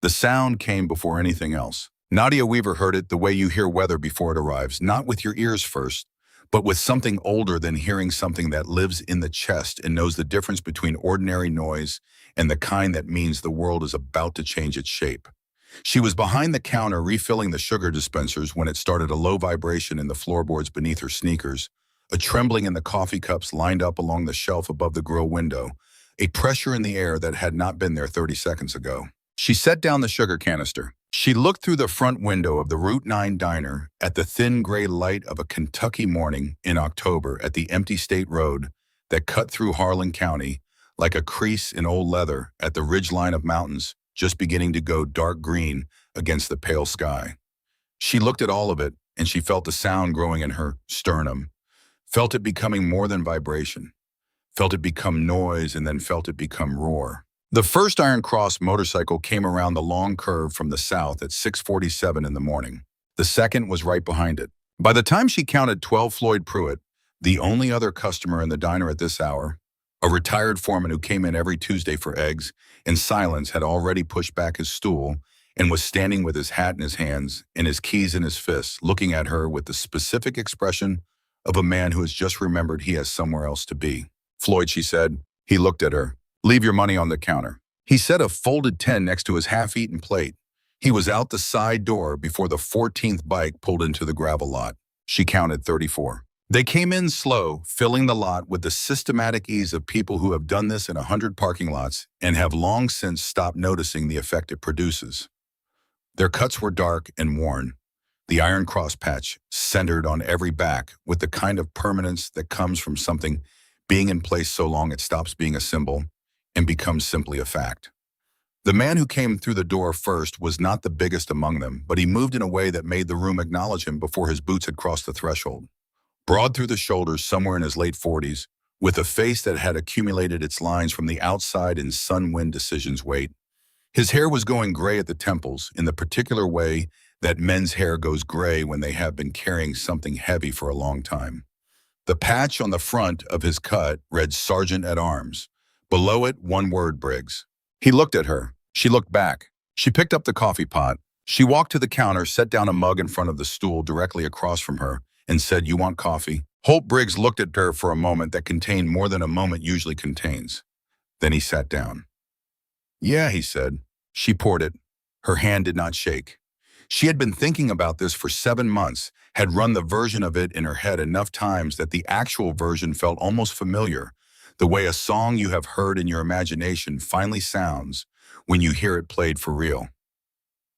The sound came before anything else. Nadia Weaver heard it the way you hear weather before it arrives, not with your ears first, but with something older than hearing something that lives in the chest and knows the difference between ordinary noise and the kind that means the world is about to change its shape. She was behind the counter refilling the sugar dispensers when it started a low vibration in the floorboards beneath her sneakers, a trembling in the coffee cups lined up along the shelf above the grill window, a pressure in the air that had not been there 30 seconds ago. She set down the sugar canister. She looked through the front window of the Route 9 diner at the thin gray light of a Kentucky morning in October at the empty state road that cut through Harlan County like a crease in old leather at the ridgeline of mountains just beginning to go dark green against the pale sky. She looked at all of it, and she felt the sound growing in her sternum, felt it becoming more than vibration, felt it become noise, and then felt it become roar. The first Iron Cross motorcycle came around the long curve from the south at 6:47 in the morning. The second was right behind it. By the time she counted 12, Floyd Pruitt, the only other customer in the diner at this hour, a retired foreman who came in every Tuesday for eggs, in silence had already pushed back his stool and was standing with his hat in his hands and his keys in his fists, looking at her with the specific expression of a man who has just remembered he has somewhere else to be. "Floyd," she said. He looked at her. "Leave your money on the counter." He set a folded 10 next to his half-eaten plate. He was out the side door before the 14th bike pulled into the gravel lot. She counted 34. They came in slow, filling the lot with the systematic ease of people who have done this in 100 parking lots and have long since stopped noticing the effect it produces. Their cuts were dark and worn, the Iron Cross patch centered on every back with the kind of permanence that comes from something being in place so long it stops being a symbol and becomes simply a fact. The man who came through the door first was not the biggest among them, but he moved in a way that made the room acknowledge him before his boots had crossed the threshold. Broad through the shoulders, somewhere in his late 40s, with a face that had accumulated its lines from the outside in sun-wind decisions weight. His hair was going gray at the temples, in the particular way that men's hair goes gray when they have been carrying something heavy for a long time. The patch on the front of his cut read Sergeant at Arms. Below it, one word, Briggs. He looked at her. She looked back. She picked up the coffee pot. She walked to the counter, set down a mug in front of the stool directly across from her, and said, "You want coffee?" Holt Briggs looked at her for a moment that contained more than a moment usually contains. Then he sat down. "Yeah," he said. She poured it. Her hand did not shake. She had been thinking about this for 7 months, had run the version of it in her head enough times that the actual version felt almost familiar, the way a song you have heard in your imagination finally sounds when you hear it played for real.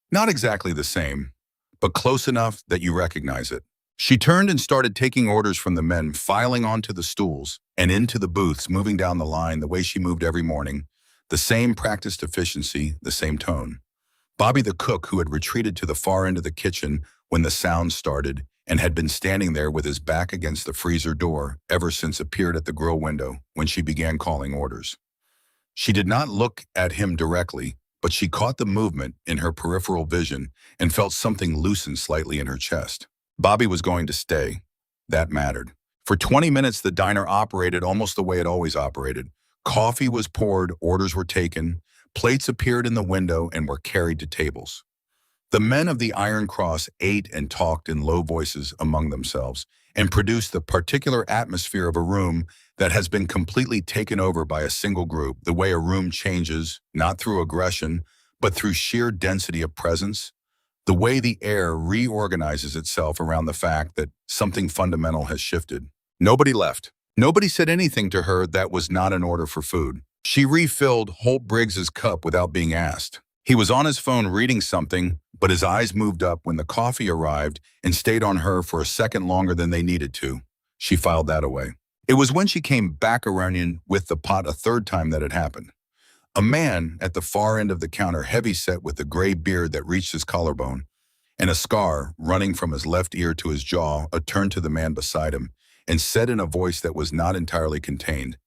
Not exactly the same, but close enough that you recognize it. She turned and started taking orders from the men, filing onto the stools and into the booths, moving down the line the way she moved every morning, the same practiced efficiency, the same tone. Bobby the cook, who had retreated to the far end of the kitchen when the sound started and had been standing there with his back against the freezer door ever since, appeared at the grill window when she began calling orders. She did not look at him directly, but she caught the movement in her peripheral vision and felt something loosen slightly in her chest. Bobby was going to stay. That mattered. For 20 minutes, the diner operated almost the way it always operated. Coffee was poured, orders were taken, plates appeared in the window and were carried to tables. The men of the Iron Cross ate and talked in low voices among themselves and produced the particular atmosphere of a room that has been completely taken over by a single group, the way a room changes, not through aggression, but through sheer density of presence, the way the air reorganizes itself around the fact that something fundamental has shifted. Nobody left. Nobody said anything to her that was not an order for food. She refilled Holt Briggs's cup without being asked. He was on his phone reading something, but his eyes moved up when the coffee arrived and stayed on her for a second longer than they needed to. She filed that away. It was when she came back around in with the pot a third time that it happened. A man at the far end of the counter, heavy-set with a gray beard that reached his collarbone, and a scar running from his left ear to his jaw, turned to the man beside him and said in a voice that was not entirely contained,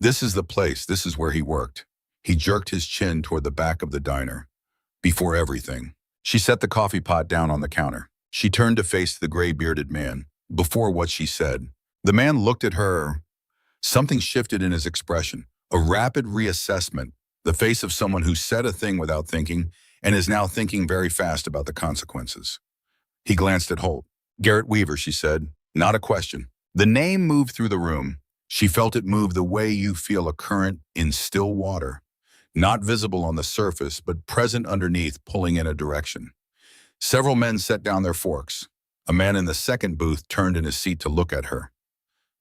"This is the place, this is where he worked." He jerked his chin toward the back of the diner. "Before everything." She set the coffee pot down on the counter. She turned to face the gray-bearded man. Before what she said, the man looked at her. Something shifted in his expression, a rapid reassessment, the face of someone who said a thing without thinking and is now thinking very fast about the consequences. He glanced at Holt. Garrett Weaver, she said. Not a question. The name moved through the room. She felt it move the way you feel a current in still water, not visible on the surface, but present underneath, pulling in a direction. Several men set down their forks. A man in the second booth turned in his seat to look at her.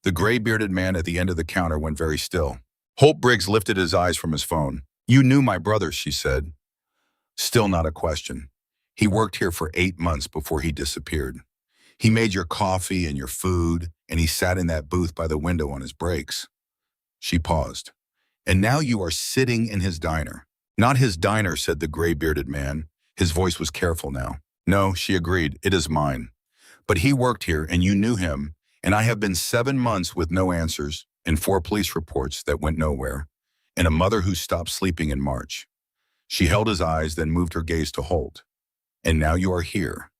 The gray-bearded man at the end of the counter went very still. Holt Briggs lifted his eyes from his phone. You knew my brother, she said. Still not a question. He worked here for 8 months before he disappeared. He made your coffee and your food, and he sat in that booth by the window on his breaks. She paused. And now you are sitting in his diner. Not his diner, said the gray-bearded man. His voice was careful now. No, she agreed, it is mine. But he worked here, and you knew him, and I have been 7 months with no answers, and 4 police reports that went nowhere, and a mother who stopped sleeping in March. She held his eyes, then moved her gaze to Holt. And now you are here.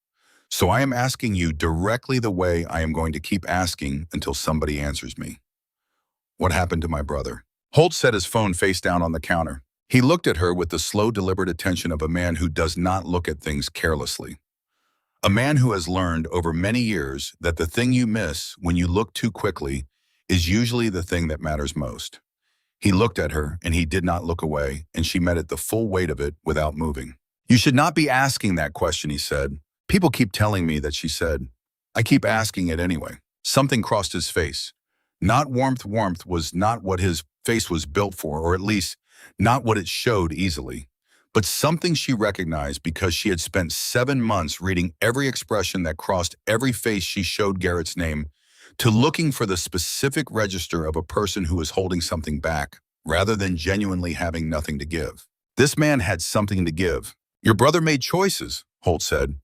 So I am asking you directly the way I am going to keep asking until somebody answers me. What happened to my brother? Holt set his phone face down on the counter. He looked at her with the slow, deliberate attention of a man who does not look at things carelessly. A man who has learned over many years that the thing you miss when you look too quickly is usually the thing that matters most. He looked at her, and he did not look away, and she met it the full weight of it without moving. You should not be asking that question, he said. People keep telling me that, she said. I keep asking it anyway. Something crossed his face. Not warmth. Warmth was not what his face was built for, or at least not what it showed easily. But something she recognized because she had spent 7 months reading every expression that crossed every face she showed Garrett's name, to looking for the specific register of a person who was holding something back, rather than genuinely having nothing to give. This man had something to give. Your brother made choices, Holt said.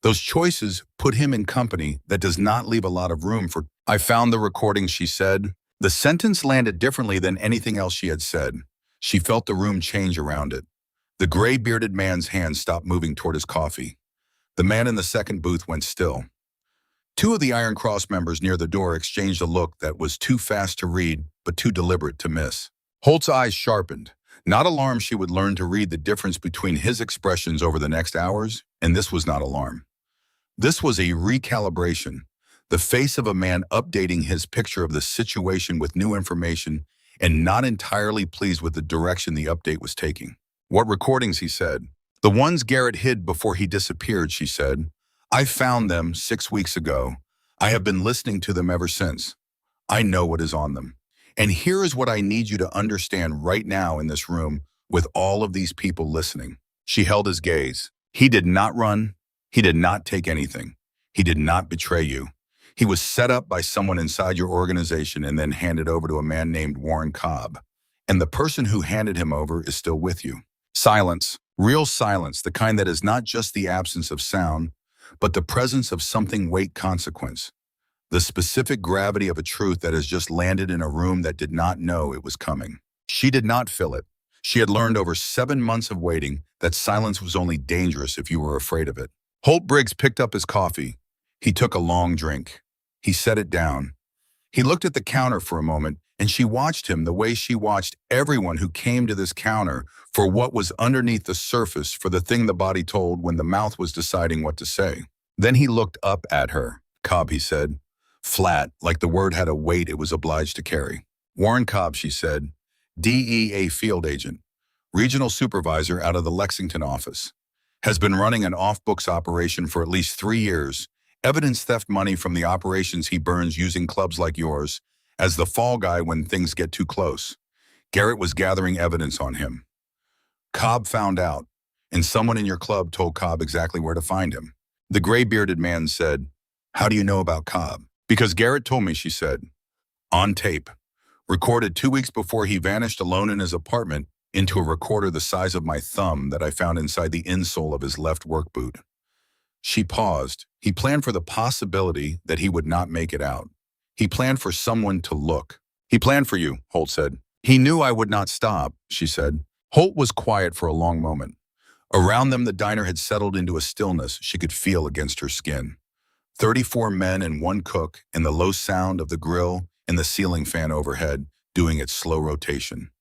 Those choices put him in company that does not leave a lot of room for. I found the recording, she said. The sentence landed differently than anything else she had said. She felt the room change around it. The gray-bearded man's hand stopped moving toward his coffee. The man in the second booth went still. 2 of the Iron Cross members near the door exchanged a look that was too fast to read, but too deliberate to miss. Holt's eyes sharpened. Not alarm, she would learn to read the difference between his expressions over the next hours, and this was not alarm. This was a recalibration, the face of a man updating his picture of the situation with new information and not entirely pleased with the direction the update was taking. What recordings, he said. The ones Garrett hid before he disappeared, she said. I found them 6 weeks ago. I have been listening to them ever since. I know what is on them. And here is what I need you to understand right now in this room with all of these people listening. She held his gaze. He did not run. He did not take anything. He did not betray you. He was set up by someone inside your organization and then handed over to a man named Warren Cobb. And the person who handed him over is still with you. Silence, real silence, the kind that is not just the absence of sound, but the presence of something weight consequence. The specific gravity of a truth that has just landed in a room that did not know it was coming. She did not feel it. She had learned over 7 months of waiting that silence was only dangerous if you were afraid of it. Holt Briggs picked up his coffee. He took a long drink. He set it down. He looked at the counter for a moment, and she watched him the way she watched everyone who came to this counter for what was underneath the surface, for the thing the body told when the mouth was deciding what to say. Then he looked up at her. Cobb, he said. Flat, like the word had a weight it was obliged to carry. Warren Cobb, she said. DEA field agent. Regional supervisor out of the Lexington office. Has been running an off-books operation for at least 3 years. Evidence theft money from the operations he burns using clubs like yours as the fall guy when things get too close. Garrett was gathering evidence on him. Cobb found out, and someone in your club told Cobb exactly where to find him. The gray-bearded man said, How do you know about Cobb? Because Garrett told me, she said. On tape. Recorded 2 weeks before he vanished alone in his apartment into a recorder the size of my thumb that I found inside the insole of his left work boot. She paused. He planned for the possibility that he would not make it out. He planned for someone to look. He planned for you, Holt said. He knew I would not stop, she said. Holt was quiet for a long moment. Around them, the diner had settled into a stillness she could feel against her skin. 34 men and 1 cook, and the low sound of the grill and the ceiling fan overhead doing its slow rotation.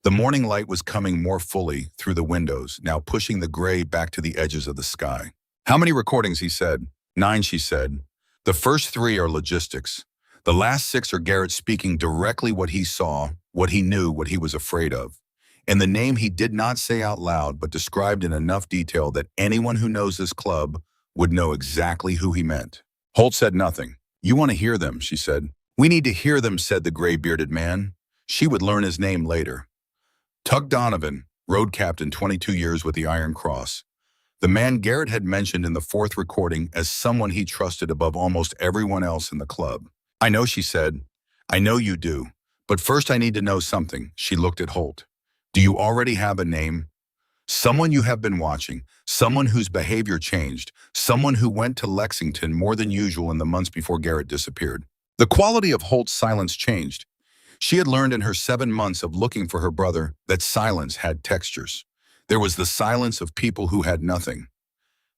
The morning light was coming more fully through the windows, now pushing the gray back to the edges of the sky. How many recordings, he said. 9, she said. The first 3 are logistics. The last 6 are Garrett speaking directly what he saw, what he knew, what he was afraid of. And the name he did not say out loud, but described in enough detail that anyone who knows this club would know exactly who he meant. Holt said nothing. You want to hear them, she said. We need to hear them, said the gray-bearded man. She would learn his name later. Tuck Donovan, road captain, 22 years with the Iron Cross. The man Garrett had mentioned in the 4th recording as someone he trusted above almost everyone else in the club. I know, she said. I know you do. But first I need to know something. She looked at Holt. Do you already have a name? Someone you have been watching, someone whose behavior changed, someone who went to Lexington more than usual in the months before Garrett disappeared. The quality of Holt's silence changed. She had learned in her 7 months of looking for her brother that silence had textures. There was the silence of people who had nothing.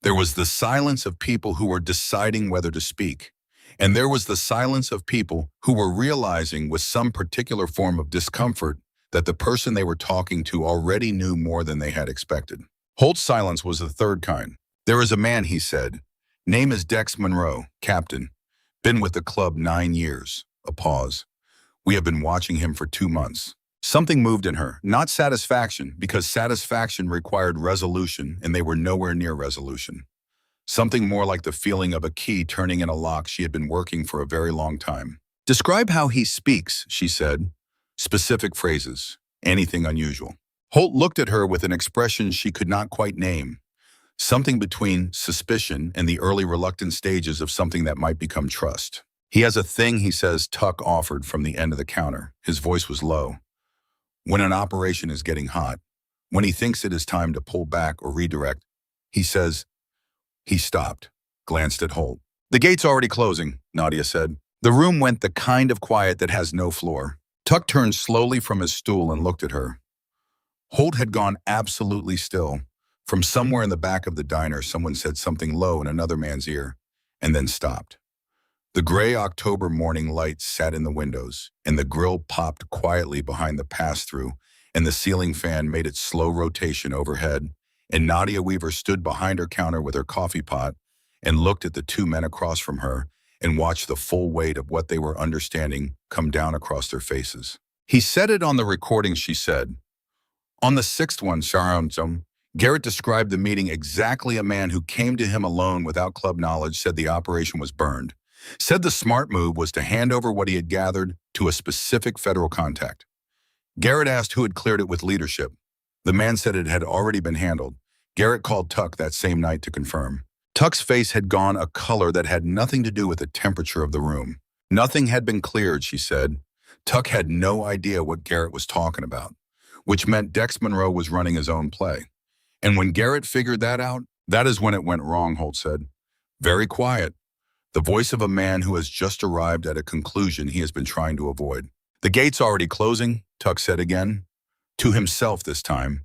There was the silence of people who were deciding whether to speak. And there was the silence of people who were realizing with some particular form of discomfort that the person they were talking to already knew more than they had expected. Holt's silence was the 3rd kind. There is a man, he said. Name is Dex Monroe, captain. Been with the club 9 years. A pause. We have been watching him for 2 months. Something moved in her, not satisfaction, because satisfaction required resolution, and they were nowhere near resolution. Something more like the feeling of a key turning in a lock she had been working for a very long time. Describe how he speaks, she said. Specific phrases. Anything unusual. Holt looked at her with an expression she could not quite name. Something between suspicion and the early reluctant stages of something that might become trust. He has a thing, he says, Tuck offered from the end of the counter. His voice was low. When an operation is getting hot, when he thinks it is time to pull back or redirect, he says, he stopped, glanced at Holt. The gate's already closing, Nadia said. The room went the kind of quiet that has no floor. Tuck turned slowly from his stool and looked at her. Holt had gone absolutely still. From somewhere in the back of the diner, someone said something low in another man's ear, and then stopped. The gray October morning light sat in the windows, and the grill popped quietly behind the pass-through, and the ceiling fan made its slow rotation overhead, and Nadia Weaver stood behind her counter with her coffee pot and looked at the 2 men across from her and watched the full weight of what they were understanding come down across their faces. He said it on the recording, she said. On the 6th one, Sharon, Garrett described the meeting exactly. A man who came to him alone without club knowledge said the operation was burned. Said the smart move was to hand over what he had gathered to a specific federal contact. Garrett asked who had cleared it with leadership. The man said it had already been handled. Garrett called Tuck that same night to confirm. Tuck's face had gone a color that had nothing to do with the temperature of the room. Nothing had been cleared, she said. Tuck had no idea what Garrett was talking about, which meant Dex Monroe was running his own play. And when Garrett figured that out, that is when it went wrong, Holt said. Very quiet. The voice of a man who has just arrived at a conclusion he has been trying to avoid. The gate's already closing, Tuck said again. To himself this time.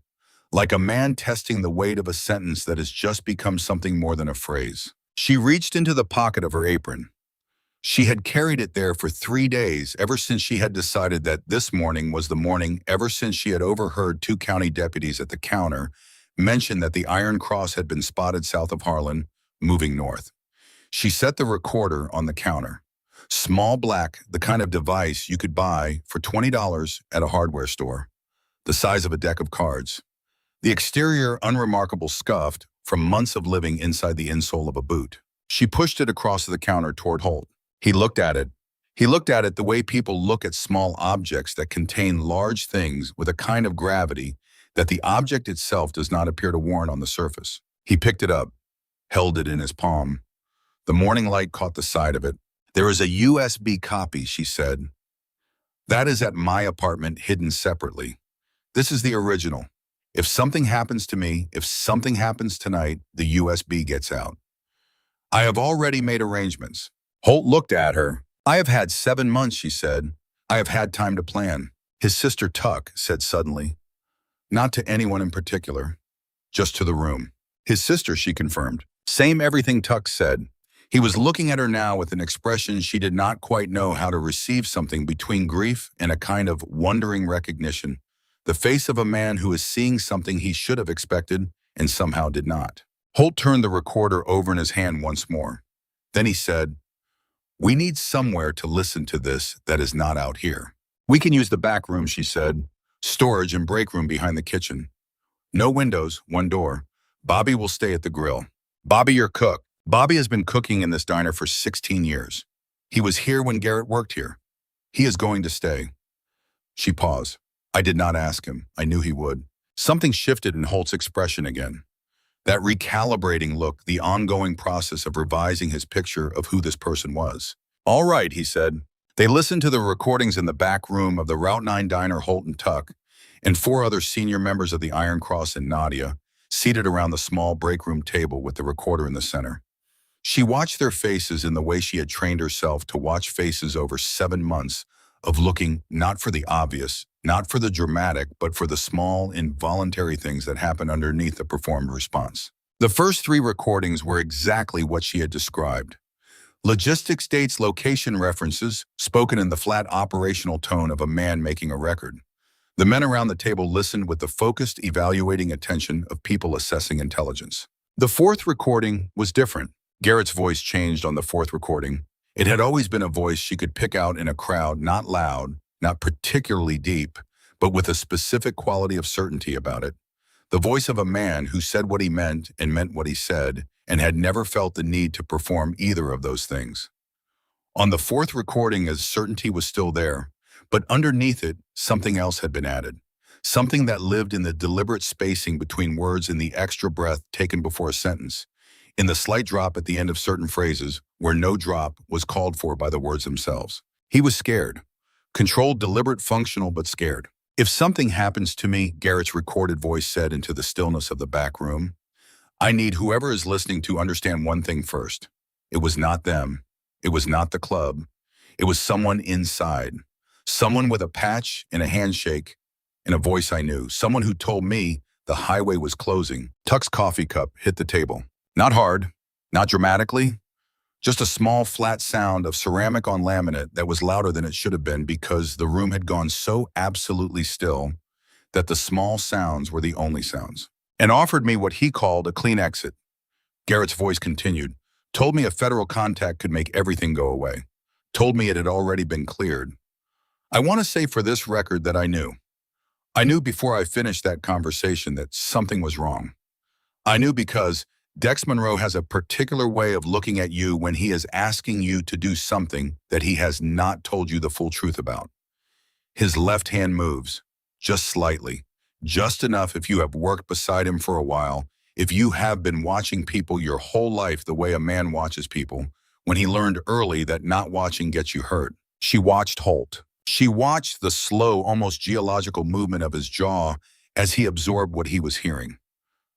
Like a man testing the weight of a sentence that has just become something more than a phrase. She reached into the pocket of her apron. She had carried it there for 3 days, ever since she had decided that this morning was the morning, ever since she had overheard 2 county deputies at the counter mention that the Iron Cross had been spotted south of Harlan, moving north. She set the recorder on the counter. Small black, the kind of device you could buy for $20 at a hardware store. The size of a deck of cards. The exterior unremarkable scuffed from months of living inside the insole of a boot. She pushed it across the counter toward Holt. He looked at it. He looked at it the way people look at small objects that contain large things with a kind of gravity that the object itself does not appear to warrant on the surface. He picked it up, held it in his palm. The morning light caught the side of it. There is a USB copy, she said. That is at my apartment, hidden separately. This is the original. If something happens to me, if something happens tonight, the USB gets out. I have already made arrangements. Holt looked at her. I have had 7 months, she said. I have had time to plan. His sister Tuck said suddenly. Not to anyone in particular, just to the room. His sister, she confirmed. Same everything Tuck said. He was looking at her now with an expression she did not quite know how to receive, something between grief and a kind of wondering recognition. The face of a man who is seeing something he should have expected and somehow did not. Holt turned the recorder over in his hand once more. Then he said, "We need somewhere to listen to this that is not out here." "We can use the back room," she said. "Storage and break room behind the kitchen. No windows, one door. Bobby will stay at the grill." "Bobby, your cook." "Bobby has been cooking in this diner for 16 years. He was here when Garrett worked here. He is going to stay." She paused. "I did not ask him. I knew he would." Something shifted in Holt's expression again. That recalibrating look, the ongoing process of revising his picture of who this person was. "All right," he said. They listened to the recordings in the back room of the Route 9 diner. Holt and Tuck, and 4 other senior members of the Iron Cross and Nadia, seated around the small break room table with the recorder in the center. She watched their faces in the way she had trained herself to watch faces over 7 months of looking not for the obvious, not for the dramatic, but for the small, involuntary things that happen underneath the performed response. The first 3 recordings were exactly what she had described. Logistics, dates, location references, spoken in the flat operational tone of a man making a record. The men around the table listened with the focused, evaluating attention of people assessing intelligence. The 4th recording was different. Garrett's voice changed on the 4th recording. It had always been a voice she could pick out in a crowd, not loud, not particularly deep, but with a specific quality of certainty about it. The voice of a man who said what he meant and meant what he said, and had never felt the need to perform either of those things. On the 4th recording, as certainty was still there, but underneath it, something else had been added. Something that lived in the deliberate spacing between words and the extra breath taken before a sentence, in the slight drop at the end of certain phrases where no drop was called for by the words themselves. He was scared. Controlled, deliberate, functional, but scared. "If something happens to me," Garrett's recorded voice said into the stillness of the back room, "I need whoever is listening to understand one thing first. It was not them. It was not the club. It was someone inside. Someone with a patch and a handshake and a voice I knew. Someone who told me the highway was closing." Tuck's coffee cup hit the table. Not hard, not dramatically, just a small flat sound of ceramic on laminate that was louder than it should have been because the room had gone so absolutely still that the small sounds were the only sounds. "And offered me what he called a clean exit." Garrett's voice continued. "Told me a federal contact could make everything go away. Told me it had already been cleared. I want to say for this record that I knew. I knew before I finished that conversation that something was wrong. I knew because Dex Monroe has a particular way of looking at you when he is asking you to do something that he has not told you the full truth about. His left hand moves, just slightly, just enough if you have worked beside him for a while, if you have been watching people your whole life the way a man watches people, when he learned early that not watching gets you hurt." She watched Holt. She watched the slow, almost geological movement of his jaw as he absorbed what he was hearing.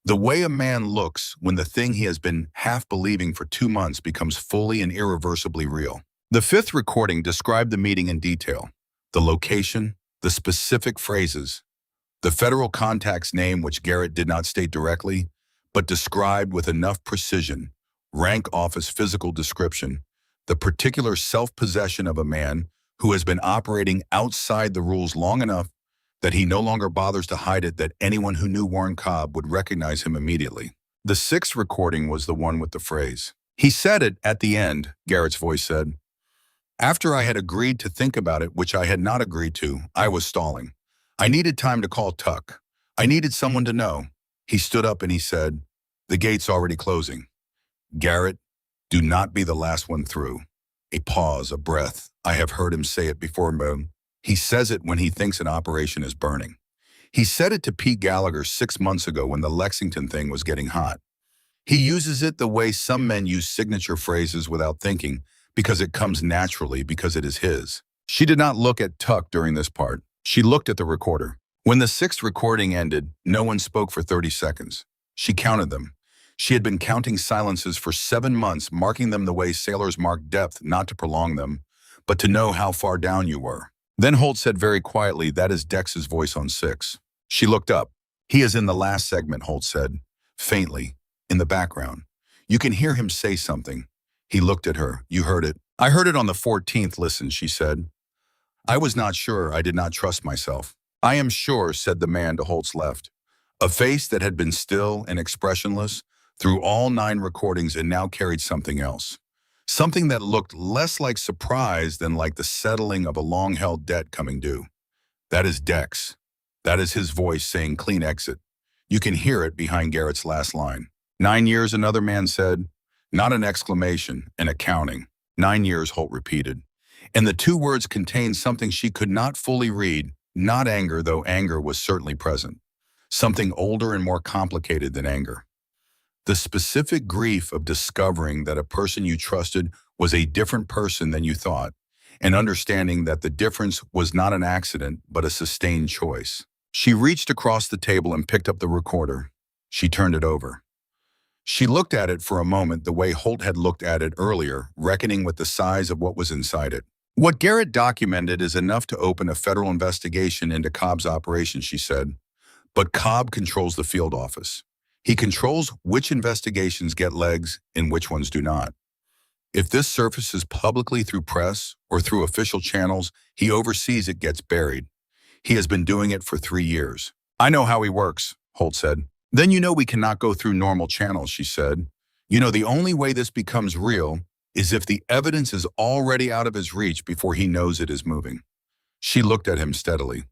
The way a man looks when the thing he has been half believing for 2 months becomes fully and irreversibly real. The 5th recording described the meeting in detail. The location, the specific phrases, the federal contact's name, which Garrett did not state directly, but described with enough precision, rank office physical description, the particular self-possession of a man who has been operating outside the rules long enough that he no longer bothers to hide it, that anyone who knew Warren Cobb would recognize him immediately. The 6th recording was the one with the phrase. "He said it at the end," Garrett's voice said. "After I had agreed to think about it, which I had not agreed to, I was stalling. I needed time to call Tuck. I needed someone to know." He stood up and he said, "The gate's already closing. Garrett, do not be the last one through." A pause, a breath. I have heard him say it before, but he says it when he thinks an operation is burning. He said it to Pete Gallagher 6 months ago when the Lexington thing was getting hot. He uses it the way some men use signature phrases without thinking, because it comes naturally, because it is his. She did not look at Tuck during this part. She looked at the recorder. When the 6th recording ended, no one spoke for 30 seconds. She counted them. She had been counting silences for 7 months, marking them the way sailors mark depth, not to prolong them, but to know how far down you were. Then Holt said very quietly, "That is Dex's voice on 6." She looked up. "He is in the last segment," Holt said, faintly, in the background. "You can hear him say something." He looked at her. "You heard it." "I heard it on the 14th. Listen," she said. "I was not sure. I did not trust myself. I am sure, said the man to Holt's left. A face that had been still and expressionless through all 9 recordings and now carried something else. Something that looked less like surprise than like the settling of a long-held debt coming due. That is Dex. That is his voice saying clean exit. You can hear it behind Garrett's last line. 9 years, another man said. Not an exclamation, an accounting. 9 years, Holt repeated. And the 2 words contained something she could not fully read, not anger, though anger was certainly present. Something older and more complicated than anger. The specific grief of discovering that a person you trusted was a different person than you thought, and understanding that the difference was not an accident, but a sustained choice. She reached across the table and picked up the recorder. She turned it over. She looked at it for a moment the way Holt had looked at it earlier, reckoning with the size of what was inside it. What Garrett documented is enough to open a federal investigation into Cobb's operation, she said. But Cobb controls the field office. He controls which investigations get legs and which ones do not. If this surfaces publicly through press or through official channels, he oversees it gets buried. He has been doing it for 3 years. I know how he works, Holt said. Then you know we cannot go through normal channels, she said. You know the only way this becomes real is if the evidence is already out of his reach before he knows it is moving. She looked at him steadily.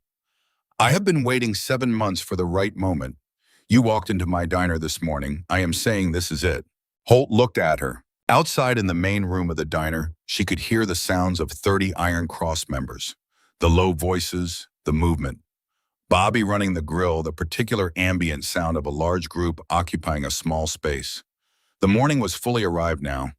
I have been waiting 7 months for the right moment. You walked into my diner this morning. I am saying this is it. Holt looked at her. Outside in the main room of the diner, she could hear the sounds of 30 Iron Cross members. The low voices, the movement. Bobby running the grill, the particular ambient sound of a large group occupying a small space. The morning was fully arrived now.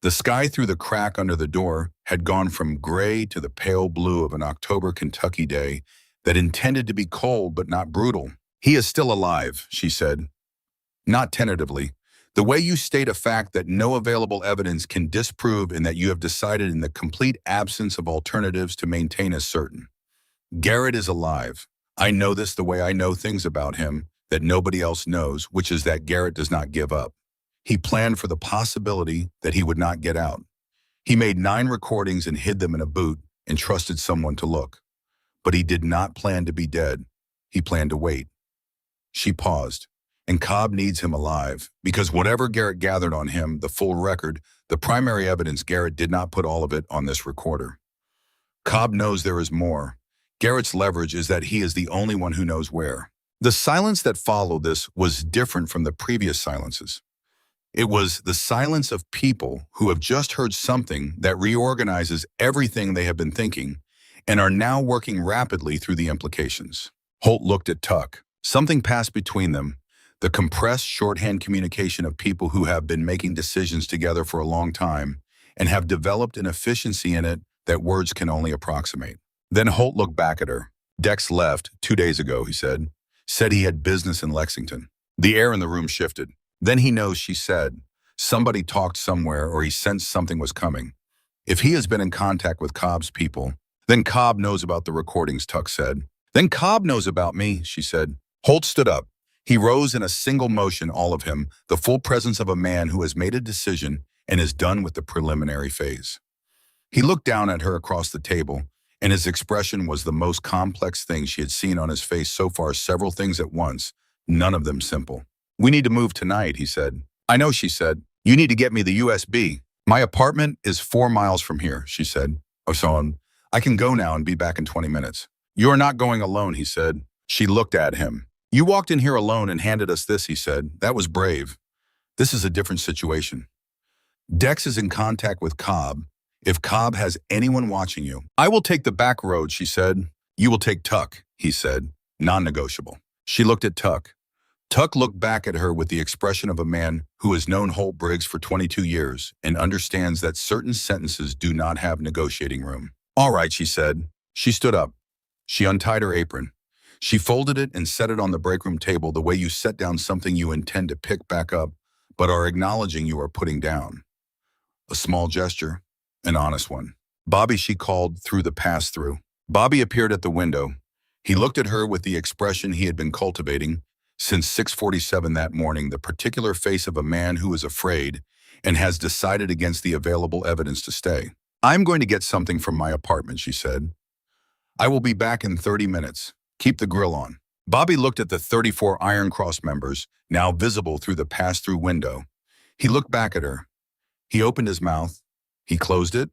The sky through the crack under the door had gone from gray to the pale blue of an October Kentucky day that intended to be cold but not brutal. He is still alive, she said. Not tentatively. The way you state a fact that no available evidence can disprove and that you have decided in the complete absence of alternatives to maintain as certain. Garrett is alive. I know this the way I know things about him that nobody else knows, which is that Garrett does not give up. He planned for the possibility that he would not get out. He made 9 recordings and hid them in a boot and trusted someone to look. But he did not plan to be dead. He planned to wait. She paused. And Cobb needs him alive, because whatever Garrett gathered on him, the full record, the primary evidence, Garrett did not put all of it on this recorder. Cobb knows there is more. Garrett's leverage is that he is the only one who knows where. The silence that followed this was different from the previous silences. It was the silence of people who have just heard something that reorganizes everything they have been thinking and are now working rapidly through the implications. Holt looked at Tuck. Something passed between them. The compressed shorthand communication of people who have been making decisions together for a long time and have developed an efficiency in it that words can only approximate. Then Holt looked back at her. Dex left 2 days ago, he said. Said he had business in Lexington. The air in the room shifted. Then he knows, she said. Somebody talked somewhere or he sensed something was coming. If he has been in contact with Cobb's people, then Cobb knows about the recordings, Tuck said. Then Cobb knows about me, she said. Holt stood up. He rose in a single motion, all of him, the full presence of a man who has made a decision and is done with the preliminary phase. He looked down at her across the table, and his expression was the most complex thing she had seen on his face so far, several things at once, none of them simple. We need to move tonight, he said. I know, she said. You need to get me the USB. My apartment is 4 miles from here, she said. I can go now and be back in 20 minutes. You are not going alone, he said. She looked at him. You walked in here alone and handed us this, he said. That was brave. This is a different situation. Dex is in contact with Cobb. If Cobb has anyone watching you, I will take the back road, she said. You will take Tuck, he said. Non-negotiable. She looked at Tuck. Tuck looked back at her with the expression of a man who has known Holt Briggs for 22 years and understands that certain sentences do not have negotiating room. All right, she said. She stood up. She untied her apron. She folded it and set it on the break room table the way you set down something you intend to pick back up, but are acknowledging you are putting down. A small gesture, an honest one. Bobby, she called through the pass-through. Bobby appeared at the window. He looked at her with the expression he had been cultivating since 6:47 that morning, the particular face of a man who is afraid and has decided against the available evidence to stay. I'm going to get something from my apartment, she said. I will be back in 30 minutes. Keep the grill on. Bobby looked at the 34 Iron Cross members, now visible through the pass-through window. He looked back at her. He opened his mouth. He closed it.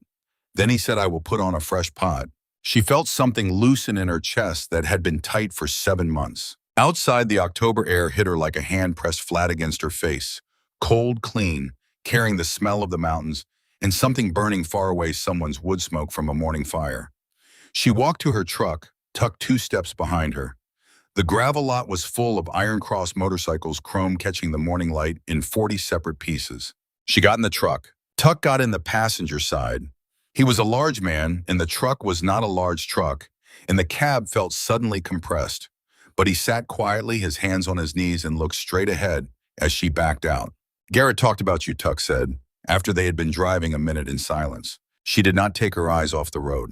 Then he said, "I will put on a fresh pot." She felt something loosen in her chest that had been tight for 7 months. Outside, the October air hit her like a hand pressed flat against her face. Cold, clean, carrying the smell of the mountains and something burning far away, someone's wood smoke from a morning fire. She walked to her truck, tucked 2 steps behind her. The gravel lot was full of Iron Cross motorcycles, chrome catching the morning light in 40 separate pieces. She got in the truck. Tuck got in the passenger side. He was a large man, and the truck was not a large truck, and the cab felt suddenly compressed. But he sat quietly, his hands on his knees, and looked straight ahead as she backed out. "Garrett talked about you," Tuck said, after they had been driving a minute in silence. She did not take her eyes off the road.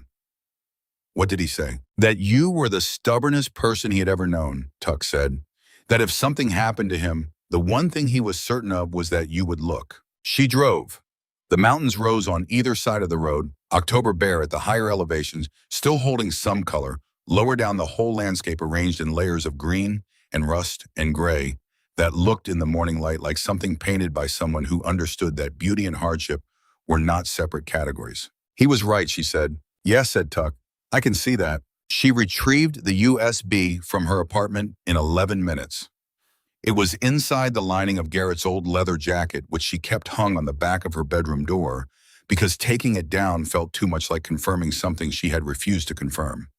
"What did he say?" "That you were the stubbornest person he had ever known," Tuck said. "That if something happened to him, the one thing he was certain of was that you would look." She drove. The mountains rose on either side of the road, October bare at the higher elevations, still holding some color, lower down the whole landscape arranged in layers of green and rust and gray that looked in the morning light like something painted by someone who understood that beauty and hardship were not separate categories. "He was right," she said. "Yes," said Tuck. "I can see that." She retrieved the USB from her apartment in 11 minutes. It was inside the lining of Garrett's old leather jacket, which she kept hung on the back of her bedroom door, because taking it down felt too much like confirming something she had refused to confirm.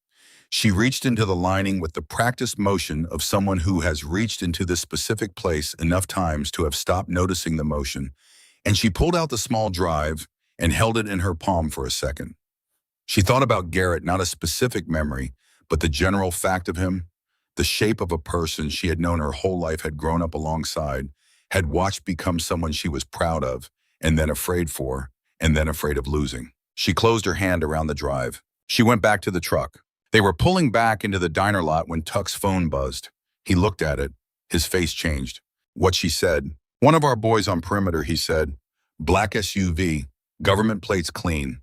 She reached into the lining with the practiced motion of someone who has reached into this specific place enough times to have stopped noticing the motion, and she pulled out the small drive and held it in her palm for a second. She thought about Garrett, not a specific memory, but the general fact of him. The shape of a person she had known her whole life, had grown up alongside, had watched become someone she was proud of, and then afraid for, and then afraid of losing. She closed her hand around the drive. She went back to the truck. They were pulling back into the diner lot when Tuck's phone buzzed. He looked at it. His face changed. What she said. "One of our boys on perimeter," he said. "Black SUV, government plates clean.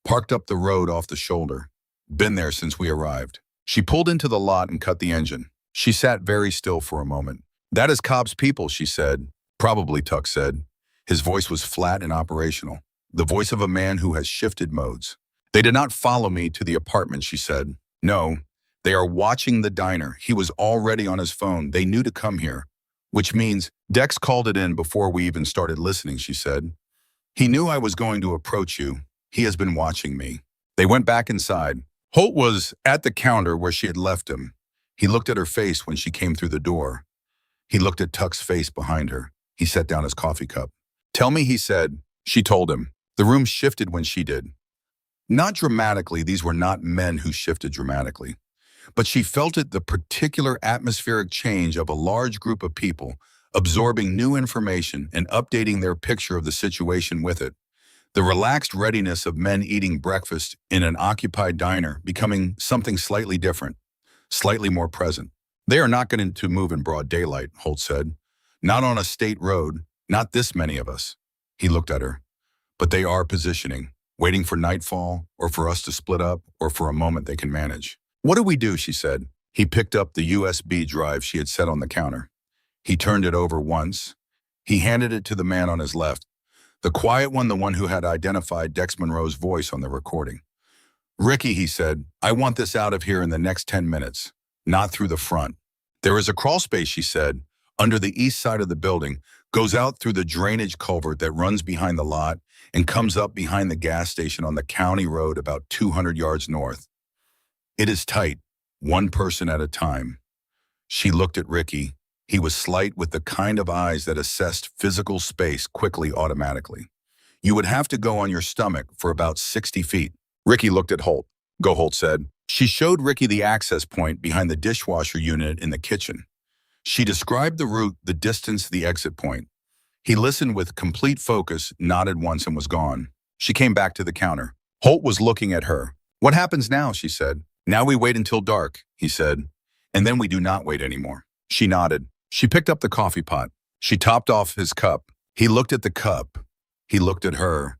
Parked up the road off the shoulder. Been there since we arrived." She pulled into the lot and cut the engine. She sat very still for a moment. "That is Cobb's people," she said. "Probably," Tuck said. His voice was flat and operational, the voice of a man who has shifted modes. "They did not follow me to the apartment," she said. "No, they are watching the diner. He was already on his phone. They knew to come here, which means Dex called it in before we even started listening," she said. "He knew I was going to approach you. He has been watching me." They went back inside. Holt was at the counter where she had left him. He looked at her face when she came through the door. He looked at Tuck's face behind her. He set down his coffee cup. "Tell me," he said. She told him. The room shifted when she did. Not dramatically, these were not men who shifted dramatically. But she felt it, the particular atmospheric change of a large group of people absorbing new information and updating their picture of the situation with it. The relaxed readiness of men eating breakfast in an occupied diner becoming something slightly different, slightly more present. "They are not going to move in broad daylight," Holt said. "Not on a state road, not this many of us." He looked at her. "But they are positioning, waiting for nightfall, or for us to split up, or for a moment they can manage." "What do we do?" she said. He picked up the USB drive she had set on the counter. He turned it over once. He handed it to the man on his left. The quiet one, the one who had identified Dex Monroe's voice on the recording. "Ricky," he said, "I want this out of here in the next 10 minutes, not through the front." "There is a crawl space," she said, under the east side of the building, goes out through the drainage culvert that runs behind the lot and comes up behind the gas station on the county road about 200 yards north. It is tight, one person at a time. She looked at Ricky. He was slight, with the kind of eyes that assessed physical space quickly, automatically. "You would have to go on your stomach for about 60 feet. Ricky looked at Holt. "Go," Holt said. She showed Ricky the access point behind the dishwasher unit in the kitchen. She described the route, the distance, the exit point. He listened with complete focus, nodded once, and was gone. She came back to the counter. Holt was looking at her. "What happens now?" she said. "Now we wait until dark," he said. "And then we do not wait anymore." She nodded. She picked up the coffee pot. She topped off his cup. He looked at the cup. He looked at her.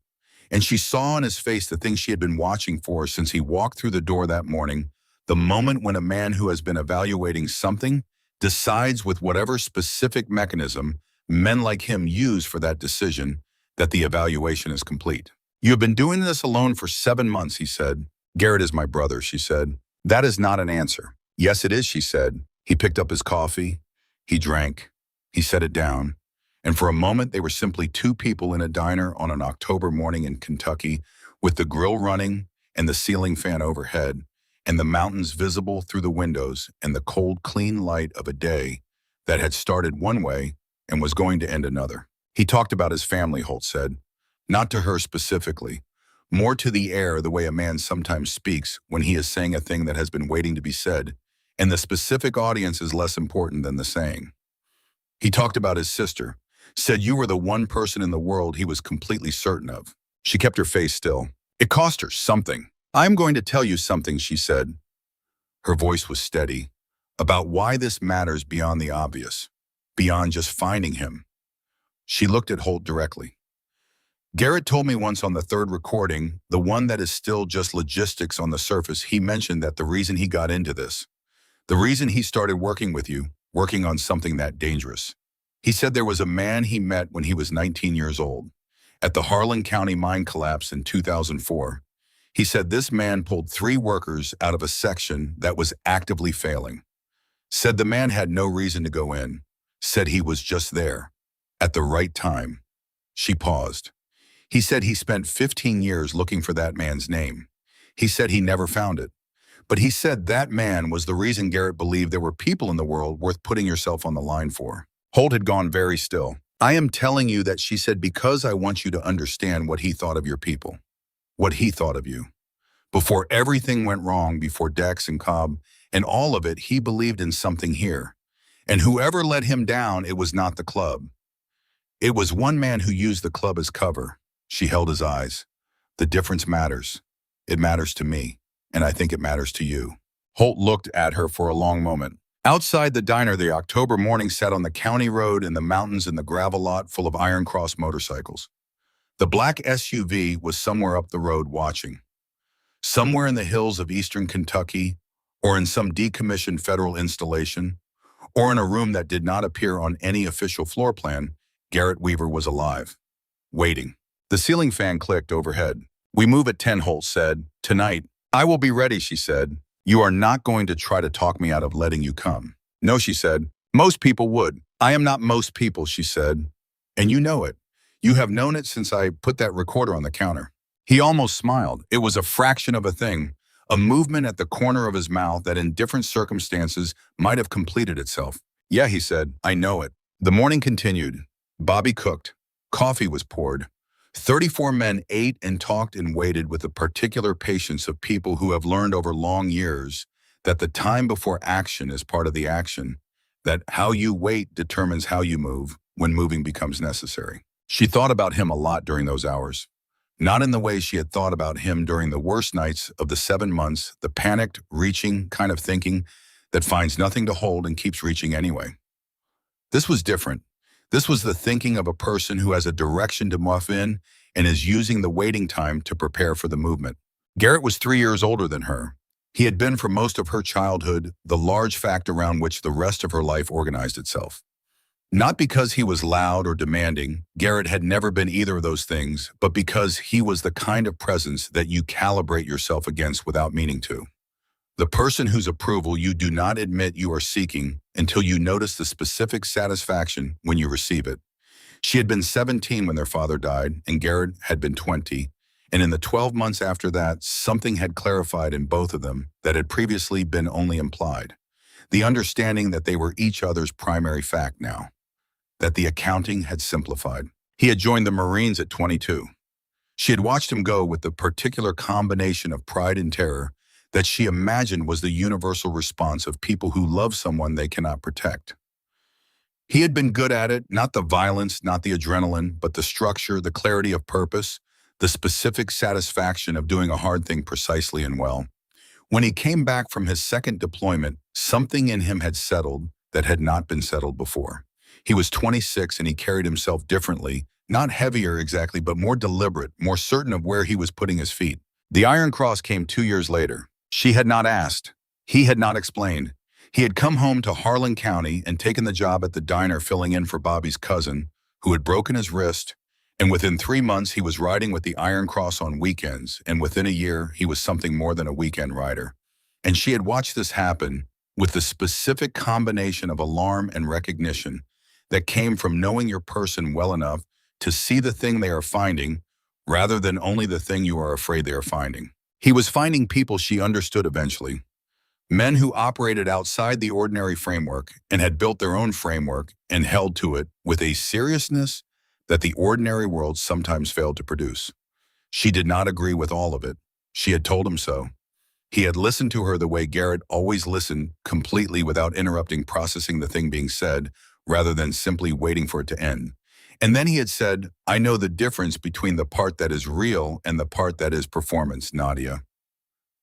And she saw on his face the thing she had been watching for since he walked through the door that morning, The moment when a man who has been evaluating something decides with whatever specific mechanism men like him use for that decision that the evaluation is complete. You have been doing this alone for 7 months, he said. Garrett is my brother, she said. That is not an answer. Yes, it is, she said. He picked up his coffee. He drank. He set it down. And for a moment, they were simply two people in a diner on an October morning in Kentucky, with the grill running and the ceiling fan overhead, and the mountains visible through the windows, and the cold, clean light of a day that had started one way and was going to end another. He talked about his family, Holt said. Not to her specifically. More to the air, the way a man sometimes speaks when he is saying a thing that has been waiting to be said, and the specific audience is less important than the saying. He talked about his sister, said you were the one person in the world he was completely certain of. She kept her face still. It cost her something. I'm going to tell you something, she said. Her voice was steady, about why this matters beyond the obvious, beyond just finding him. She looked at Holt directly. Garrett told me once on the third recording, the one that is still just logistics on the surface, he mentioned that the reason he got into this, the reason he started working with you, working on something that dangerous. He said there was a man he met when he was 19 years old, at the Harlan County mine collapse in 2004. He said this man pulled 3 workers out of a section that was actively failing. Said the man had no reason to go in. Said he was just there, at the right time. She paused. He said he spent 15 years looking for that man's name. He said he never found it. But he said that man was the reason Garrett believed there were people in the world worth putting yourself on the line for. Holt had gone very still. I am telling you that, she said, because I want you to understand what he thought of your people. What he thought of you. Before everything went wrong, before Dex and Cobb, and all of it, he believed in something here. And whoever let him down, it was not the club. It was one man who used the club as cover. She held his eyes. The difference matters. It matters to me, and I think it matters to you. Holt looked at her for a long moment. Outside the diner, the October morning sat on the county road in the mountains in the gravel lot full of Iron Cross motorcycles. The black SUV was somewhere up the road watching. Somewhere in the hills of eastern Kentucky, or in some decommissioned federal installation, or in a room that did not appear on any official floor plan, Garrett Weaver was alive, waiting. The ceiling fan clicked overhead. We move at 10, Holt said. Tonight. I will be ready, she said. You are not going to try to talk me out of letting you come. No, she said. Most people would. I am not most people, she said. And you know it. You have known it since I put that recorder on the counter. He almost smiled. It was a fraction of a thing, a movement at the corner of his mouth that in different circumstances might have completed itself. Yeah, he said, I know it. The morning continued. Bobby cooked. Coffee was poured. 34 men ate and talked and waited with the particular patience of people who have learned over long years that the time before action is part of the action, that how you wait determines how you move when moving becomes necessary. She thought about him a lot during those hours. Not in the way she had thought about him during the worst nights of the 7 months, the panicked, reaching kind of thinking that finds nothing to hold and keeps reaching anyway. This was different. This was the thinking of a person who has a direction to move in and is using the waiting time to prepare for the movement. Garrett was 3 years older than her. He had been for most of her childhood the large fact around which the rest of her life organized itself. Not because he was loud or demanding, Garrett had never been either of those things, but because he was the kind of presence that you calibrate yourself against without meaning to. The person whose approval you do not admit you are seeking until you notice the specific satisfaction when you receive it. She had been 17 when their father died, and Garrett had been 20, and in the 12 months after that, something had clarified in both of them that had previously been only implied. The understanding that they were each other's primary fact now. That the accounting had simplified. He had joined the Marines at 22. She had watched him go with the particular combination of pride and terror that she imagined was the universal response of people who love someone they cannot protect. He had been good at it, not the violence, not the adrenaline, but the structure, the clarity of purpose, the specific satisfaction of doing a hard thing precisely and well. When he came back from his second deployment, something in him had settled that had not been settled before. He was 26 and he carried himself differently, not heavier exactly, but more deliberate, more certain of where he was putting his feet. The Iron Cross came 2 years later. She had not asked. He had not explained. He had come home to Harlan County and taken the job at the diner filling in for Bobby's cousin, who had broken his wrist, and within 3 months he was riding with the Iron Cross on weekends, and within a year he was something more than a weekend rider. And she had watched this happen with the specific combination of alarm and recognition that came from knowing your person well enough to see the thing they are finding rather than only the thing you are afraid they are finding. He was finding people she understood eventually, men who operated outside the ordinary framework and had built their own framework and held to it with a seriousness that the ordinary world sometimes failed to produce. She did not agree with all of it. She had told him so. He had listened to her the way Garrett always listened, completely without interrupting, processing the thing being said, rather than simply waiting for it to end. And then he had said, "I know the difference between the part that is real and the part that is performance, Nadia.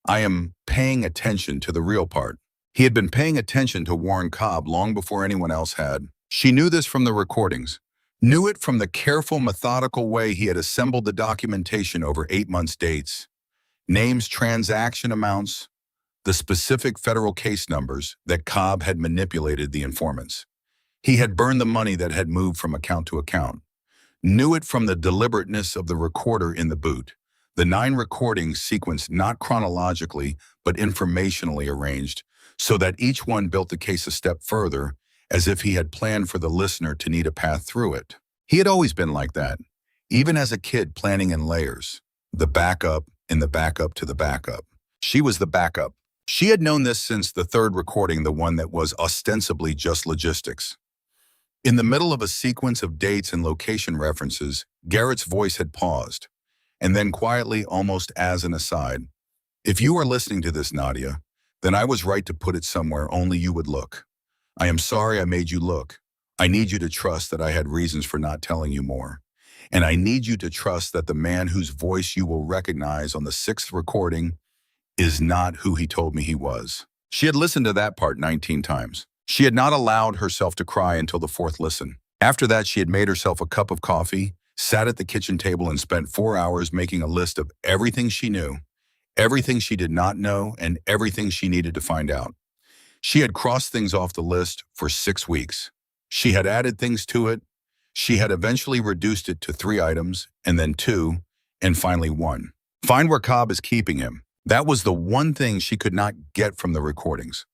I am paying attention to the real part." He had been paying attention to Warren Cobb long before anyone else had. She knew this from the recordings, knew it from the careful, methodical way he had assembled the documentation over 8 months' dates, names, transaction amounts, the specific federal case numbers that Cobb had manipulated the informants. He had burned the money that had moved from account to account, knew it from the deliberateness of the recorder in the boot. The 9 recordings sequenced not chronologically, but informationally arranged, so that each one built the case a step further, as if he had planned for the listener to need a path through it. He had always been like that, even as a kid, planning in layers, the backup in the backup to the backup. She was the backup. She had known this since the 3rd recording, the one that was ostensibly just logistics. In the middle of a sequence of dates and location references, Garrett's voice had paused, and then quietly, almost as an aside, "If you are listening to this, Nadia, then I was right to put it somewhere only you would look. I am sorry I made you look. I need you to trust that I had reasons for not telling you more. And I need you to trust that the man whose voice you will recognize on the 6th recording is not who he told me he was." She had listened to that part 19 times. She had not allowed herself to cry until the 4th listen. After that, she had made herself a cup of coffee, sat at the kitchen table, and spent 4 hours making a list of everything she knew, everything she did not know, and everything she needed to find out. She had crossed things off the list for 6 weeks. She had added things to it. She had eventually reduced it to 3 items, and then 2, and finally 1. Find where Cobb is keeping him. That was the one thing she could not get from the recordings.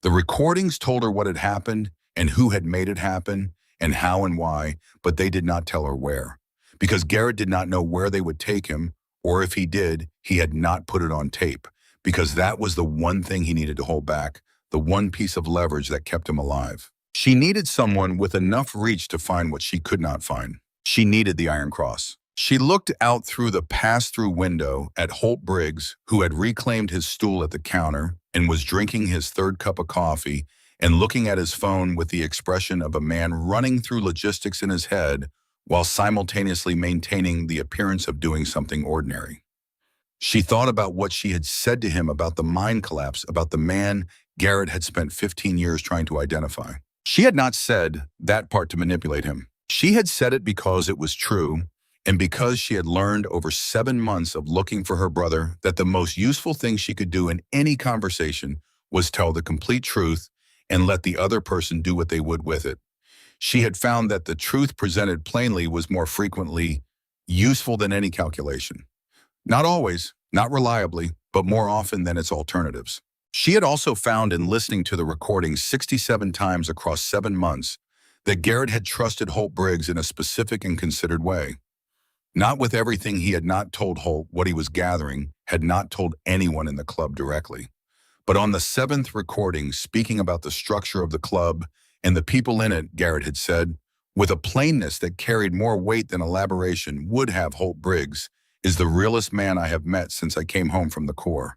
The recordings told her what had happened and who had made it happen and how and why, but they did not tell her where. Because Garrett did not know where they would take him, or if he did, he had not put it on tape, because that was the one thing he needed to hold back, the one piece of leverage that kept him alive. She needed someone with enough reach to find what she could not find. She needed the Iron Cross. She looked out through the pass-through window at Holt Briggs, who had reclaimed his stool at the counter and was drinking his 3rd cup of coffee and looking at his phone with the expression of a man running through logistics in his head while simultaneously maintaining the appearance of doing something ordinary. She thought about what she had said to him about the mind collapse, about the man Garrett had spent 15 years trying to identify. She had not said that part to manipulate him. She had said it because it was true, and because she had learned over 7 months of looking for her brother that the most useful thing she could do in any conversation was tell the complete truth and let the other person do what they would with it. She had found that the truth presented plainly was more frequently useful than any calculation. Not always, not reliably, but more often than its alternatives. She had also found in listening to the recording 67 times across 7 months that Garrett had trusted Holt Briggs in a specific and considered way. Not with everything. He had not told Holt what he was gathering, had not told anyone in the club directly. But on the 7th recording, speaking about the structure of the club and the people in it, Garrett had said, with a plainness that carried more weight than elaboration would have, Holt Briggs is the realest man I have met since I came home from the Corps.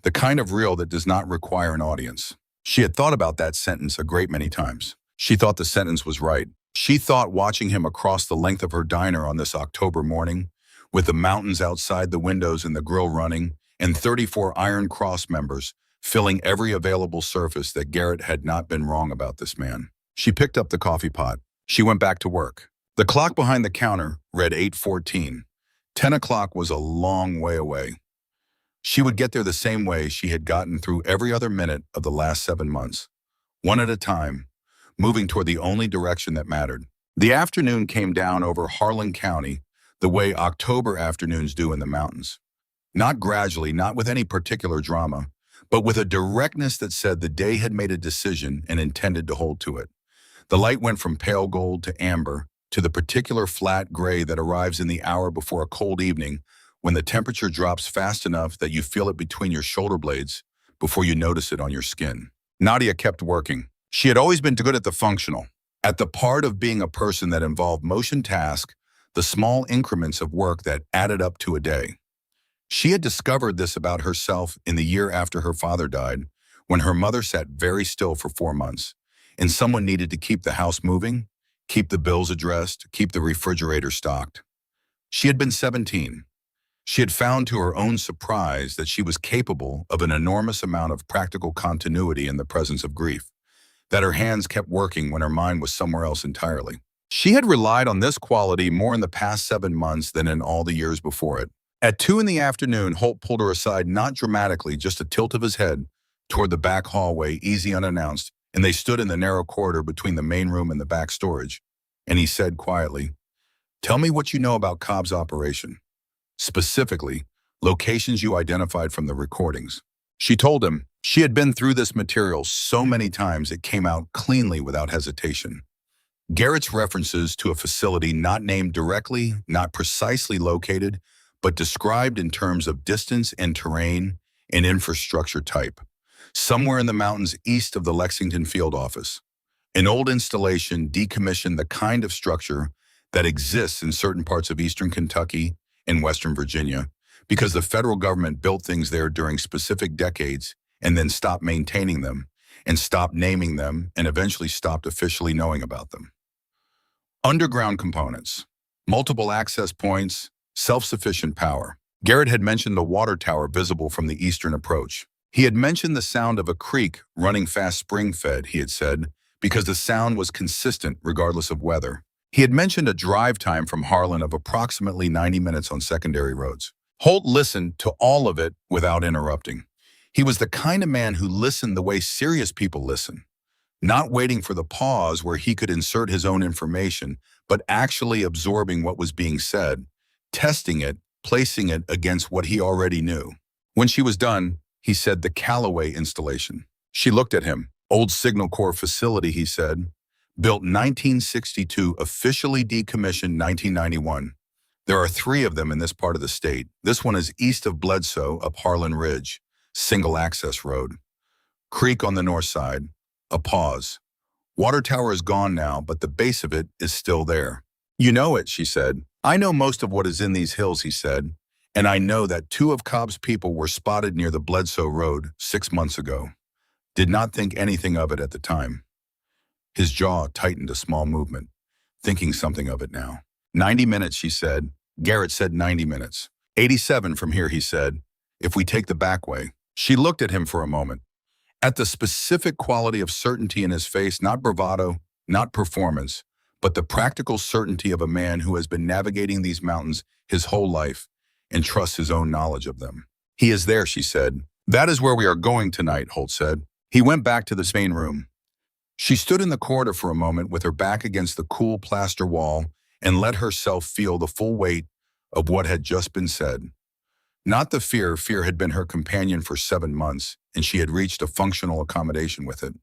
The kind of real that does not require an audience. She had thought about that sentence a great many times. She thought the sentence was right. She thought watching him across the length of her diner on this October morning, with the mountains outside the windows and the grill running, and 34 Iron Cross members filling every available surface, that Garrett had not been wrong about this man. She picked up the coffee pot. She went back to work. The clock behind the counter read 8:14. 10 o'clock was a long way away. She would get there the same way she had gotten through every other minute of the last 7 months, one at a time, moving toward the only direction that mattered. The afternoon came down over Harlan County the way October afternoons do in the mountains. Not gradually, not with any particular drama, but with a directness that said the day had made a decision and intended to hold to it. The light went from pale gold to amber to the particular flat gray that arrives in the hour before a cold evening when the temperature drops fast enough that you feel it between your shoulder blades before you notice it on your skin. Nadia kept working. She had always been good at the functional, at the part of being a person that involved motion task, the small increments of work that added up to a day. She had discovered this about herself in the year after her father died, when her mother sat very still for 4 months, and someone needed to keep the house moving, keep the bills addressed, keep the refrigerator stocked. She had been 17. She had found to her own surprise that she was capable of an enormous amount of practical continuity in the presence of grief, that her hands kept working when her mind was somewhere else entirely. She had relied on this quality more in the past 7 months than in all the years before it. At 2 in the afternoon, Holt pulled her aside, not dramatically, just a tilt of his head, toward the back hallway, easy unannounced, and they stood in the narrow corridor between the main room and the back storage. And he said quietly, "Tell me what you know about Cobb's operation. Specifically, locations you identified from the recordings." She told him she had been through this material so many times it came out cleanly without hesitation. Garrett's references to a facility not named directly, not precisely located, but described in terms of distance and terrain and infrastructure type. Somewhere in the mountains east of the Lexington field office. An old installation decommissioned the kind of structure that exists in certain parts of eastern Kentucky and western Virginia because the federal government built things there during specific decades and then stopped maintaining them and stopped naming them and eventually stopped officially knowing about them. Underground components, multiple access points, self-sufficient power. Garrett had mentioned the water tower visible from the eastern approach. He had mentioned the sound of a creek running fast spring-fed, he had said, because the sound was consistent regardless of weather. He had mentioned a drive time from Harlan of approximately 90 minutes on secondary roads. Holt listened to all of it without interrupting. He was the kind of man who listened the way serious people listen, not waiting for the pause where he could insert his own information, but actually absorbing what was being said, testing it, placing it against what he already knew. When she was done, he said the Calloway installation. She looked at him. Old Signal Corps facility, he said. Built 1962, officially decommissioned 1991. There are 3 of them in this part of the state. This one is east of Bledsoe up Harlan Ridge, single access road. Creek on the north side. A pause. Water tower is gone now, but the base of it is still there. You know it, she said. I know most of what is in these hills, he said. And I know that 2 of Cobb's people were spotted near the Bledsoe Road 6 months ago. Did not think anything of it at the time. His jaw tightened a small movement, thinking something of it now. 90 minutes, she said. Garrett said 90 minutes. 87 from here, he said, if we take the back way. She looked at him for a moment. At the specific quality of certainty in his face, not bravado, not performance, but the practical certainty of a man who has been navigating these mountains his whole life and trusts his own knowledge of them. He is there, she said. That is where we are going tonight, Holt said. He went back to the main room. She stood in the corridor for a moment with her back against the cool plaster wall and let herself feel the full weight of what had just been said. Not the fear. Fear had been her companion for 7 months, and she had reached a functional accommodation with it.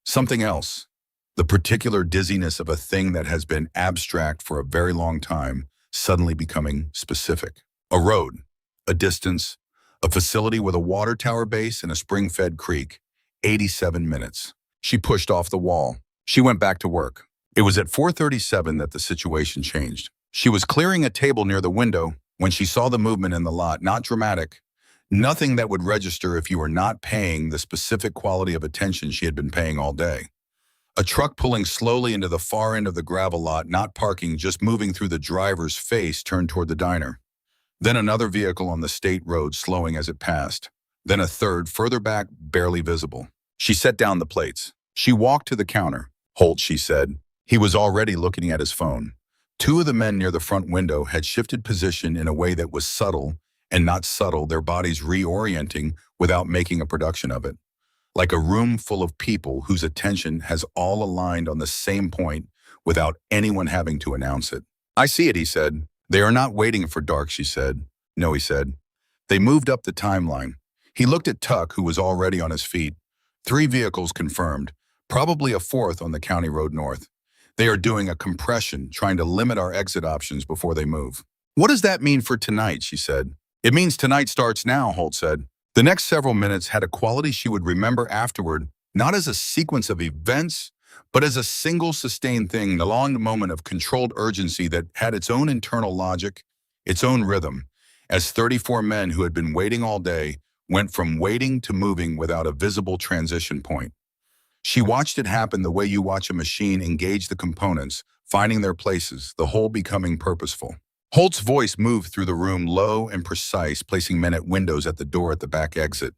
Something else. The particular dizziness of a thing that has been abstract for a very long time, suddenly becoming specific. A road, a distance, a facility with a water tower base and a spring-fed creek. 87 minutes. She pushed off the wall. She went back to work. It was at 4:37 that the situation changed. She was clearing a table near the window when she saw the movement in the lot, not dramatic, nothing that would register if you were not paying the specific quality of attention she had been paying all day. A truck pulling slowly into the far end of the gravel lot, not parking, just moving through the driver's face, turned toward the diner. Then another vehicle on the state road slowing as it passed. Then a third, further back, barely visible. She set down the plates. She walked to the counter. Holt, she said. He was already looking at his phone. 2 of the men near the front window had shifted position in a way that was subtle and not subtle, their bodies reorienting without making a production of it. Like a room full of people whose attention has all aligned on the same point without anyone having to announce it. I see it, he said. They are not waiting for dark, she said. No, he said. They moved up the timeline. He looked at Tuck, who was already on his feet. 3 vehicles confirmed, probably a 4th on the county road north. They are doing a compression, trying to limit our exit options before they move. What does that mean for tonight, she said. It means tonight starts now, Holt said. The next several minutes had a quality she would remember afterward, not as a sequence of events, but as a single sustained thing, a long moment of controlled urgency that had its own internal logic, its own rhythm, as 34 men who had been waiting all day went from waiting to moving without a visible transition point. She watched it happen the way you watch a machine engage the components, finding their places, the whole becoming purposeful. Holt's voice moved through the room, low and precise, placing men at windows at the door at the back exit.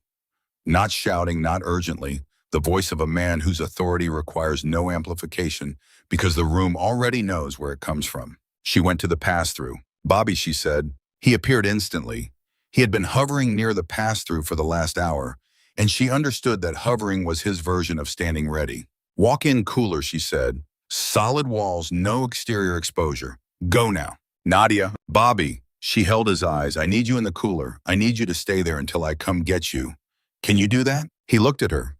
Not shouting, not urgently, the voice of a man whose authority requires no amplification because the room already knows where it comes from. She went to the pass-through. Bobby, she said. He appeared instantly. He had been hovering near the pass-through for the last hour, and she understood that hovering was his version of standing ready. Walk in cooler, she said. Solid walls, no exterior exposure. Go now. Nadia, Bobby. She held his eyes. I need you in the cooler. I need you to stay there until I come get you. Can you do that? He looked at her.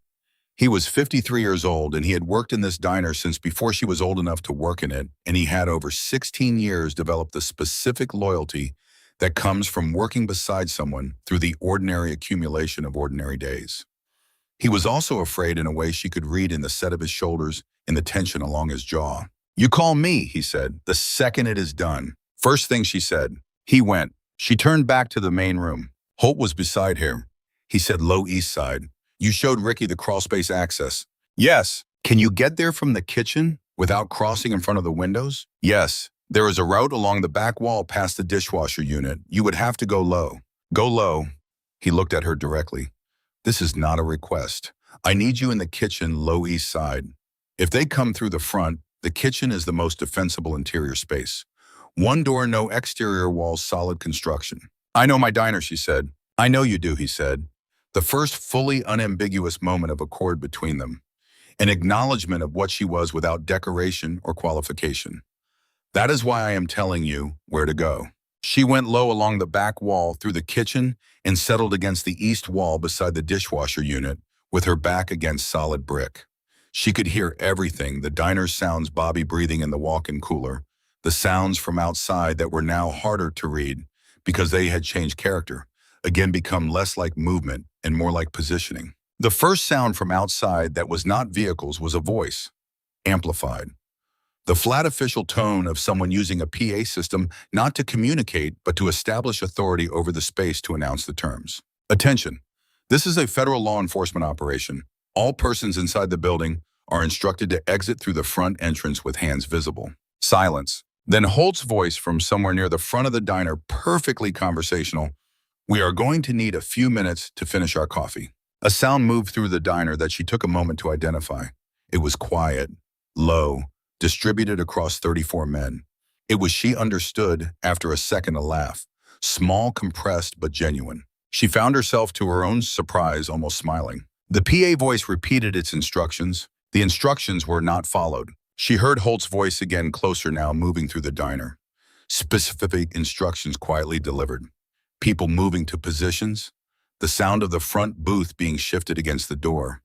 He was 53 years old, and he had worked in this diner since before she was old enough to work in it, and he had over 16 years developed the specific loyalty that comes from working beside someone through the ordinary accumulation of ordinary days. He was also afraid in a way she could read in the set of his shoulders, in the tension along his jaw. You call me, he said, the second it is done. First thing she said. He went. She turned back to the main room. Holt was beside her. He said, Low East Side. You showed Ricky the crawlspace access. Yes. Can you get there from the kitchen without crossing in front of the windows? Yes. There is a route along the back wall past the dishwasher unit. You would have to go low. Go low. He looked at her directly. This is not a request. I need you in the kitchen, Low East Side. If they come through the front, the kitchen is the most defensible interior space. 1 door, no exterior walls, solid construction. I know my diner, she said. I know you do, he said. The first fully unambiguous moment of accord between them. An acknowledgement of what she was without decoration or qualification. That is why I am telling you where to go. She went low along the back wall through the kitchen and settled against the east wall beside the dishwasher unit with her back against solid brick. She could hear everything, the diner's sounds, Bobby breathing in the walk-in cooler, the sounds from outside that were now harder to read because they had changed character, again become less like movement and more like positioning. The first sound from outside that was not vehicles was a voice, amplified. The flat official tone of someone using a PA system not to communicate but to establish authority over the space to announce the terms. Attention! This is a federal law enforcement operation. All persons inside the building are instructed to exit through the front entrance with hands visible. Silence. Then Holt's voice from somewhere near the front of the diner, perfectly conversational. We are going to need a few minutes to finish our coffee. A sound moved through the diner that she took a moment to identify. It was quiet, low, distributed across 34 men. It was she understood after a second a laugh, small, compressed, but genuine. She found herself, to her own surprise, almost smiling. The PA voice repeated its instructions. The instructions were not followed. She heard Holt's voice again, closer now, moving through the diner. Specific instructions quietly delivered. People moving to positions. The sound of the front booth being shifted against the door.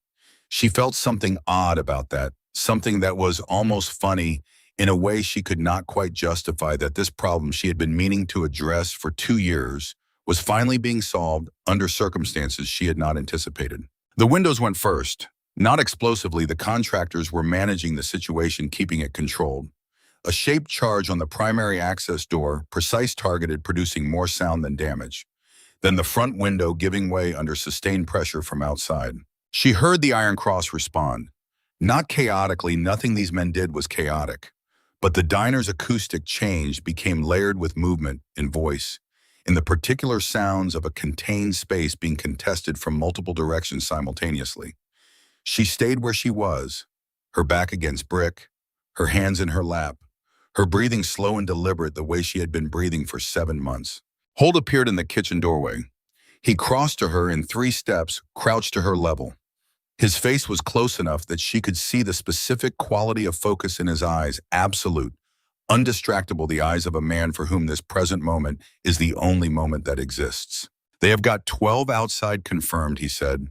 She felt something odd about that, something that was almost funny in a way she could not quite justify, that this problem she had been meaning to address for 2 years was finally being solved under circumstances she had not anticipated. The windows went first. Not explosively, the contractors were managing the situation, keeping it controlled. A shaped charge on the primary access door, precise targeted, producing more sound than damage. Then the front window giving way under sustained pressure from outside. She heard the Iron Cross respond. Not chaotically, nothing these men did was chaotic. But the diner's acoustic changed, became layered with movement and voice, in the particular sounds of a contained space being contested from multiple directions simultaneously. She stayed where she was, her back against brick, her hands in her lap, her breathing slow and deliberate the way she had been breathing for 7 months. Holt appeared in the kitchen doorway. He crossed to her in 3 steps, crouched to her level. His face was close enough that she could see the specific quality of focus in his eyes, absolute, undistractable, the eyes of a man for whom this present moment is the only moment that exists. They have got 12 outside confirmed, he said.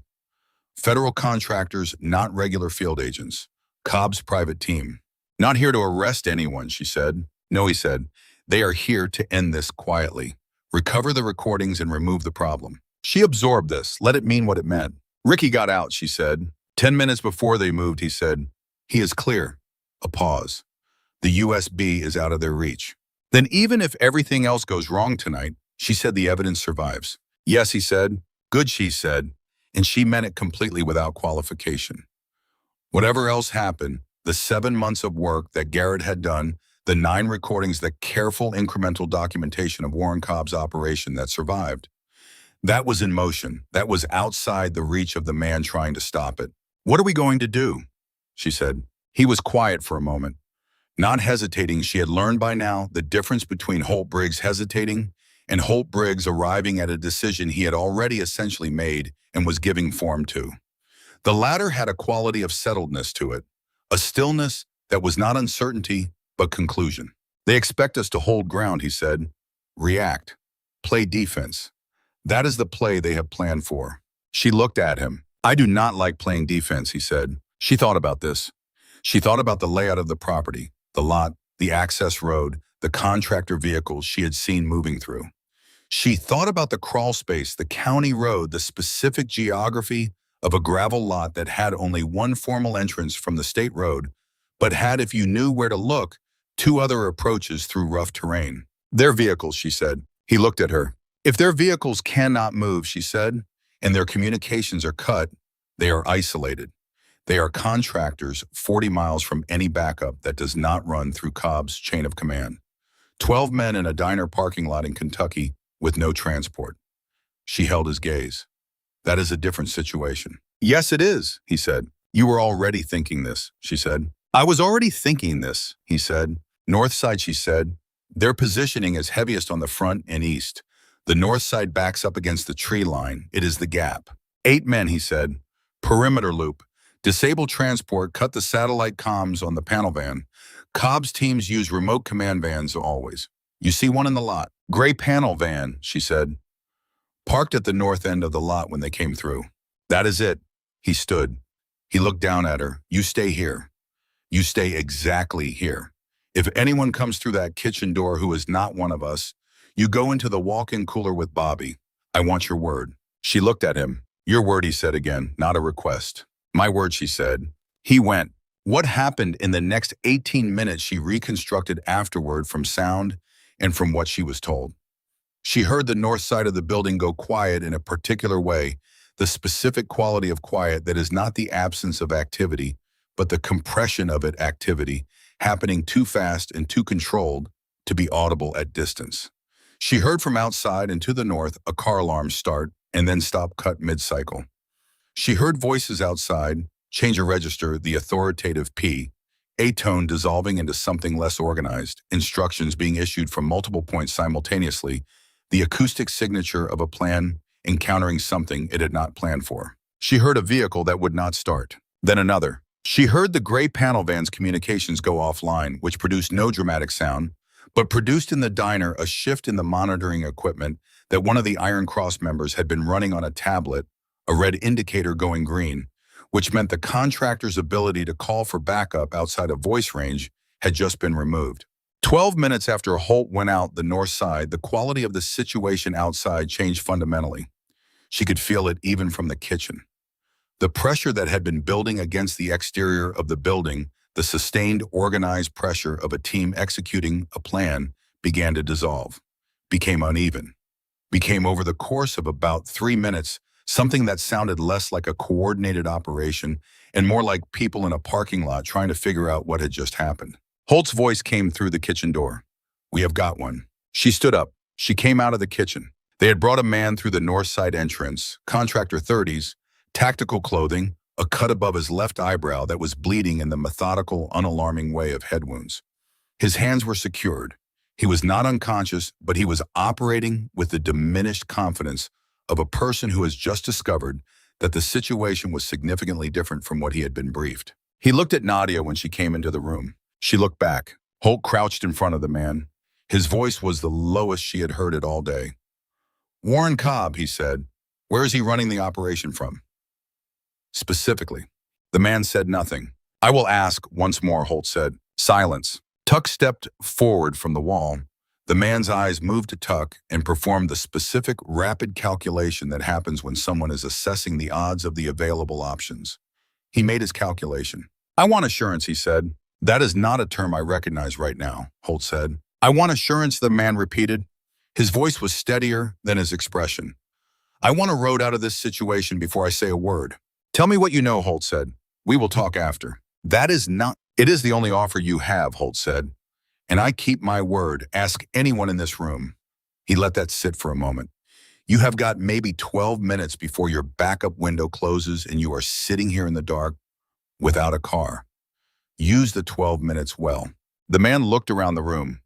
Federal contractors, not regular field agents. Cobb's private team. Not here to arrest anyone, she said. No, he said. They are here to end this quietly. Recover the recordings and remove the problem. She absorbed this, let it mean what it meant. Ricky got out, she said. 10 minutes before they moved, he said. He is clear. A pause. The USB is out of their reach. Then even if everything else goes wrong tonight, she said, the evidence survives. Yes, he said. Good, she said. And she meant it completely without qualification. Whatever else happened, the 7 months of work that Garrett had done, the 9 recordings, the careful incremental documentation of Warren Cobb's operation that survived, that was in motion. That was outside the reach of the man trying to stop it. What are we going to do? She said. He was quiet for a moment. Not hesitating, she had learned by now the difference between Holt Briggs hesitating and Holt Briggs arriving at a decision he had already essentially made and was giving form to. The latter had a quality of settledness to it, a stillness that was not uncertainty, but conclusion. They expect us to hold ground, he said. React. Play defense. That is the play they have planned for. She looked at him. I do not like playing defense, he said. She thought about this. She thought about the layout of the property, the lot, the access road, the contractor vehicles she had seen moving through. She thought about the crawl space, the county road, the specific geography of a gravel lot that had only one formal entrance from the state road, but had, if you knew where to look, 2 other approaches through rough terrain. Their vehicles, she said. He looked at her. If their vehicles cannot move, she said, and their communications are cut, they are isolated. They are contractors 40 miles from any backup that does not run through Cobb's chain of command. 12 men in a diner parking lot in Kentucky with no transport. She held his gaze. That is a different situation. Yes, it is, he said. You were already thinking this, she said. I was already thinking this, he said. North side, she said. Their positioning is heaviest on the front and east. The north side backs up against the tree line. It is the gap. 8 men, he said. Perimeter loop. Disable transport, cut the satellite comms on the panel van. Cobb's teams use remote command vans always. You see one in the lot. Gray panel van, she said. Parked at the north end of the lot when they came through. That is it. He stood. He looked down at her. You stay here. You stay exactly here. If anyone comes through that kitchen door who is not one of us, you go into the walk-in cooler with Bobby. I want your word. She looked at him. Your word, he said again, not a request. My word, she said. He went. What happened in the next 18 minutes she reconstructed afterward from sound and from what she was told. She heard the north side of the building go quiet in a particular way, the specific quality of quiet that is not the absence of activity, but the compression of it activity, happening too fast and too controlled to be audible at distance. She heard from outside and to the north a car alarm start and then stop cut mid-cycle. She heard voices outside, change a register, the authoritative P, a tone dissolving into something less organized, instructions being issued from multiple points simultaneously, the acoustic signature of a plan encountering something it had not planned for. She heard a vehicle that would not start, then another. She heard the gray panel van's communications go offline, which produced no dramatic sound, but produced in the diner a shift in the monitoring equipment that one of the Iron Cross members had been running on a tablet, a red indicator going green, which meant the contractor's ability to call for backup outside of voice range had just been removed. 12 minutes after Holt went out the north side, the quality of the situation outside changed fundamentally. She could feel it even from the kitchen. The pressure that had been building against the exterior of the building, the sustained, organized pressure of a team executing a plan, began to dissolve, became uneven, became over the course of about 3 minutes, something that sounded less like a coordinated operation and more like people in a parking lot trying to figure out what had just happened. Holt's voice came through the kitchen door. We have got one. She stood up. She came out of the kitchen. They had brought a man through the north side entrance, contractor 30s, tactical clothing, a cut above his left eyebrow that was bleeding in the methodical, unalarming way of head wounds. His hands were secured. He was not unconscious, but he was operating with the diminished confidence of a person who has just discovered that the situation was significantly different from what he had been briefed. He looked at Nadia when she came into the room. She looked back. Holt crouched in front of the man. His voice was the lowest she had heard it all day. "Warren Cobb," he said. "Where is he running the operation from?" Specifically. The man said nothing. "I will ask once more," Holt said. Silence. Tuck stepped forward from the wall. The man's eyes moved to Tuck and performed the specific, rapid calculation that happens when someone is assessing the odds of the available options. He made his calculation. "I want assurance," he said. "That is not a term I recognize right now," Holt said. "I want assurance," the man repeated. His voice was steadier than his expression. "I want a road out of this situation before I say a word." "Tell me what you know," Holt said. "We will talk after." "That is not—" "It is the only offer you have," Holt said. "And I keep my word. Ask anyone in this room." He let that sit for a moment. "You have got maybe 12 minutes before your backup window closes and you are sitting here in the dark without a car. Use the 12 minutes well." The man looked around the room.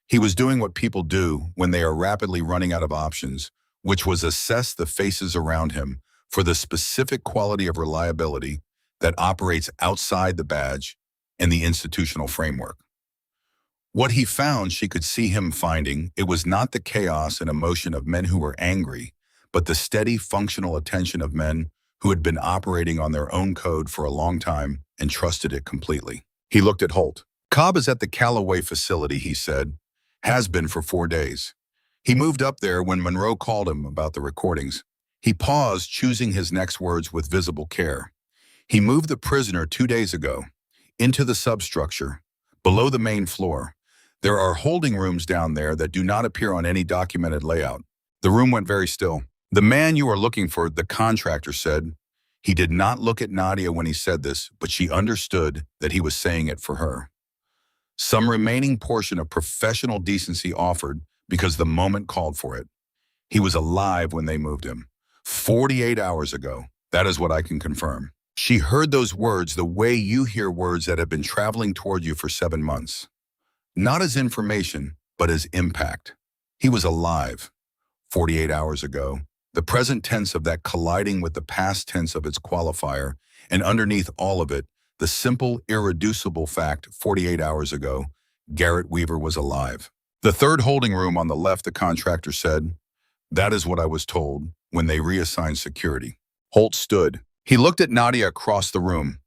He was doing what people do when they are rapidly running out of options, which was assess the faces around him for the specific quality of reliability that operates outside the badge and the institutional framework. What he found she could see him finding, it was not the chaos and emotion of men who were angry, but the steady, functional attention of men who had been operating on their own code for a long time and trusted it completely. He looked at Holt. "Cobb is at the Calloway facility," he said. "Has been for 4 days. He moved up there when Monroe called him about the recordings." He paused, choosing his next words with visible care. "He moved the prisoner 2 days ago, into the substructure, below the main floor. There are holding rooms down there that do not appear on any documented layout." The room went very still. "The man you are looking for," the contractor said. He did not look at Nadia when he said this, but she understood that he was saying it for her. Some remaining portion of professional decency offered because the moment called for it. He was alive when they moved him. 48 hours ago. That is what I can confirm. She heard those words the way you hear words that have been traveling toward you for 7 months. Not as information, but as impact. He was alive 48 hours ago. The present tense of that colliding with the past tense of its qualifier, and underneath all of it, the simple, irreducible fact 48 hours ago, Garrett Weaver was alive. "The third holding room on the left," the contractor said. "That is what I was told when they reassigned security." Holt stood. He looked at Nadia across the room.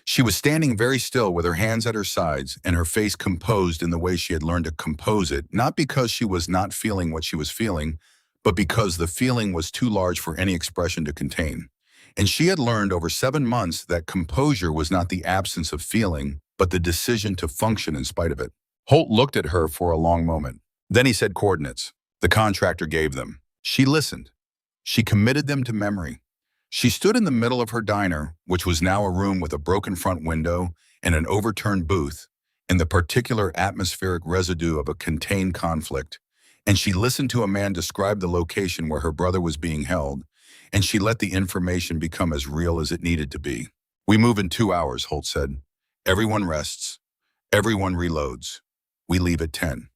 She was standing very still with her hands at her sides and her face composed in the way she had learned to compose it, not because she was not feeling what she was feeling, but because the feeling was too large for any expression to contain. And she had learned over 7 months that composure was not the absence of feeling, but the decision to function in spite of it. Holt looked at her for a long moment. Then he said coordinates. The contractor gave them. She listened. She committed them to memory. She stood in the middle of her diner, which was now a room with a broken front window and an overturned booth, in the particular atmospheric residue of a contained conflict, and she listened to a man describe the location where her brother was being held, and she let the information become as real as it needed to be. "We move in 2 hours, Holt said. "Everyone rests. Everyone reloads. We leave at 10.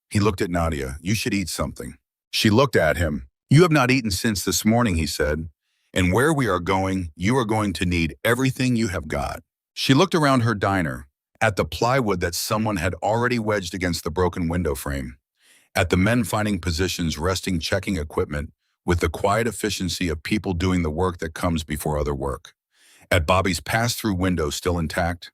He looked at Nadia. "You should eat something." She looked at him. "You have not eaten since this morning," he said. "And where we are going, you are going to need everything you have got." She looked around her diner, at the plywood that someone had already wedged against the broken window frame, at the men finding positions resting checking equipment with the quiet efficiency of people doing the work that comes before other work, at Bobby's pass-through window still intact,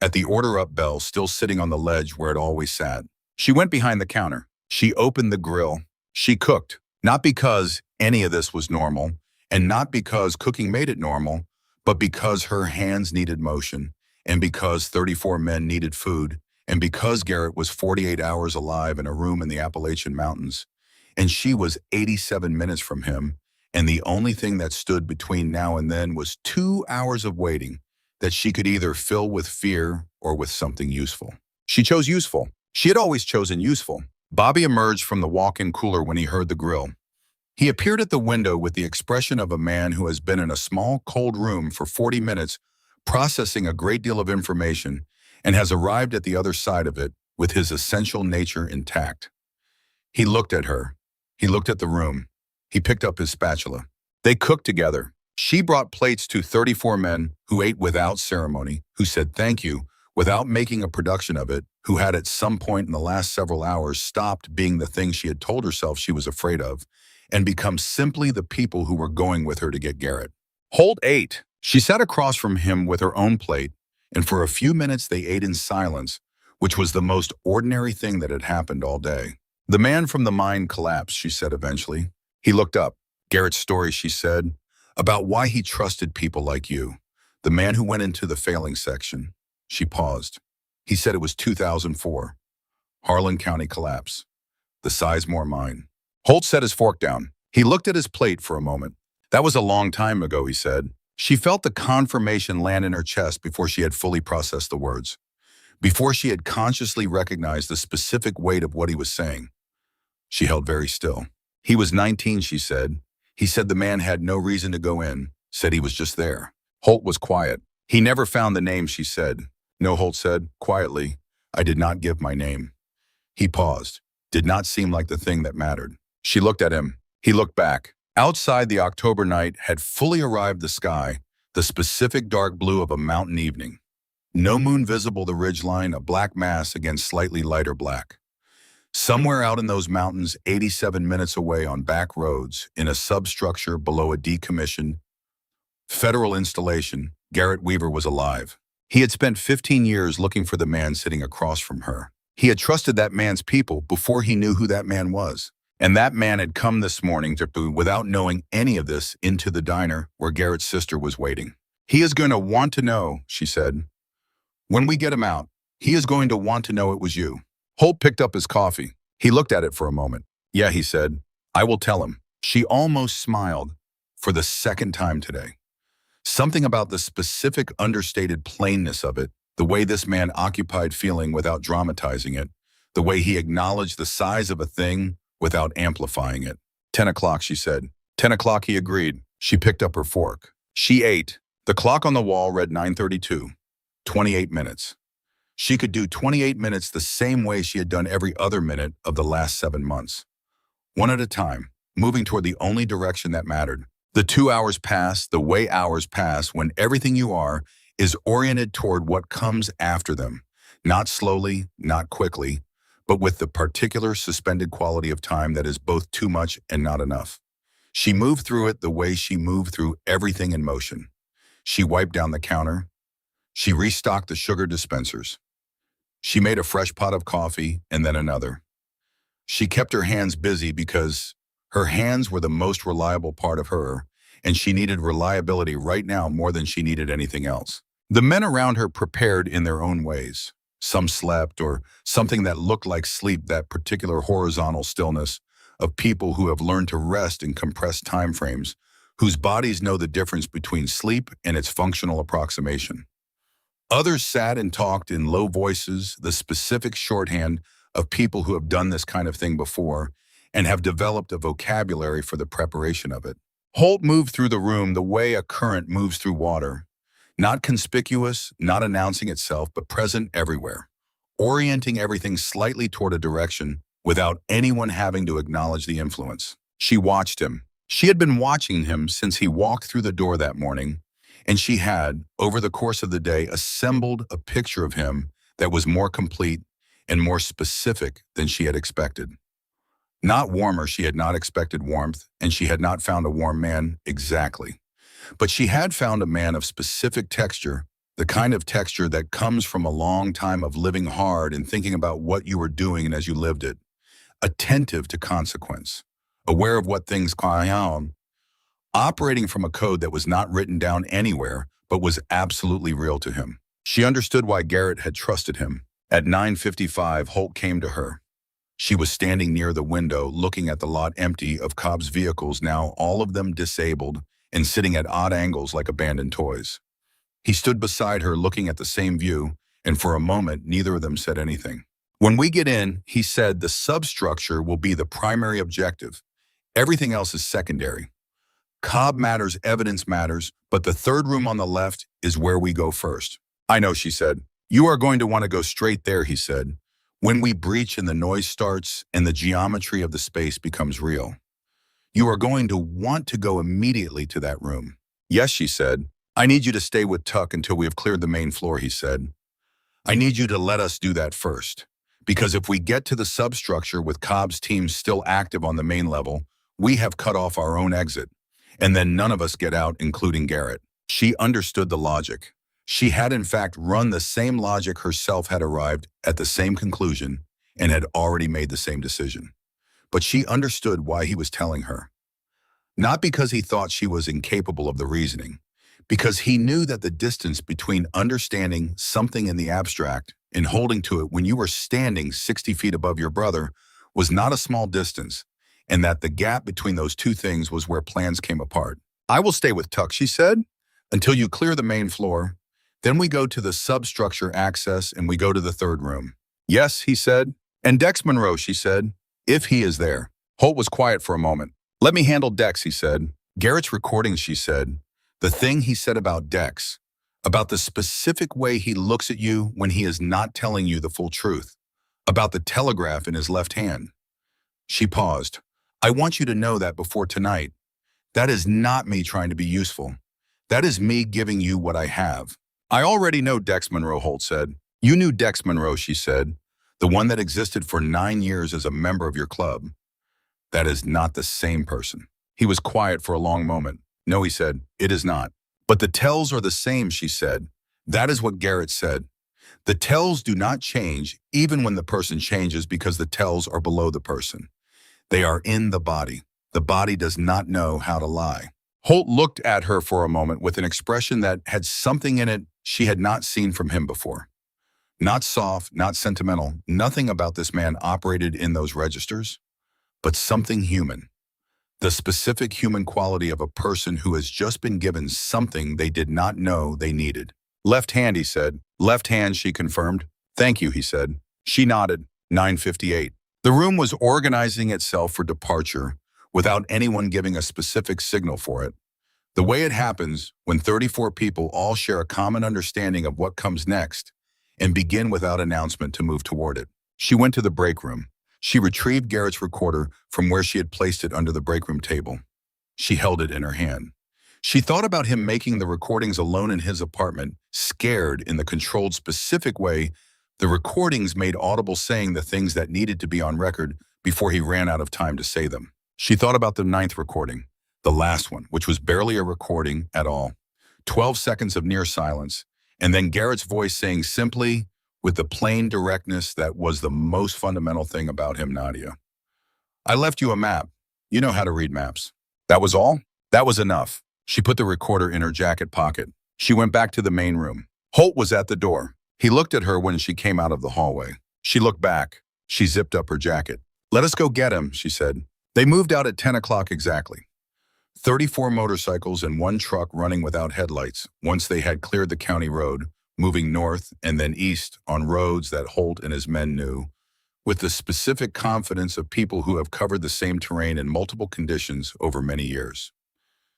at the order-up bell still sitting on the ledge where it always sat. She went behind the counter. She opened the grill. She cooked, not because any of this was normal, and not because cooking made it normal, but because her hands needed motion, and because 34 men needed food, and because Garrett was 48 hours alive in a room in the Appalachian Mountains, and she was 87 minutes from him, and the only thing that stood between now and then was 2 hours of waiting that she could either fill with fear or with something useful. She chose useful. She had always chosen useful. Bobby emerged from the walk-in cooler when he heard the grill. He appeared at the window with the expression of a man who has been in a small, cold room for 40 minutes, processing a great deal of information, and has arrived at the other side of it with his essential nature intact. He looked at her. He looked at the room. He picked up his spatula. They cooked together. She brought plates to 34 men who ate without ceremony, who said thank you without making a production of it, who had at some point in the last several hours stopped being the thing she had told herself she was afraid of and become simply the people who were going with her to get Garrett. Holt ate. She sat across from him with her own plate, and for a few minutes they ate in silence, which was the most ordinary thing that had happened all day. The man from the mine collapsed, she said eventually. He looked up. Garrett's story, she said, about why he trusted people like you. The man who went into the failing section. She paused. He said it was 2004. Harlan County collapse. The Sizemore mine. Holt set his fork down. He looked at his plate for a moment. That was a long time ago, he said. She felt the confirmation land in her chest before she had fully processed the words, before she had consciously recognized the specific weight of what he was saying. She held very still. He was 19, she said. He said the man had no reason to go in, said he was just there. Holt was quiet. He never found the name, she said. No, Holt said, quietly, I did not give my name. He paused. Did not seem like the thing that mattered. She looked at him. He looked back. Outside, the October night had fully arrived the sky, the specific dark blue of a mountain evening. No moon visible, the ridgeline, a black mass against slightly lighter black. Somewhere out in those mountains, 87 minutes away on back roads, in a substructure below a decommissioned federal installation, Garrett Weaver was alive. He had spent 15 years looking for the man sitting across from her. He had trusted that man's people before he knew who that man was. And that man had come this morning without knowing any of this into the diner where Garrett's sister was waiting. He is going to want to know, she said. When we get him out, he is going to want to know it was you. Holt picked up his coffee. He looked at it for a moment. Yeah, he said, I will tell him. She almost smiled for the second time today. Something about the specific understated plainness of it, the way this man occupied feeling without dramatizing it, the way he acknowledged the size of a thing without amplifying it. 10 o'clock, she said. 10 o'clock, he agreed. She picked up her fork. She ate. The clock on the wall read 9:32. 28 minutes. She could do 28 minutes the same way she had done every other minute of the last 7 months. One at a time, moving toward the only direction that mattered. The 2 hours pass the way hours pass when everything you are is oriented toward what comes after them. Not slowly, not quickly, but with the particular suspended quality of time that is both too much and not enough. She moved through it the way she moved through everything in motion. She wiped down the counter. She restocked the sugar dispensers. She made a fresh pot of coffee and then another. She kept her hands busy because her hands were the most reliable part of her, and she needed reliability right now more than she needed anything else. The men around her prepared in their own ways. Some slept, or something that looked like sleep, that particular horizontal stillness of people who have learned to rest in compressed time frames, whose bodies know the difference between sleep and its functional approximation. Others sat and talked in low voices, the specific shorthand of people who have done this kind of thing before and have developed a vocabulary for the preparation of it. Holt moved through the room the way a current moves through water, not conspicuous, not announcing itself, but present everywhere, orienting everything slightly toward a direction without anyone having to acknowledge the influence. She watched him. She had been watching him since he walked through the door that morning, and she had, over the course of the day, assembled a picture of him that was more complete and more specific than she had expected. Not warmer, she had not expected warmth, and she had not found a warm man exactly. But she had found a man of specific texture, the kind of texture that comes from a long time of living hard and thinking about what you were doing and as you lived it, attentive to consequence, aware of what things on, operating from a code that was not written down anywhere, but was absolutely real to him. She understood why Garrett had trusted him. At 9:55, Holt came to her. She was standing near the window, looking at the lot empty of Cobb's vehicles, now all of them disabled and sitting at odd angles like abandoned toys. He stood beside her, looking at the same view, and for a moment, neither of them said anything. When we get in, he said, the substructure will be the primary objective. Everything else is secondary. Cobb matters, evidence matters, but the third room on the left is where we go first. I know, she said. You are going to want to go straight there, he said. When we breach and the noise starts and the geometry of the space becomes real, you are going to want to go immediately to that room. Yes, she said. I need you to stay with Tuck until we have cleared the main floor, he said. I need you to let us do that first. Because if we get to the substructure with Cobb's team still active on the main level, we have cut off our own exit. And then none of us get out, including Garrett. She understood the logic. She had in fact run the same logic herself, had arrived at the same conclusion, and had already made the same decision. But she understood why he was telling her. Not because he thought she was incapable of the reasoning, because he knew that the distance between understanding something in the abstract and holding to it when you were standing 60 feet above your brother was not a small distance, and that the gap between those two things was where plans came apart. I will stay with Tuck, she said, until you clear the main floor. Then we go to the substructure access and we go to the third room. Yes, he said. And Dex Monroe, she said, if he is there. Holt was quiet for a moment. Let me handle Dex, he said. Garrett's recordings, she said. The thing he said about Dex, about the specific way he looks at you when he is not telling you the full truth, about the telegraph in his left hand. She paused. I want you to know that before tonight. That is not me trying to be useful. That is me giving you what I have. I already know Dex Monroe, Holt said. You knew Dex Monroe, she said. The one that existed for 9 years as a member of your club. That is not the same person. He was quiet for a long moment. No, he said, it is not. But the tells are the same, she said. That is what Garrett said. The tells do not change even when the person changes because the tells are below the person. They are in the body. The body does not know how to lie. Holt looked at her for a moment with an expression that had something in it she had not seen from him before. Not soft, not sentimental, nothing about this man operated in those registers, but something human. The specific human quality of a person who has just been given something they did not know they needed. Left hand, he said. Left hand, she confirmed. Thank you, he said. She nodded. 9:58. The room was organizing itself for departure without anyone giving a specific signal for it. The way it happens when 34 people all share a common understanding of what comes next and begin without announcement to move toward it. She went to the break room. She retrieved Garrett's recorder from where she had placed it under the break room table. She held it in her hand. She thought about him making the recordings alone in his apartment, scared in the controlled, specific way the recordings made audible, saying the things that needed to be on record before he ran out of time to say them. She thought about the 9th recording, the last one, which was barely a recording at all. 12 seconds of near silence, and then Garrett's voice saying simply, with the plain directness that was the most fundamental thing about him, Nadia. I left you a map. You know how to read maps. That was all? That was enough. She put the recorder in her jacket pocket. She went back to the main room. Holt was at the door. He looked at her when she came out of the hallway. She looked back. She zipped up her jacket. Let us go get him, she said. They moved out at 10 o'clock exactly. 34 motorcycles and 1 truck running without headlights once they had cleared the county road, moving north and then east on roads that Holt and his men knew, with the specific confidence of people who have covered the same terrain in multiple conditions over many years.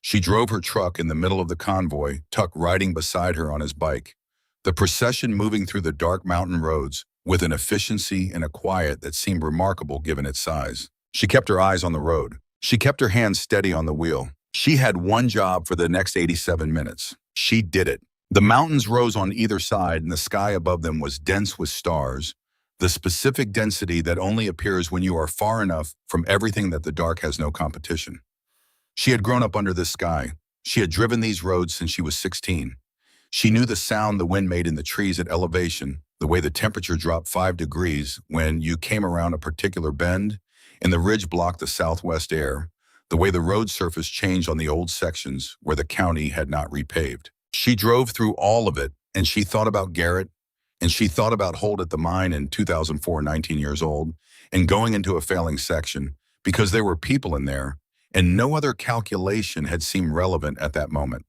She drove her truck in the middle of the convoy, Tuck riding beside her on his bike, the procession moving through the dark mountain roads with an efficiency and a quiet that seemed remarkable given its size. She kept her eyes on the road. She kept her hands steady on the wheel. She had one job for the next 87 minutes. She did it. The mountains rose on either side and the sky above them was dense with stars, the specific density that only appears when you are far enough from everything that the dark has no competition. She had grown up under this sky. She had driven these roads since she was 16. She knew the sound the wind made in the trees at elevation, the way the temperature dropped 5 degrees when you came around a particular bend and the ridge blocked the southwest air, the way the road surface changed on the old sections where the county had not repaved. She drove through all of it, and she thought about Garrett, and she thought about Holt at the mine in 2004, 19 years old, and going into a failing section, because there were people in there, and no other calculation had seemed relevant at that moment.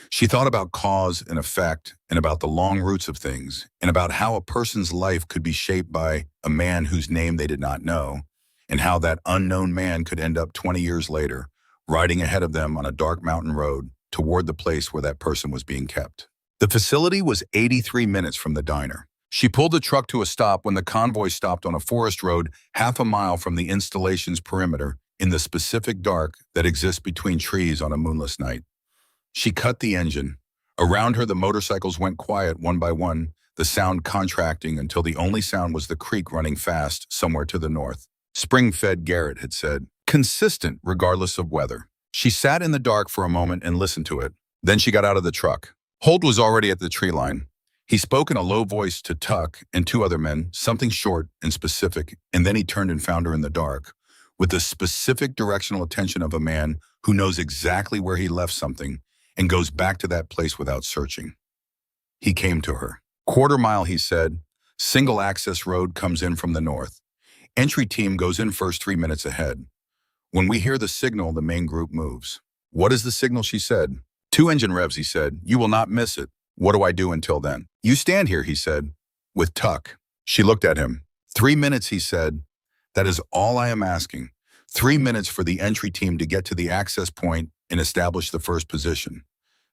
She thought about cause and effect, and about the long roots of things, and about how a person's life could be shaped by a man whose name they did not know, and how that unknown man could end up 20 years later, riding ahead of them on a dark mountain road toward the place where that person was being kept. The facility was 83 minutes from the diner. She pulled the truck to a stop when the convoy stopped on a forest road half a mile from the installation's perimeter in the specific dark that exists between trees on a moonless night. She cut the engine. Around her, the motorcycles went quiet one by one, the sound contracting until the only sound was the creek running fast somewhere to the north. Spring-fed, Garrett had said, consistent regardless of weather. She sat in the dark for a moment and listened to it. Then she got out of the truck. Holt was already at the tree line. He spoke in a low voice to Tuck and two other men, something short and specific, and then he turned and found her in the dark, with the specific directional attention of a man who knows exactly where he left something and goes back to that place without searching. He came to her. Quarter mile, he said. Single access road comes in from the north. Entry team goes in first 3 minutes ahead. When we hear the signal, the main group moves. What is the signal, she said. 2 engine revs, he said. You will not miss it. What do I do until then? You stand here, he said, with Tuck. She looked at him. 3 minutes, he said. That is all I am asking. 3 minutes for the entry team to get to the access point and establish the first position.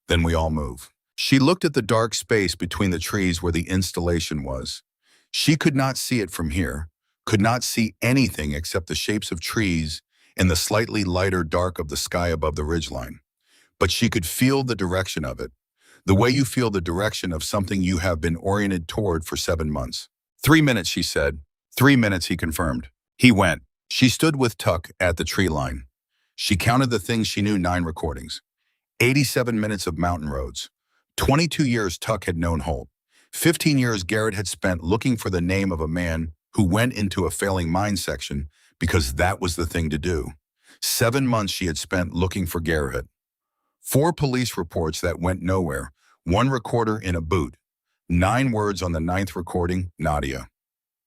Then we all move. She looked at the dark space between the trees where the installation was. She could not see it from here, could not see anything except the shapes of trees and the slightly lighter dark of the sky above the ridgeline. But she could feel the direction of it, the way you feel the direction of something you have been oriented toward for 7 months. 3 minutes, she said. 3 minutes, he confirmed. He went. She stood with Tuck at the tree line. She counted the things she knew, 9 recordings. 87 minutes of mountain roads. 22 years Tuck had known Holt. 15 years Garrett had spent looking for the name of a man who went into a failing mine section because that was the thing to do. 7 months she had spent looking for Garrett. 4 police reports that went nowhere. 1 recorder in a boot. 9 words on the 9th recording, Nadia.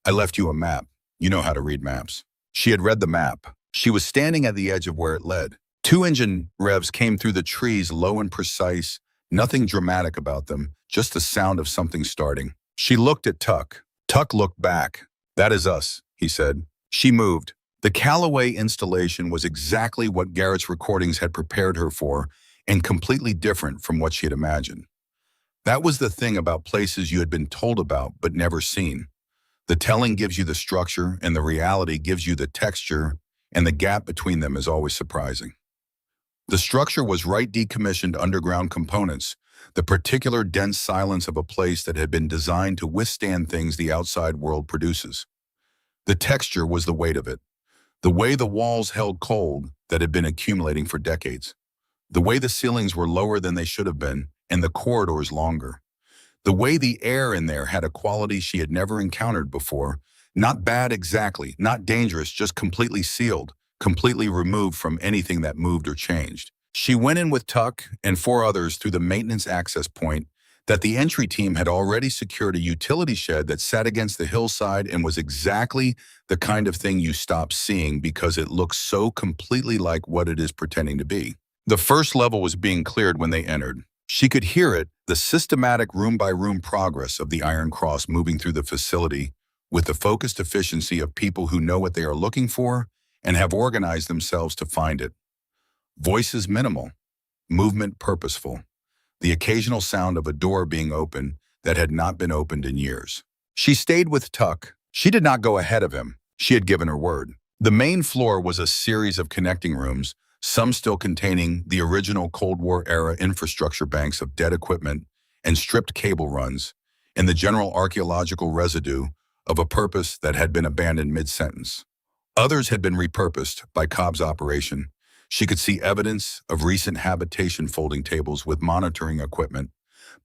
I left you a map. You know how to read maps. She had read the map. She was standing at the edge of where it led. 2 engine revs came through the trees, low and precise, nothing dramatic about them, just the sound of something starting. She looked at Tuck. Tuck looked back. That is us, he said. She moved. The Calloway installation was exactly what Garrett's recordings had prepared her for, and completely different from what she had imagined. That was the thing about places you had been told about but never seen. The telling gives you the structure, and the reality gives you the texture, and the gap between them is always surprising. The structure was right decommissioned underground components, the particular dense silence of a place that had been designed to withstand things the outside world produces. The texture was the weight of it, the way the walls held cold that had been accumulating for decades, the way the ceilings were lower than they should have been, and the corridors longer. The way the air in there had a quality she had never encountered before, not bad exactly, not dangerous, just completely sealed, completely removed from anything that moved or changed. She went in with Tuck and 4 others through the maintenance access point that the entry team had already secured, a utility shed that sat against the hillside and was exactly the kind of thing you stop seeing because it looks so completely like what it is pretending to be. The first level was being cleared when they entered. She could hear it, the systematic room-by-room progress of the Iron Cross moving through the facility with the focused efficiency of people who know what they are looking for and have organized themselves to find it. Voices minimal, movement purposeful, the occasional sound of a door being opened that had not been opened in years. She stayed with Tuck. She did not go ahead of him. She had given her word. The main floor was a series of connecting rooms, some still containing the original Cold War-era infrastructure banks of dead equipment and stripped cable runs, and the general archaeological residue of a purpose that had been abandoned mid-sentence. Others had been repurposed by Cobb's operation. She could see evidence of recent habitation folding tables with monitoring equipment,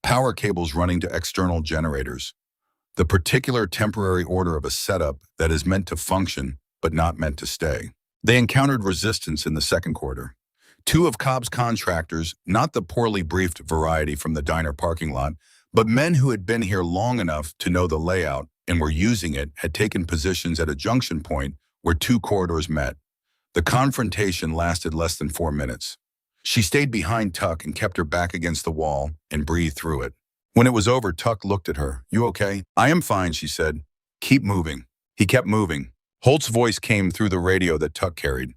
power cables running to external generators, the particular temporary order of a setup that is meant to function but not meant to stay. They encountered resistance in the second quarter. 2 of Cobb's contractors, not the poorly briefed variety from the diner parking lot, but men who had been here long enough to know the layout and were using it, had taken positions at a junction point where 2 corridors met. The confrontation lasted less than 4 minutes. She stayed behind Tuck and kept her back against the wall and breathed through it. When it was over, Tuck looked at her. You okay? I am fine, she said. Keep moving. He kept moving. Holt's voice came through the radio that Tuck carried.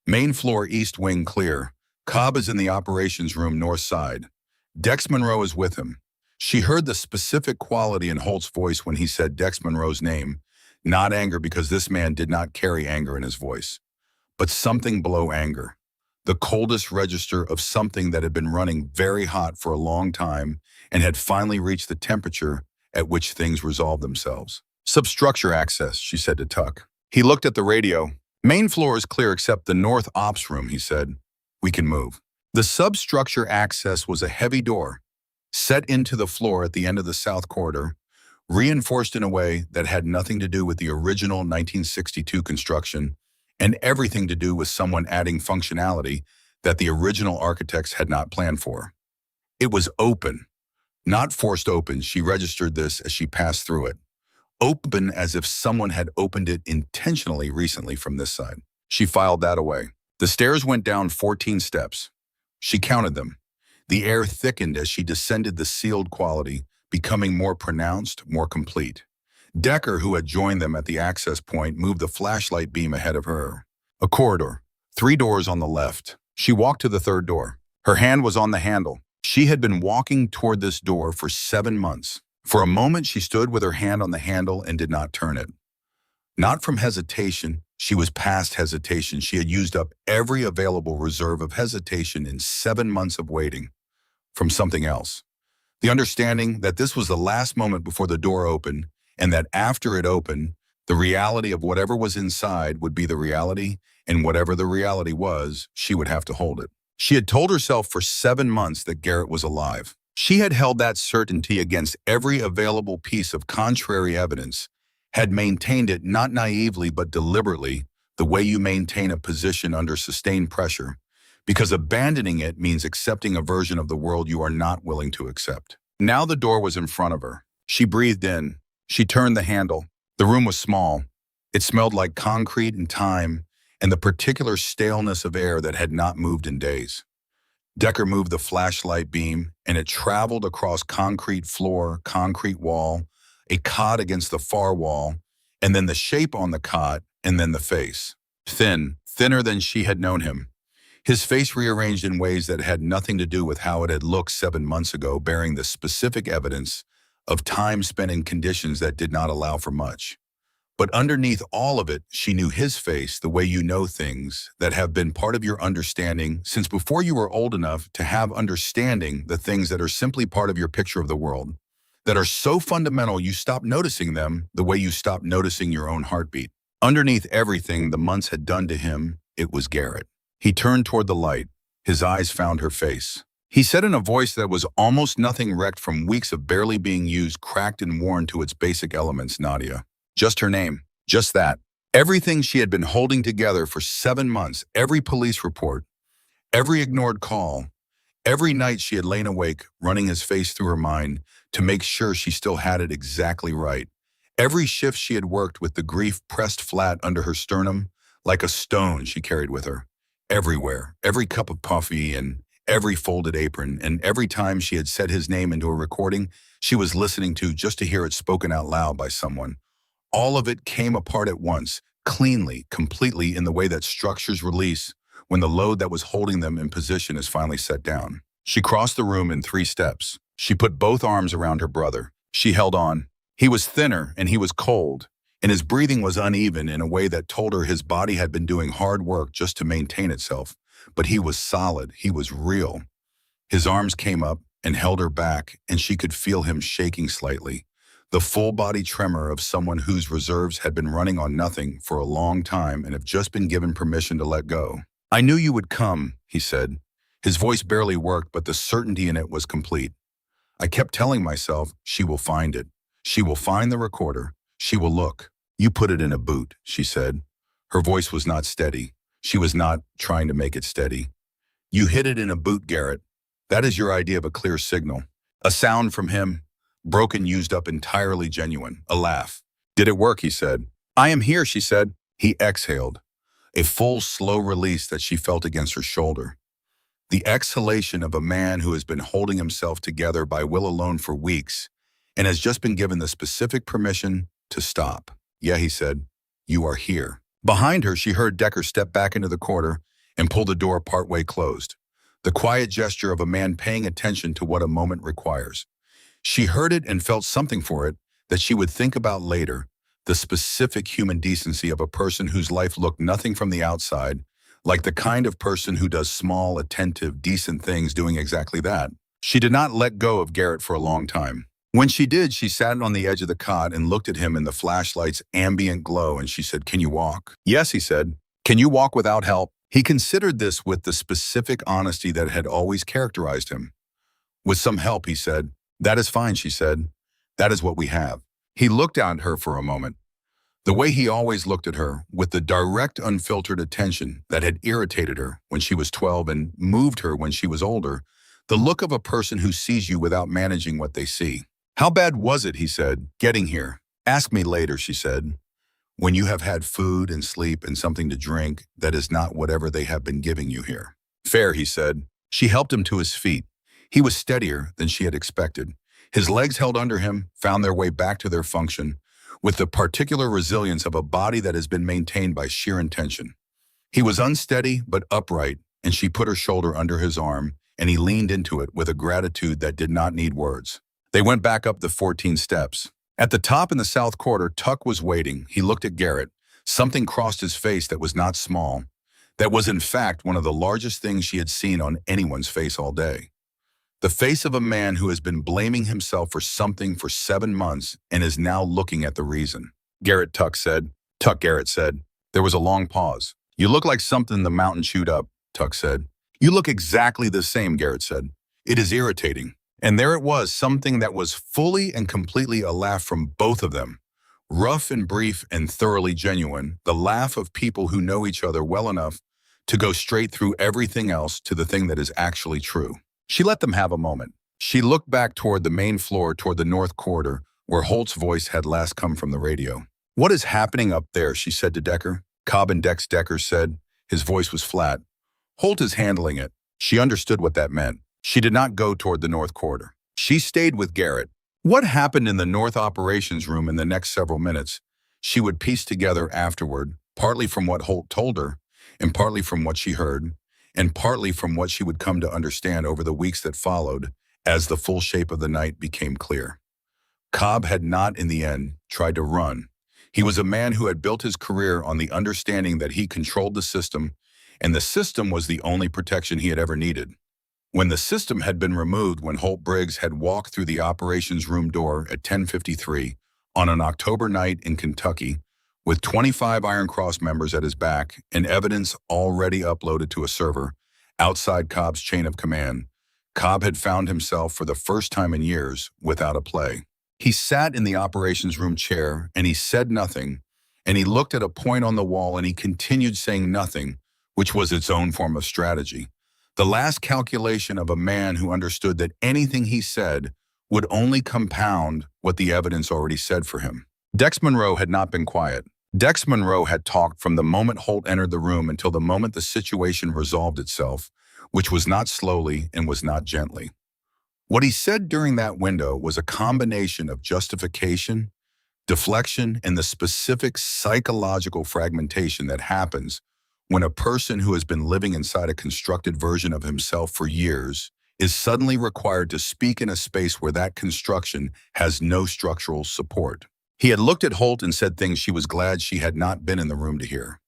Main floor east wing clear. Cobb is in the operations room north side. Dex Monroe is with him. She heard the specific quality in Holt's voice when he said Dex Monroe's name, not anger because this man did not carry anger in his voice, but something below anger, the coldest register of something that had been running very hot for a long time and had finally reached the temperature at which things resolved themselves. Substructure access, she said to Tuck. He looked at the radio. Main floor is clear except the North Ops room, he said. We can move. The substructure access was a heavy door, set into the floor at the end of the south corridor, reinforced in a way that had nothing to do with the original 1962 construction and everything to do with someone adding functionality that the original architects had not planned for. It was open, not forced open. She registered this as she passed through it. Open as if someone had opened it intentionally recently from this side. She filed that away. The stairs went down 14 steps. She counted them. The air thickened as she descended the sealed quality, becoming more pronounced, more complete. Decker, who had joined them at the access point, moved the flashlight beam ahead of her. A corridor, 3 doors on the left. She walked to the 3rd door. Her hand was on the handle. She had been walking toward this door for 7 months. For a moment, she stood with her hand on the handle and did not turn it. Not from hesitation. She was past hesitation. She had used up every available reserve of hesitation in 7 months of waiting. From something else. The understanding that this was the last moment before the door opened, and that after it opened, the reality of whatever was inside would be the reality, and whatever the reality was, she would have to hold it. She had told herself for 7 months that Garrett was alive. She had held that certainty against every available piece of contrary evidence, had maintained it not naively but deliberately, the way you maintain a position under sustained pressure, because abandoning it means accepting a version of the world you are not willing to accept. Now the door was in front of her. She breathed in. She turned the handle. The room was small. It smelled like concrete and time, and the particular staleness of air that had not moved in days. Decker moved the flashlight beam, and it traveled across concrete floor, concrete wall, a cot against the far wall, and then the shape on the cot, and then the face. Thin, thinner than she had known him. His face rearranged in ways that had nothing to do with how it had looked 7 months ago, bearing the specific evidence of time spent in conditions that did not allow for much. But underneath all of it, she knew his face the way you know things that have been part of your understanding since before you were old enough to have understanding the things that are simply part of your picture of the world, that are so fundamental you stop noticing them the way you stop noticing your own heartbeat. Underneath everything the months had done to him, it was Garrett. He turned toward the light. His eyes found her face. He said in a voice that was almost nothing wrecked from weeks of barely being used, cracked and worn to its basic elements, Nadia. Just her name. Just that. Everything she had been holding together for 7 months, every police report, every ignored call, every night she had lain awake, running his face through her mind to make sure she still had it exactly right. Every shift she had worked with the grief pressed flat under her sternum, like a stone she carried with her. Everywhere, every cup of coffee and every folded apron, and every time she had said his name into a recording she was listening to just to hear it spoken out loud by someone. All of it came apart at once, cleanly, completely, in the way that structures release when the load that was holding them in position is finally set down. She crossed the room in 3 steps. She put both arms around her brother. She held on. He was thinner and he was cold, and his breathing was uneven in a way that told her his body had been doing hard work just to maintain itself. But he was solid. He was real. His arms came up and held her back, and she could feel him shaking slightly, the full-body tremor of someone whose reserves had been running on nothing for a long time and have just been given permission to let go. "I knew you would come," he said. His voice barely worked, but the certainty in it was complete. "I kept telling myself, she will find it. She will find the recorder. She will look. You put it in a boot," she said. Her voice was not steady. She was not trying to make it steady. "You hid it in a boot, Garrett. That is your idea of a clear signal." A sound from him, broken, used up, entirely genuine. A laugh. "Did it work?" he said. "I am here," she said. He exhaled. A full, slow release that she felt against her shoulder. The exhalation of a man who has been holding himself together by will alone for weeks and has just been given the specific permission to stop. "Yeah," he said. "You are here." Behind her, she heard Decker step back into the corridor and pull the door partway closed. The quiet gesture of a man paying attention to what a moment requires. She heard it and felt something for it that she would think about later, the specific human decency of a person whose life looked nothing from the outside, like the kind of person who does small, attentive, decent things doing exactly that. She did not let go of Garrett for a long time. When she did, she sat on the edge of the cot and looked at him in the flashlight's ambient glow, and she said, "Can you walk?" "Yes," he said. "Can you walk without help?" He considered this with the specific honesty that had always characterized him. "With some help," he said. "That is fine," she said. "That is what we have." He looked at her for a moment, the way he always looked at her, with the direct, unfiltered attention that had irritated her when she was 12 and moved her when she was older, the look of a person who sees you without managing what they see. "How bad was it," he said, "getting here?" "Ask me later," she said. "When you have had food and sleep and something to drink, that is not whatever they have been giving you here." "Fair," he said. She helped him to his feet. He was steadier than she had expected. His legs held under him, found their way back to their function, with the particular resilience of a body that has been maintained by sheer intention. He was unsteady but upright, and she put her shoulder under his arm, and he leaned into it with a gratitude that did not need words. They went back up the 14 steps. At the top in the south quarter, Tuck was waiting. He looked at Garrett. Something crossed his face that was not small. That was in fact one of the largest things she had seen on anyone's face all day. The face of a man who has been blaming himself for something for 7 months and is now looking at the reason. "Garrett," Tuck said. "Tuck," Garrett said. There was a long pause. "You look like something the mountain chewed up," Tuck said. "You look exactly the same," Garrett said. "It is irritating." And there it was, something that was fully and completely a laugh from both of them. Rough and brief and thoroughly genuine, the laugh of people who know each other well enough to go straight through everything else to the thing that is actually true. She let them have a moment. She looked back toward the main floor, toward the north corridor, where Holt's voice had last come from the radio. "What is happening up there?" she said to Decker. "Cobb and Decker said." His voice was flat. "Holt is handling it." She understood what that meant. She did not go toward the north corridor. She stayed with Garrett. What happened in the north operations room in the next several minutes, she would piece together afterward, partly from what Holt told her, and partly from what she heard, and partly from what she would come to understand over the weeks that followed as the full shape of the night became clear. Cobb had not, in the end, tried to run. He was a man who had built his career on the understanding that he controlled the system, and the system was the only protection he had ever needed. When the system had been removed, when Holt Briggs had walked through the operations room door at 10:53 on an October night in Kentucky, with 25 Iron Cross members at his back and evidence already uploaded to a server outside Cobb's chain of command, Cobb had found himself for the first time in years without a play. He sat in the operations room chair and he said nothing, and he looked at a point on the wall and he continued saying nothing, which was its own form of strategy. The last calculation of a man who understood that anything he said would only compound what the evidence already said for him. Dex Monroe had not been quiet. Dex Monroe had talked from the moment Holt entered the room until the moment the situation resolved itself, which was not slowly and was not gently. What he said during that window was a combination of justification, deflection, and the specific psychological fragmentation that happens when a person who has been living inside a constructed version of himself for years is suddenly required to speak in a space where that construction has no structural support. He had looked at Holt and said things she was glad she had not been in the room to hear.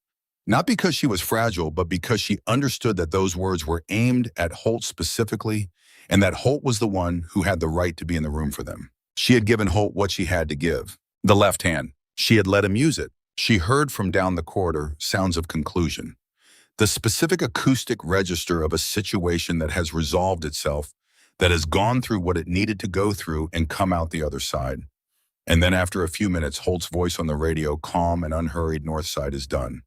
Not because she was fragile, but because she understood that those words were aimed at Holt specifically, and that Holt was the one who had the right to be in the room for them. She had given Holt what she had to give, the left hand. She had let him use it. She heard from down the corridor sounds of conclusion, the specific acoustic register of a situation that has resolved itself, that has gone through what it needed to go through and come out the other side. And then after a few minutes, Holt's voice on the radio, calm and unhurried, "North side is done.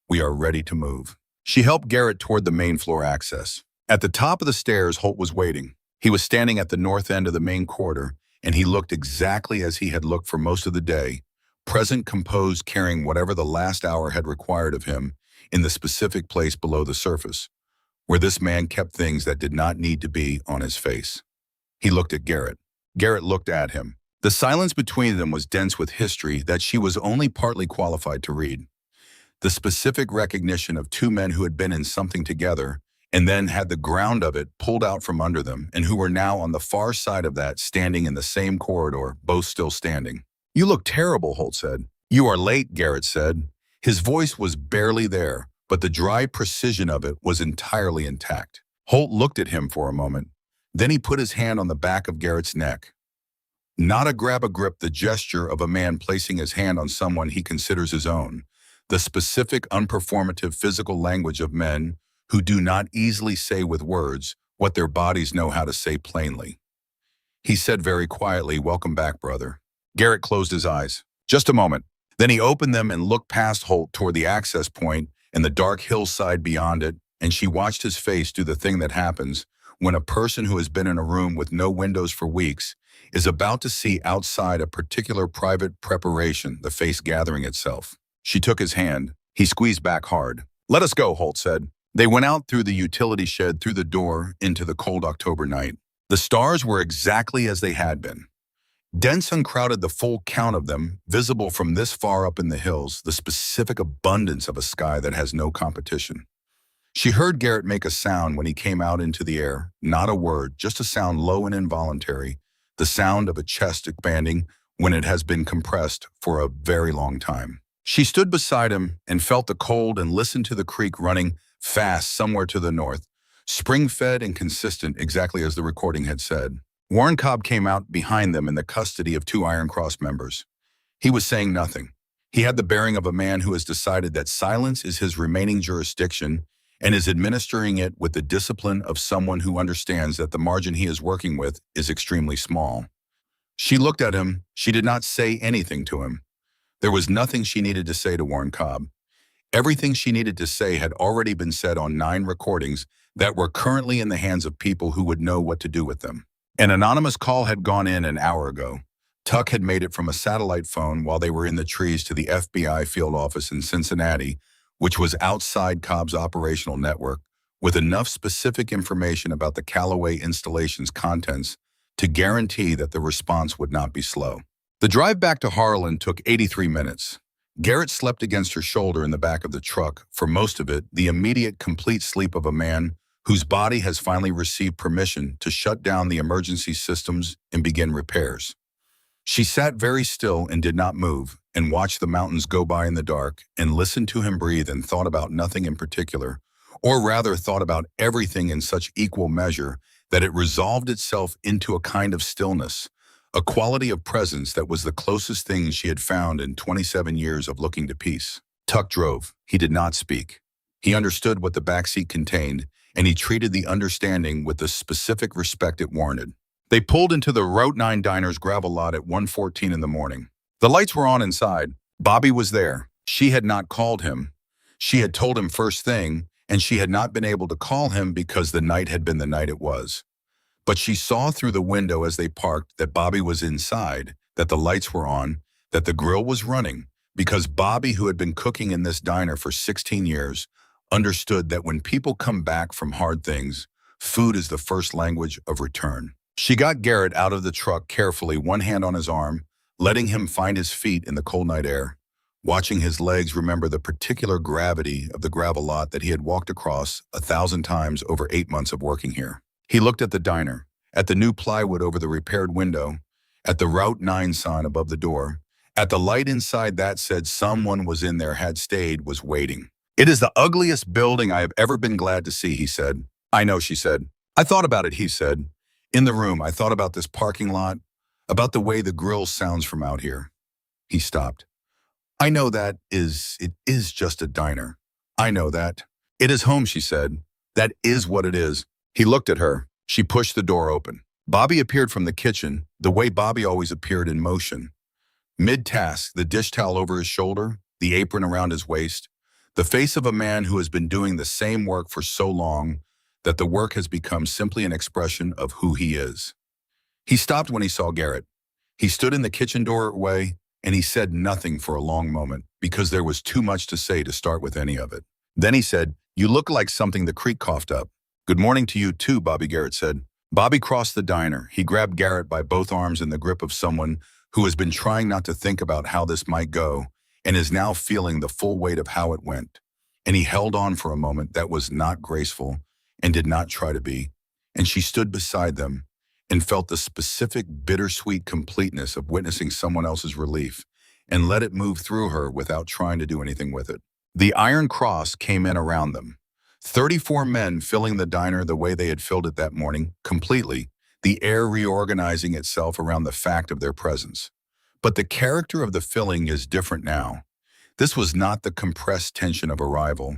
We are ready to move." She helped Garrett toward the main floor access. At the top of the stairs, Holt was waiting. He was standing at the north end of the main corridor, and he looked exactly as he had looked for most of the day, present, composed, carrying whatever the last hour had required of him in the specific place below the surface, where this man kept things that did not need to be on his face. He looked at Garrett. Garrett looked at him. The silence between them was dense with history that she was only partly qualified to read. The specific recognition of two men who had been in something together and then had the ground of it pulled out from under them, and who were now on the far side of that, standing in the same corridor, both still standing. "You look terrible," Holt said. "You are late," Garrett said. His voice was barely there, but the dry precision of it was entirely intact. Holt looked at him for a moment. Then he put his hand on the back of Garrett's neck. Not a grab a grip, the gesture of a man placing his hand on someone he considers his own. The specific, unperformative physical language of men who do not easily say with words what their bodies know how to say plainly. He said very quietly, "Welcome back, brother." Garrett closed his eyes. "Just a moment." Then he opened them and looked past Holt toward the access point and the dark hillside beyond it, and she watched his face do the thing that happens when a person who has been in a room with no windows for weeks is about to see outside a particular private preparation, the face gathering itself. She took his hand. He squeezed back hard. "Let us go," Holt said. They went out through the utility shed, through the door, into the cold October night. The stars were exactly as they had been. Dense and crowded, the full count of them, visible from this far up in the hills, the specific abundance of a sky that has no competition. She heard Garrett make a sound when he came out into the air, not a word, just a sound low and involuntary, the sound of a chest expanding when it has been compressed for a very long time. She stood beside him and felt the cold and listened to the creek running fast somewhere to the north, spring-fed and consistent, exactly as the recording had said. Warren Cobb came out behind them in the custody of 2 Iron Cross members. He was saying nothing. He had the bearing of a man who has decided that silence is his remaining jurisdiction and is administering it with the discipline of someone who understands that the margin he is working with is extremely small. She looked at him. She did not say anything to him. There was nothing she needed to say to Warren Cobb. Everything she needed to say had already been said on 9 recordings that were currently in the hands of people who would know what to do with them. An anonymous call had gone in an hour ago. Tuck had made it from a satellite phone while they were in the trees to the FBI field office in Cincinnati, which was outside Cobb's operational network, with enough specific information about the Calloway installation's contents to guarantee that the response would not be slow. The drive back to Harlan took 83 minutes. Garrett slept against her shoulder in the back of the truck, for most of it, the immediate, complete sleep of a man whose body has finally received permission to shut down the emergency systems and begin repairs. She sat very still and did not move, and watched the mountains go by in the dark, and listened to him breathe, and thought about nothing in particular, or rather thought about everything in such equal measure that it resolved itself into a kind of stillness, a quality of presence that was the closest thing she had found in 27 years of looking to peace. Tuck drove. He did not speak. He understood what the backseat contained, and he treated the understanding with the specific respect it warranted. They pulled into the Route 9 Diner's gravel lot at 1:14 in the morning. The lights were on inside. Bobby was there. She had not called him. She had told him first thing, and she had not been able to call him because the night had been the night it was. But she saw through the window as they parked that Bobby was inside, that the lights were on, that the grill was running, because Bobby, who had been cooking in this diner for 16 years, understood that when people come back from hard things, food is the first language of return. She got Garrett out of the truck carefully, one hand on his arm, letting him find his feet in the cold night air, watching his legs remember the particular gravity of the gravel lot that he had walked across 1,000 times over 8 months of working here. He looked at the diner, at the new plywood over the repaired window, at the Route 9 sign above the door, at the light inside that said someone was in there, had stayed, was waiting. "It is the ugliest building I have ever been glad to see," he said. "I know," she said. "I thought about it," he said. "In the room, I thought about this parking lot, about the way the grill sounds from out here." He stopped. "I know it is just a diner. I know that. It is home," she said. "That is what it is." He looked at her. She pushed the door open. Bobby appeared from the kitchen, the way Bobby always appeared, in motion. Mid-task, the dish towel over his shoulder, the apron around his waist, the face of a man who has been doing the same work for so long that the work has become simply an expression of who he is. He stopped when he saw Garrett. He stood in the kitchen doorway, and he said nothing for a long moment, because there was too much to say to start with any of it. Then he said, "You look like something the creek coughed up." "Good morning to you too," Bobby, Garrett said. Bobby crossed the diner. He grabbed Garrett by both arms in the grip of someone who has been trying not to think about how this might go and is now feeling the full weight of how it went. And he held on for a moment that was not graceful, and did not try to be, and she stood beside them and felt the specific bittersweet completeness of witnessing someone else's relief and let it move through her without trying to do anything with it. The Iron Cross came in around them. 34 men filling the diner the way they had filled it that morning, completely, the air reorganizing itself around the fact of their presence. But the character of the filling is different now. This was not the compressed tension of arrival.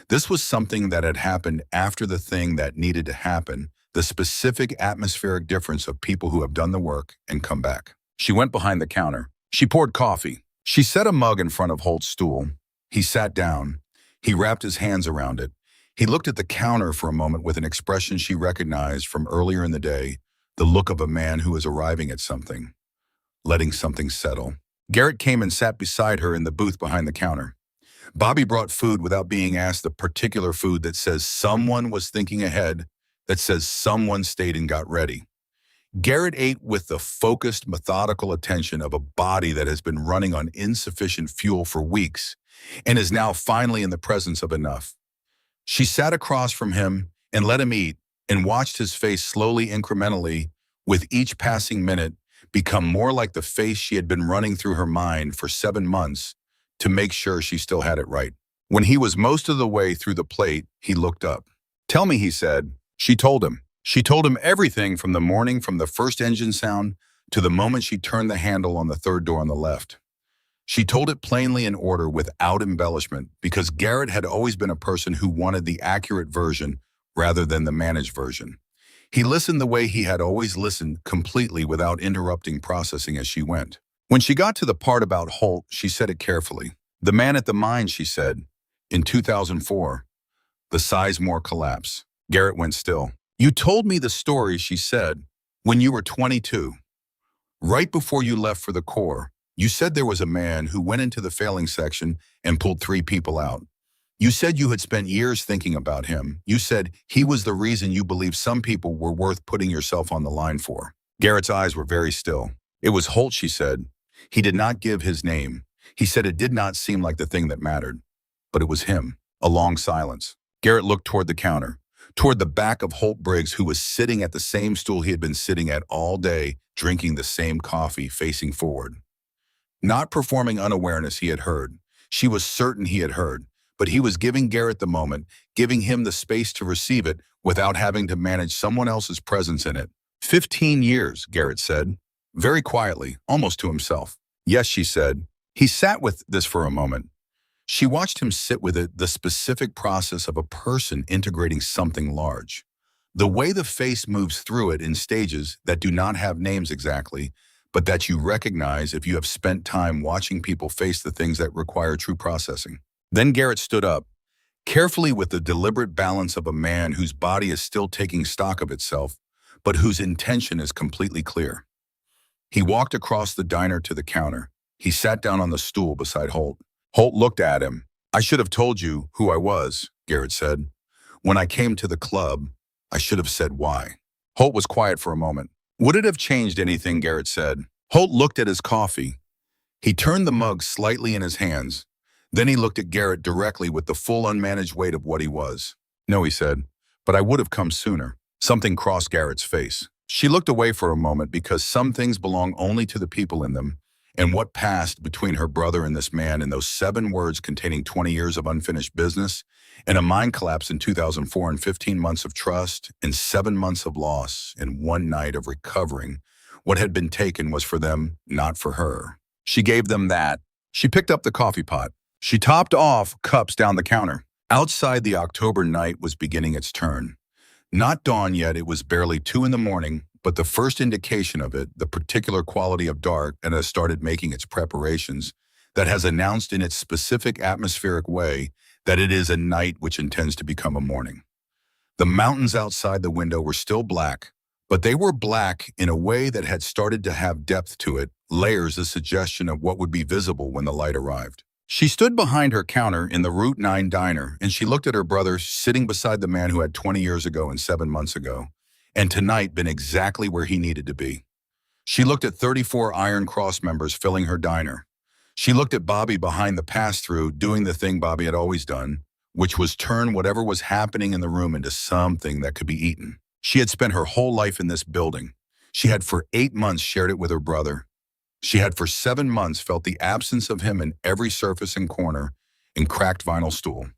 This was something that had happened after the thing that needed to happen, the specific atmospheric difference of people who have done the work and come back. She went behind the counter. She poured coffee. She set a mug in front of Holt's stool. He sat down. He wrapped his hands around it. He looked at the counter for a moment with an expression she recognized from earlier in the day, the look of a man who is arriving at something, letting something settle. Garrett came and sat beside her in the booth behind the counter. Bobby brought food without being asked, the particular food that says someone was thinking ahead, that says someone stayed and got ready. Garrett ate with the focused, methodical attention of a body that has been running on insufficient fuel for weeks and is now finally in the presence of enough. She sat across from him and let him eat and watched his face slowly, incrementally, with each passing minute, become more like the face she had been running through her mind for 7 months to make sure she still had it right. When he was most of the way through the plate, he looked up. "Tell me," he said. She told him. She told him everything from the morning, from the first engine sound to the moment she turned the handle on the third door on the left. She told it plainly in order, without embellishment, because Garrett had always been a person who wanted the accurate version rather than the managed version. He listened the way he had always listened, completely without interrupting, processing as she went. When she got to the part about Holt, she said it carefully. "The man at the mine," she said. "In 2004, the Sizemore collapse." Garrett went still. "You told me the story," she said, "when you were 22. Right before you left for the Corps, you said there was a man who went into the failing section and pulled 3 people out. You said you had spent years thinking about him. You said he was the reason you believed some people were worth putting yourself on the line for." Garrett's eyes were very still. "It was Holt," she said. "He did not give his name. He said it did not seem like the thing that mattered. But it was him." A long silence. Garrett looked toward the counter, toward the back of Holt Briggs, who was sitting at the same stool he had been sitting at all day, drinking the same coffee, facing forward. Not performing unawareness, he had heard. She was certain he had heard. But he was giving Garrett the moment, giving him the space to receive it without having to manage someone else's presence in it. 15 years, Garrett said, very quietly, almost to himself. "Yes," she said. He sat with this for a moment. She watched him sit with it, the specific process of a person integrating something large. The way the face moves through it in stages that do not have names exactly, but that you recognize if you have spent time watching people face the things that require true processing. Then Garrett stood up, carefully, with the deliberate balance of a man whose body is still taking stock of itself, but whose intention is completely clear. He walked across the diner to the counter. He sat down on the stool beside Holt. Holt looked at him. "I should have told you who I was," Garrett said. "When I came to the club, I should have said why." Holt was quiet for a moment. "Would it have changed anything?" Garrett said. Holt looked at his coffee. He turned the mug slightly in his hands. Then he looked at Garrett directly with the full unmanaged weight of what he was. "No," he said, "but I would have come sooner." Something crossed Garrett's face. She looked away for a moment, because some things belong only to the people in them, and what passed between her brother and this man in those 7 words containing 20 years of unfinished business, and a mine collapse in 2004, and 15 months of trust, and 7 months of loss, and 1 night of recovering. What had been taken was for them, not for her. She gave them that. She picked up the coffee pot. She topped off cups down the counter. Outside, the October night was beginning its turn. Not dawn yet, it was barely 2 in the morning, but the first indication of it, the particular quality of dark that has started making its preparations, that has announced in its specific atmospheric way that it is a night which intends to become a morning. The mountains outside the window were still black, but they were black in a way that had started to have depth to it, layers, a suggestion of what would be visible when the light arrived. She stood behind her counter in the Route 9 diner, and she looked at her brother sitting beside the man who had 20 years ago and 7 months ago, and tonight been exactly where he needed to be. She looked at 34 Iron Cross members filling her diner. She looked at Bobby behind the pass-through, doing the thing Bobby had always done, which was turn whatever was happening in the room into something that could be eaten. She had spent her whole life in this building. She had for 8 months shared it with her brother. She had for 7 months felt the absence of him in every surface and corner and cracked vinyl stool.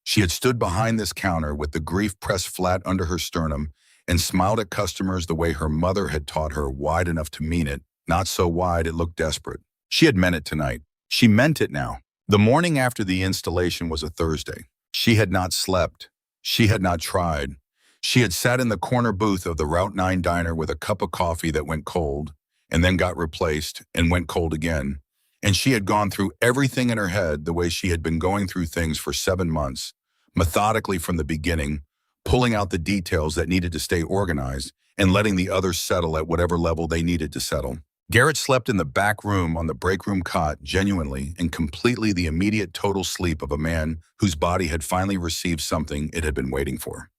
She had stood behind this counter with the grief pressed flat under her sternum and smiled at customers the way her mother had taught her, wide enough to mean it, not so wide it looked desperate. She had meant it tonight. She meant it now. The morning after the installation was a Thursday. She had not slept. She had not tried. She had sat in the corner booth of the Route 9 diner with a cup of coffee that went cold and then got replaced and went cold again. And she had gone through everything in her head the way she had been going through things for 7 months, methodically from the beginning, pulling out the details that needed to stay organized and letting the others settle at whatever level they needed to settle. Garrett slept in the back room on the break room cot, genuinely and completely the immediate total sleep of a man whose body had finally received something it had been waiting for.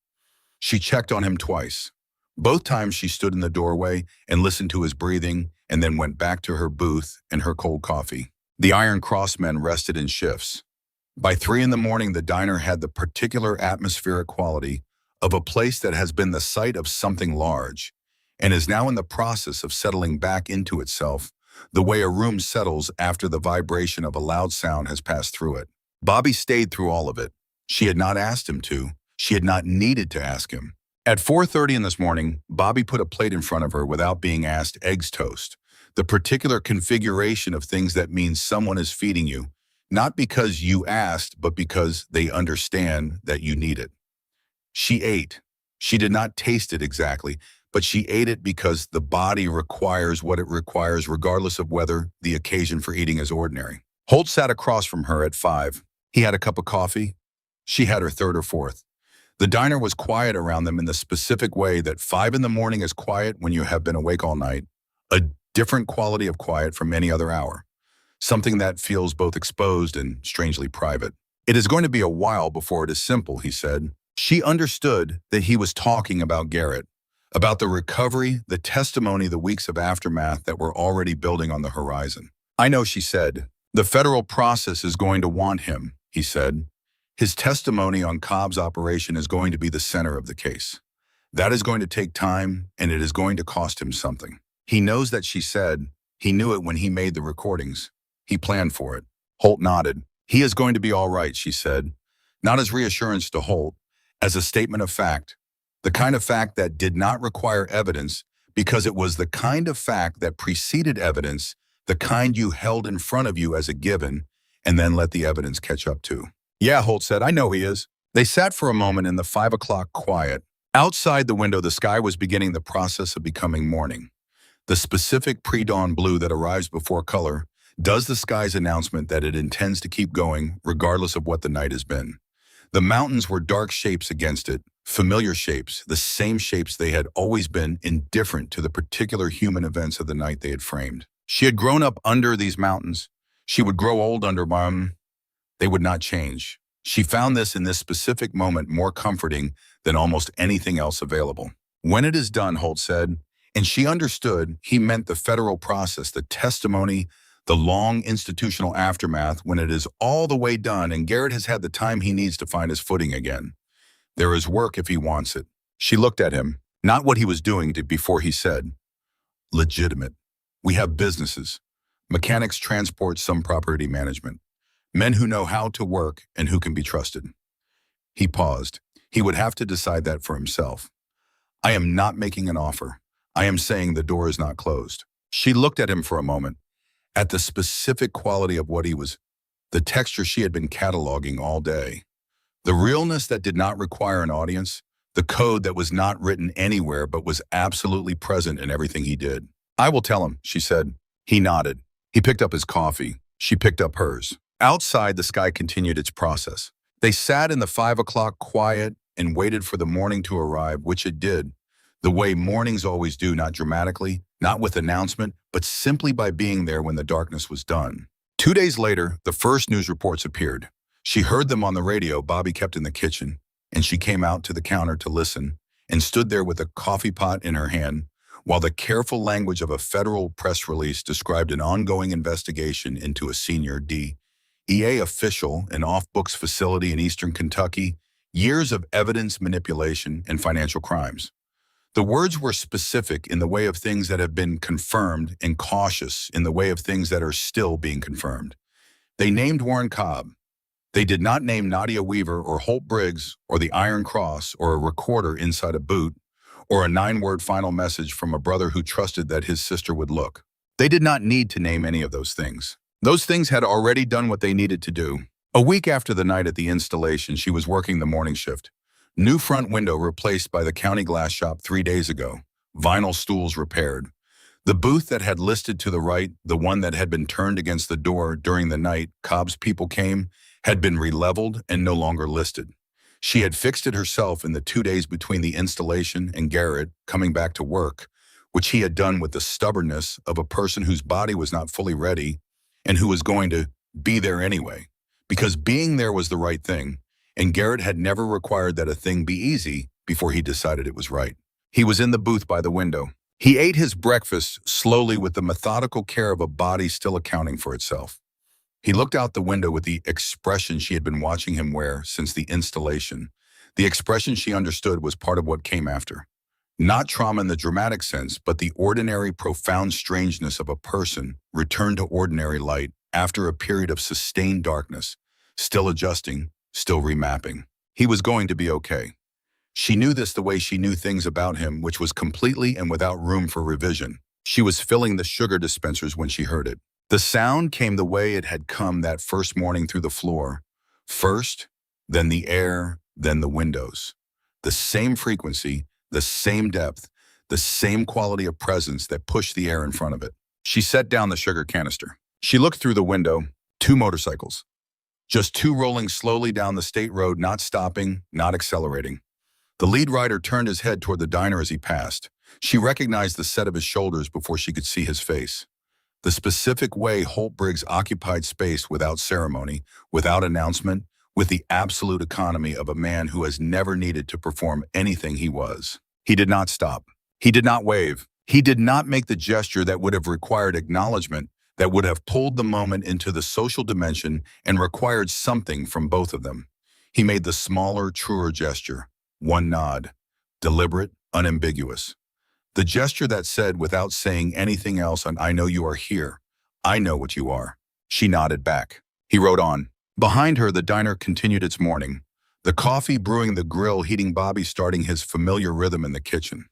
She checked on him twice. Both times she stood in the doorway and listened to his breathing and then went back to her booth and her cold coffee. The Iron Cross men rested in shifts. By 3 in the morning, the diner had the particular atmospheric quality of a place that has been the site of something large and is now in the process of settling back into itself, the way a room settles after the vibration of a loud sound has passed through it. Bobby stayed through all of it. She had not asked him to. She had not needed to ask him. At 4:30 in this morning, Bobby put a plate in front of her without being asked, eggs toast, the particular configuration of things that means someone is feeding you, not because you asked, but because they understand that you need it. She ate. She did not taste it exactly, but she ate it because the body requires what it requires regardless of whether the occasion for eating is ordinary. Holt sat across from her at 5. He had a cup of coffee. She had her third or fourth. The diner was quiet around them in the specific way that 5 in the morning is quiet when you have been awake all night, a different quality of quiet from any other hour, something that feels both exposed and strangely private. It is going to be a while before it is simple, he said. She understood that he was talking about Garrett, about the recovery, the testimony, the weeks of aftermath that were already building on the horizon. I know, she said. The federal process is going to want him, he said. His testimony on Cobb's operation is going to be the center of the case. That is going to take time, and it is going to cost him something. He knows that, she said. He knew it when he made the recordings. He planned for it. Holt nodded. He is going to be all right, she said. Not as reassurance to Holt, as a statement of fact. The kind of fact that did not require evidence because it was the kind of fact that preceded evidence, the kind you held in front of you as a given, and then let the evidence catch up to. Yeah, Holt said, I know he is. They sat for a moment in the 5 o'clock quiet. Outside the window, the sky was beginning the process of becoming morning. The specific pre-dawn blue that arrives before color does the sky's announcement that it intends to keep going regardless of what the night has been. The mountains were dark shapes against it, familiar shapes, the same shapes they had always been, indifferent to the particular human events of the night they had framed. She had grown up under these mountains. She would grow old under them. They would not change. She found this in this specific moment more comforting than almost anything else available. When it is done, Holt said, and she understood he meant the federal process, the testimony, the long institutional aftermath, when it is all the way done and Garrett has had the time he needs to find his footing again. There is work if he wants it. She looked at him, not what he was doing before he said, legitimate. We have businesses. Mechanics transport, some property management. Men who know how to work and who can be trusted. He paused. He would have to decide that for himself. I am not making an offer. I am saying the door is not closed. She looked at him for a moment, at the specific quality of what he was, the texture she had been cataloging all day, the realness that did not require an audience, the code that was not written anywhere but was absolutely present in everything he did. I will tell him, she said. He nodded. He picked up his coffee. She picked up hers. Outside, the sky continued its process. They sat in the 5 o'clock quiet and waited for the morning to arrive, which it did, the way mornings always do, not dramatically, not with announcement, but simply by being there when the darkness was done. 2 days later, the first news reports appeared. She heard them on the radio Bobby kept in the kitchen, and she came out to the counter to listen and stood there with a coffee pot in her hand, while the careful language of a federal press release described an ongoing investigation into a senior DEA EA official, an off-books facility in eastern Kentucky, years of evidence manipulation and financial crimes. The words were specific in the way of things that have been confirmed and cautious in the way of things that are still being confirmed. They named Warren Cobb. They did not name Nadia Weaver or Holt Briggs or the Iron Cross or a recorder inside a boot or a 9-word final message from a brother who trusted that his sister would look. They did not need to name any of those things. Those things had already done what they needed to do. A week after the night at the installation, she was working the morning shift. New front window replaced by the county glass shop 3 days ago. Vinyl stools repaired. The booth that had listed to the right, the one that had been turned against the door during the night Cobb's people came, had been releveled and no longer listed. She had fixed it herself in the 2 days between the installation and Garrett coming back to work, which he had done with the stubbornness of a person whose body was not fully ready and who was going to be there anyway, because being there was the right thing, and Garrett had never required that a thing be easy before he decided it was right. He was in the booth by the window. He ate his breakfast slowly with the methodical care of a body still accounting for itself. He looked out the window with the expression she had been watching him wear since the installation. The expression she understood was part of what came after. Not trauma in the dramatic sense, but the ordinary, profound strangeness of a person returned to ordinary light after a period of sustained darkness, still adjusting, still remapping. He was going to be okay. She knew this the way she knew things about him, which was completely and without room for revision. She was filling the sugar dispensers when she heard it. The sound came the way it had come that first morning through the floor. First, then the air, then the windows. The same frequency, the same depth, the same quality of presence that pushed the air in front of it. She set down the sugar canister. She looked through the window. 2 motorcycles. Just 2 rolling slowly down the state road, not stopping, not accelerating. The lead rider turned his head toward the diner as he passed. She recognized the set of his shoulders before she could see his face. The specific way Holt Briggs occupied space without ceremony, without announcement, with the absolute economy of a man who has never needed to perform anything he was. He did not stop. He did not wave. He did not make the gesture that would have required acknowledgement, that would have pulled the moment into the social dimension and required something from both of them. He made the smaller, truer gesture. One nod. Deliberate, unambiguous. The gesture that said, without saying anything else, I know you are here. I know what you are. She nodded back. He rode on. Behind her, the diner continued its morning. The coffee brewing, the grill heating, Bobby starting his familiar rhythm in the kitchen.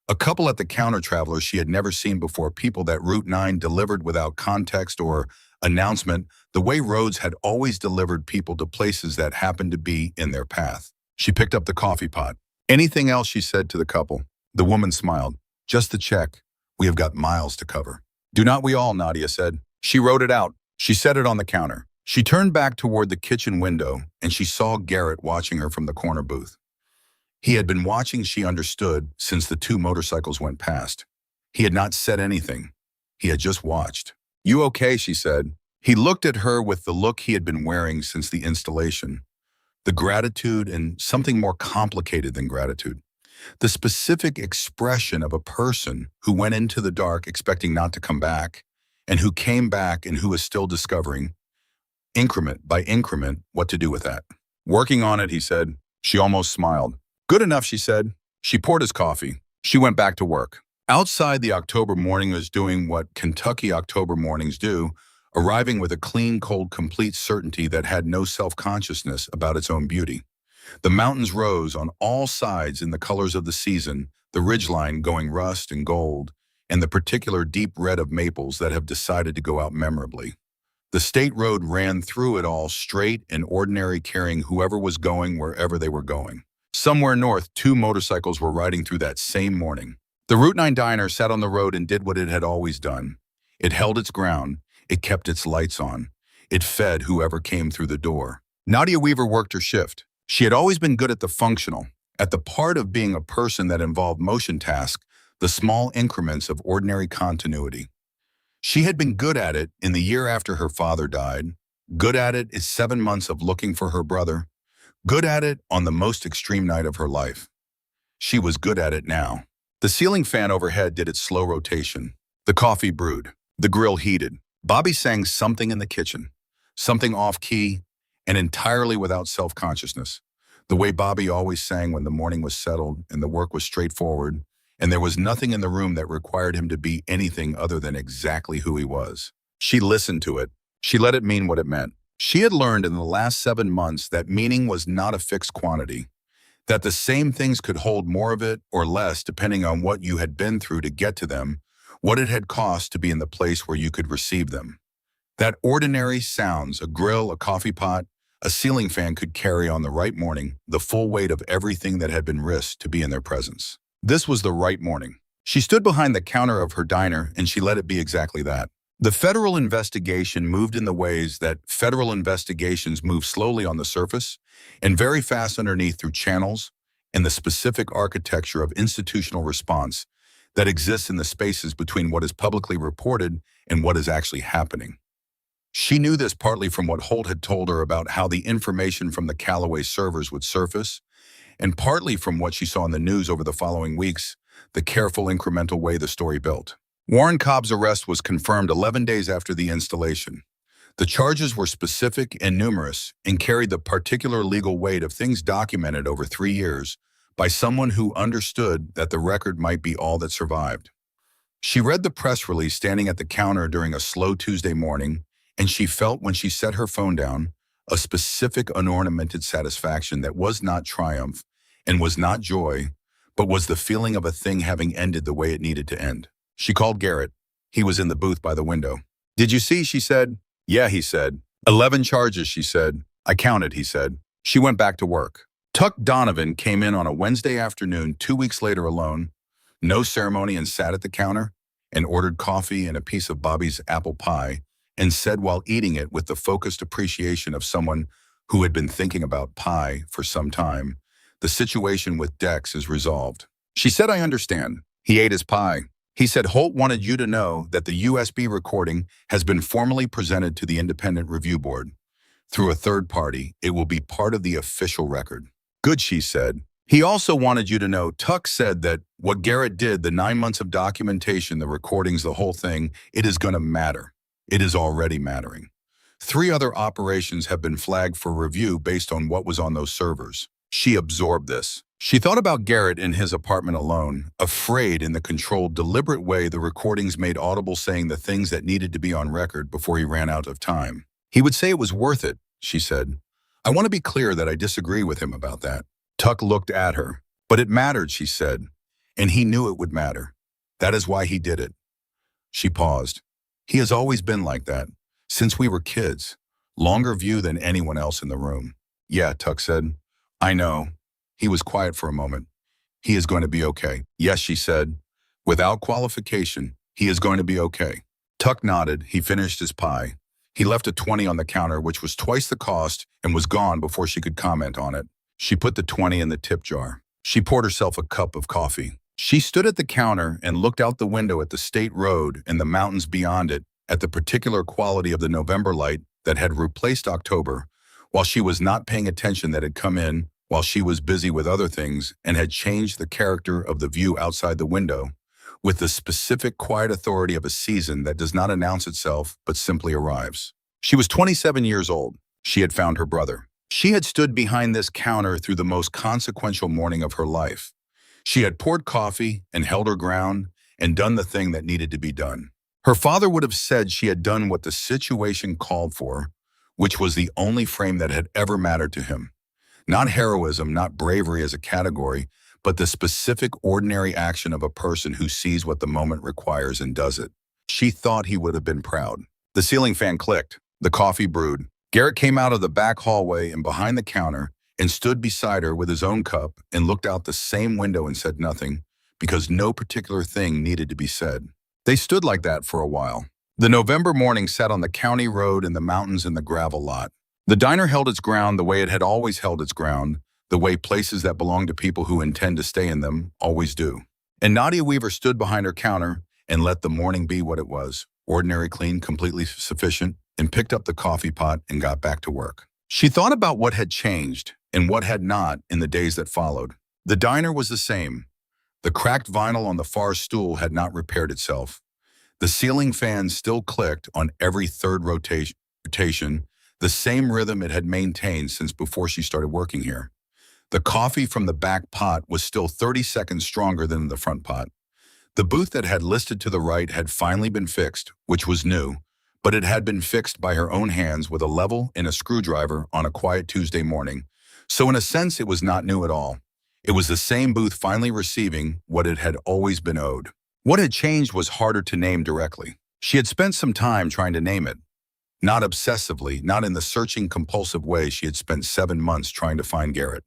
A couple at the counter, travelers she had never seen before, people that Route 9 delivered without context or announcement, the way roads had always delivered people to places that happened to be in their path. She picked up the coffee pot. Anything else, she said to the couple. The woman smiled. Just the check. We have got miles to cover. Do not we all, Nadia said. She wrote it out. She set it on the counter. She turned back toward the kitchen window, and she saw Garrett watching her from the corner booth. He had been watching, she understood, since the 2 motorcycles went past. He had not said anything. He had just watched. You okay, she said. He looked at her with the look he had been wearing since the installation. The gratitude and something more complicated than gratitude. The specific expression of a person who went into the dark expecting not to come back, and who came back and who is still discovering, increment by increment, what to do with that. Working on it, he said. She almost smiled. Good enough, she said. She poured his coffee. She went back to work. Outside, the October morning was doing what Kentucky October mornings do, arriving with a clean, cold, complete certainty that had no self-consciousness about its own beauty. The mountains rose on all sides in the colors of the season, the ridgeline going rust and gold, and the particular deep red of maples that have decided to go out memorably. The state road ran through it all, straight and ordinary, carrying whoever was going wherever they were going. Somewhere north, 2 motorcycles were riding through that same morning. The Route 9 diner sat on the road and did what it had always done. It held its ground. It kept its lights on. It fed whoever came through the door. Nadia Weaver worked her shift. She had always been good at the functional, at the part of being a person that involved motion tasks, the small increments of ordinary continuity. She had been good at it in the year after her father died, good at it in 7 months of looking for her brother, good at it on the most extreme night of her life. She was good at it now. The ceiling fan overhead did its slow rotation. The coffee brewed. The grill heated. Bobby sang something in the kitchen. something off-key, and entirely without self-consciousness. The way Bobby always sang when the morning was settled and the work was straightforward, and there was nothing in the room that required him to be anything other than exactly who he was. She listened to it. She let it mean what it meant. She had learned in the last 7 months that meaning was not a fixed quantity, that the same things could hold more of it or less depending on what you had been through to get to them, what it had cost to be in the place where you could receive them. That ordinary sounds, a grill, a coffee pot, a ceiling fan could carry on the right morning the full weight of everything that had been risked to be in their presence. This was the right morning. She stood behind the counter of her diner and she let it be exactly that. The federal investigation moved in the ways that federal investigations move slowly on the surface and very fast underneath through channels and the specific architecture of institutional response that exists in the spaces between what is publicly reported and what is actually happening. She knew this partly from what Holt had told her about how the information from the Calloway servers would surface, and partly from what she saw in the news over the following weeks, the careful, incremental way the story built. Warren Cobb's arrest was confirmed 11 days after the installation. The charges were specific and numerous and carried the particular legal weight of things documented over 3 years by someone who understood that the record might be all that survived. She read the press release standing at the counter during a slow Tuesday morning, and she felt when she set her phone down a specific unornamented satisfaction that was not triumph and was not joy, but was the feeling of a thing having ended the way it needed to end. She called Garrett. He was in the booth by the window. "Did you see?" she said. "Yeah," he said. 11 charges, she said. "I counted," he said. She went back to work. Tuck Donovan came in on a Wednesday afternoon 2 weeks later alone, no ceremony, and sat at the counter and ordered coffee and a piece of Bobby's apple pie and said while eating it with the focused appreciation of someone who had been thinking about pie for some time, "The situation with Dex is resolved." She said, "I understand." He ate his pie. He said, "Holt wanted you to know that the USB recording has been formally presented to the Independent Review Board. Through a third party, it will be part of the official record." "Good," she said. "He also wanted you to know," Tuck said, "that what Garrett did, the 9 months of documentation, the recordings, the whole thing, it is going to matter. It is already mattering. 3 other operations have been flagged for review based on what was on those servers." She absorbed this. She thought about Garrett in his apartment alone, afraid in the controlled, deliberate way the recordings made audible, saying the things that needed to be on record before he ran out of time. "He would say it was worth it," she said. "I want to be clear that I disagree with him about that." Tuck looked at her. "But it mattered," she said, "and he knew it would matter. That is why he did it." She paused. "He has always been like that, since we were kids. Longer view than anyone else in the room." "Yeah," Tuck said. "I know." He was quiet for a moment. "He is going to be okay." "Yes," she said. Without qualification, "He is going to be okay." Tuck nodded. He finished his pie. He left a 20 on the counter, which was twice the cost, and was gone before she could comment on it. She put the 20 in the tip jar. She poured herself a cup of coffee. She stood at the counter and looked out the window at the state road and the mountains beyond it, at the particular quality of the November light that had replaced October, while she was not paying attention, that had come in while she was busy with other things and had changed the character of the view outside the window, with the specific quiet authority of a season that does not announce itself but simply arrives. She was 27 years old. She had found her brother. She had stood behind this counter through the most consequential morning of her life. She had poured coffee and held her ground and done the thing that needed to be done. Her father would have said she had done what the situation called for, which was the only frame that had ever mattered to him. Not heroism, not bravery as a category, but the specific ordinary action of a person who sees what the moment requires and does it. She thought he would have been proud. The ceiling fan clicked. The coffee brewed. Garrett came out of the back hallway and behind the counter and stood beside her with his own cup and looked out the same window and said nothing, because no particular thing needed to be said. They stood like that for a while. The November morning sat on the county road in the mountains and the gravel lot. The diner held its ground the way it had always held its ground, the way places that belong to people who intend to stay in them always do. And Nadia Weaver stood behind her counter and let the morning be what it was, ordinary, clean, completely sufficient, and picked up the coffee pot and got back to work. She thought about what had changed and what had not in the days that followed. The diner was the same. The cracked vinyl on the far stool had not repaired itself. The ceiling fan still clicked on every third rotation. the same rhythm it had maintained since before she started working here. The coffee from the back pot was still 30 seconds stronger than the front pot. The booth that had listed to the right had finally been fixed, which was new, but it had been fixed by her own hands with a level and a screwdriver on a quiet Tuesday morning. So in a sense, it was not new at all. It was the same booth finally receiving what it had always been owed. What had changed was harder to name directly. She had spent some time trying to name it. Not obsessively, not in the searching, compulsive way she had spent 7 months trying to find Garrett.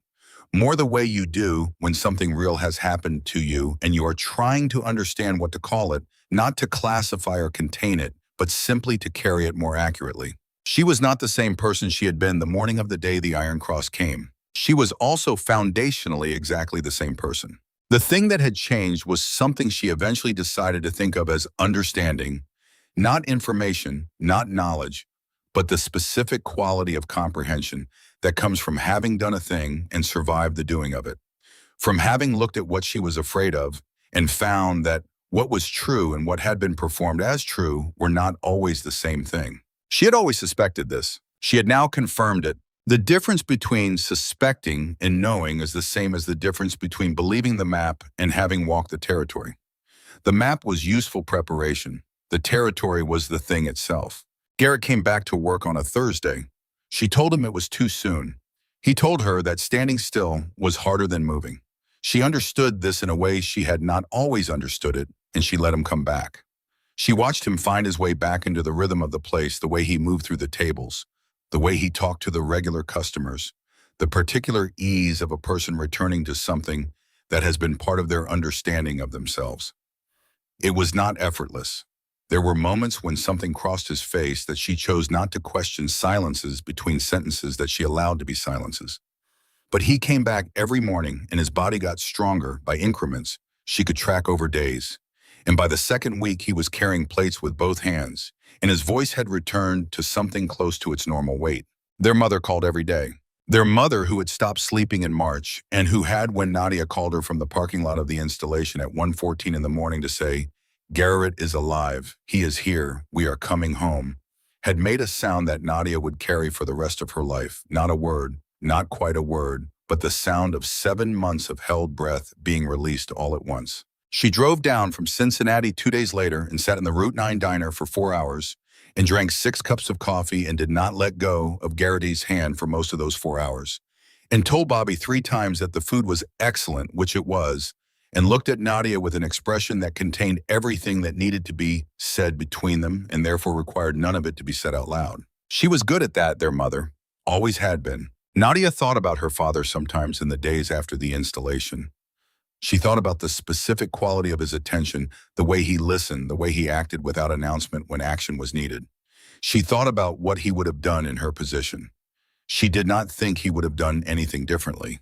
More the way you do when something real has happened to you and you are trying to understand what to call it, not to classify or contain it, but simply to carry it more accurately. She was not the same person she had been the morning of the day the Iron Cross came. She was also foundationally exactly the same person. The thing that had changed was something she eventually decided to think of as understanding, not information, not knowledge, but the specific quality of comprehension that comes from having done a thing and survived the doing of it. From having looked at what she was afraid of and found that what was true and what had been performed as true were not always the same thing. She had always suspected this. She had now confirmed it. The difference between suspecting and knowing is the same as the difference between believing the map and having walked the territory. The map was useful preparation. The territory was the thing itself. Garrett came back to work on a Thursday. She told him it was too soon. He told her that standing still was harder than moving. She understood this in a way she had not always understood it, and she let him come back. She watched him find his way back into the rhythm of the place, the way he moved through the tables, the way he talked to the regular customers, the particular ease of a person returning to something that has been part of their understanding of themselves. It was not effortless. There were moments when something crossed his face that she chose not to question, silences between sentences that she allowed to be silences. But he came back every morning and his body got stronger by increments she could track over days. And by the second week, he was carrying plates with both hands, and his voice had returned to something close to its normal weight. Their mother called every day. Their mother, who had stopped sleeping in March, and who had, when Nadia called her from the parking lot of the installation at 1:14 in the morning to say, "Garrett is alive. He is here. We are coming home," had made a sound that Nadia would carry for the rest of her life. Not a word, not quite a word, but the sound of 7 months of held breath being released all at once. She drove down from Cincinnati 2 days later and sat in the Route 9 diner for 4 hours and drank 6 cups of coffee and did not let go of Garrett's hand for most of those 4 hours, and told Bobby 3 times that the food was excellent, which it was, and looked at Nadia with an expression that contained everything that needed to be said between them and therefore required none of it to be said out loud. She was good at that, their mother. Always had been. Nadia thought about her father sometimes in the days after the installation. She thought about the specific quality of his attention, the way he listened, the way he acted without announcement when action was needed. She thought about what he would have done in her position. She did not think he would have done anything differently.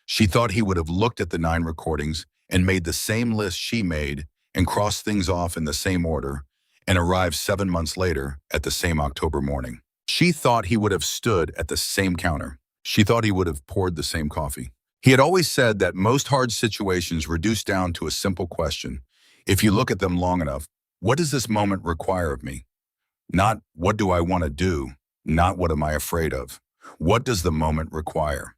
She thought he would have looked at the 9 recordings and made the same list she made and crossed things off in the same order and arrived 7 months later at the same October morning. She thought he would have stood at the same counter. She thought he would have poured the same coffee. He had always said that most hard situations reduce down to a simple question. If you look at them long enough, what does this moment require of me? Not what do I want to do, not what am I afraid of. What does the moment require?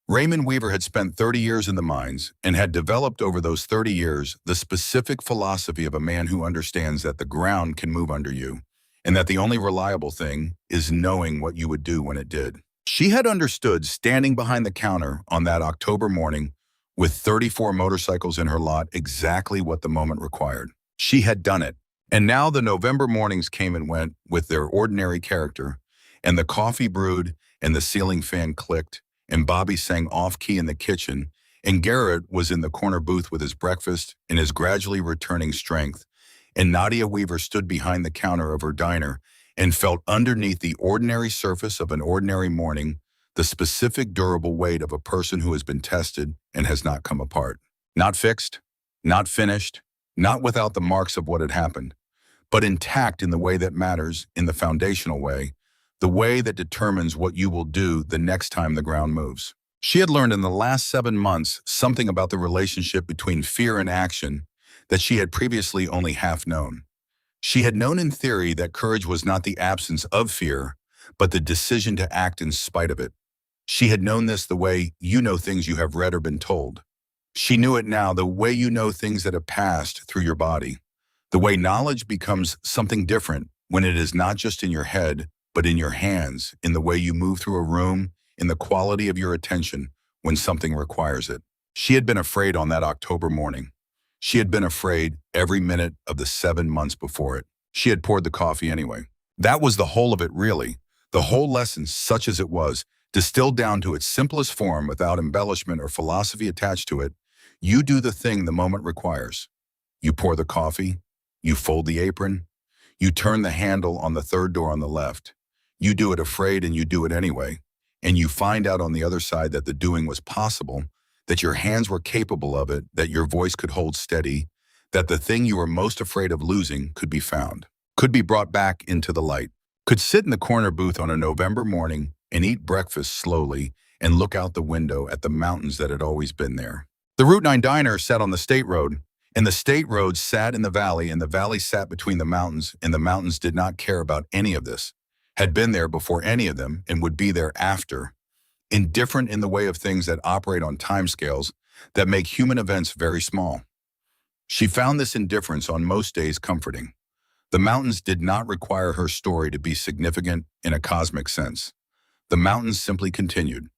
Raymond Weaver had spent 30 years in the mines and had developed over those 30 years the specific philosophy of a man who understands that the ground can move under you and that the only reliable thing is knowing what you would do when it did. She had understood standing behind the counter on that October morning with 34 motorcycles in her lot exactly what the moment required. She had done it. And now the November mornings came and went with their ordinary character, and the coffee brewed and the ceiling fan clicked, and Bobby sang off-key in the kitchen, and Garrett was in the corner booth with his breakfast and his gradually returning strength, and Nadia Weaver stood behind the counter of her diner and felt underneath the ordinary surface of an ordinary morning the specific durable weight of a person who has been tested and has not come apart. Not fixed, not finished, not without the marks of what had happened, but intact in the way that matters, in the foundational way, the way that determines what you will do the next time the ground moves. She had learned in the last 7 months something about the relationship between fear and action that she had previously only half known. She had known in theory that courage was not the absence of fear, but the decision to act in spite of it. She had known this the way you know things you have read or been told. She knew it now the way you know things that have passed through your body. The way knowledge becomes something different when it is not just in your head, but in your hands, in the way you move through a room, in the quality of your attention when something requires it. She had been afraid on that October morning. She had been afraid every minute of the 7 months before it. She had poured the coffee anyway. That was the whole of it, really. The whole lesson, such as it was, distilled down to its simplest form without embellishment or philosophy attached to it. You do the thing the moment requires. You pour the coffee. You fold the apron. You turn the handle on the third door on the left. You do it afraid and you do it anyway. And you find out on the other side that the doing was possible, that your hands were capable of it, that your voice could hold steady, that the thing you were most afraid of losing could be found, could be brought back into the light, could sit in the corner booth on a November morning and eat breakfast slowly and look out the window at the mountains that had always been there. The Route 9 diner sat on the state road, and the state road sat in the valley, and the valley sat between the mountains, and the mountains did not care about any of this, had been there before any of them, and would be there after. Indifferent in the way of things that operate on timescales that make human events very small. She found this indifference on most days comforting. The mountains did not require her story to be significant in a cosmic sense. The mountains simply continued.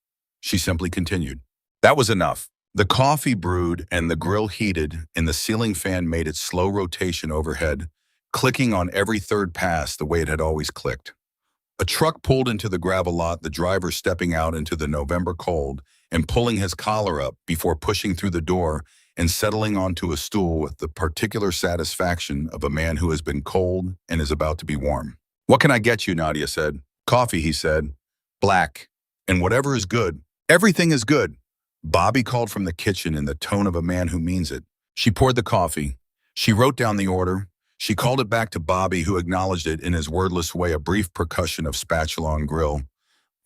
She simply continued. That was enough. The coffee brewed and the grill heated and the ceiling fan made its slow rotation overhead, clicking on every third pass the way it had always clicked. A truck pulled into the gravel lot, the driver stepping out into the November cold and pulling his collar up before pushing through the door and settling onto a stool with the particular satisfaction of a man who has been cold and is about to be warm. "What can I get you?" Nadia said. "Coffee," he said. "Black. And whatever is good." "Everything is good," Bobby called from the kitchen in the tone of a man who means it. She poured the coffee. She wrote down the order. She called it back to Bobby, who acknowledged it in his wordless way, a brief percussion of spatula on grill.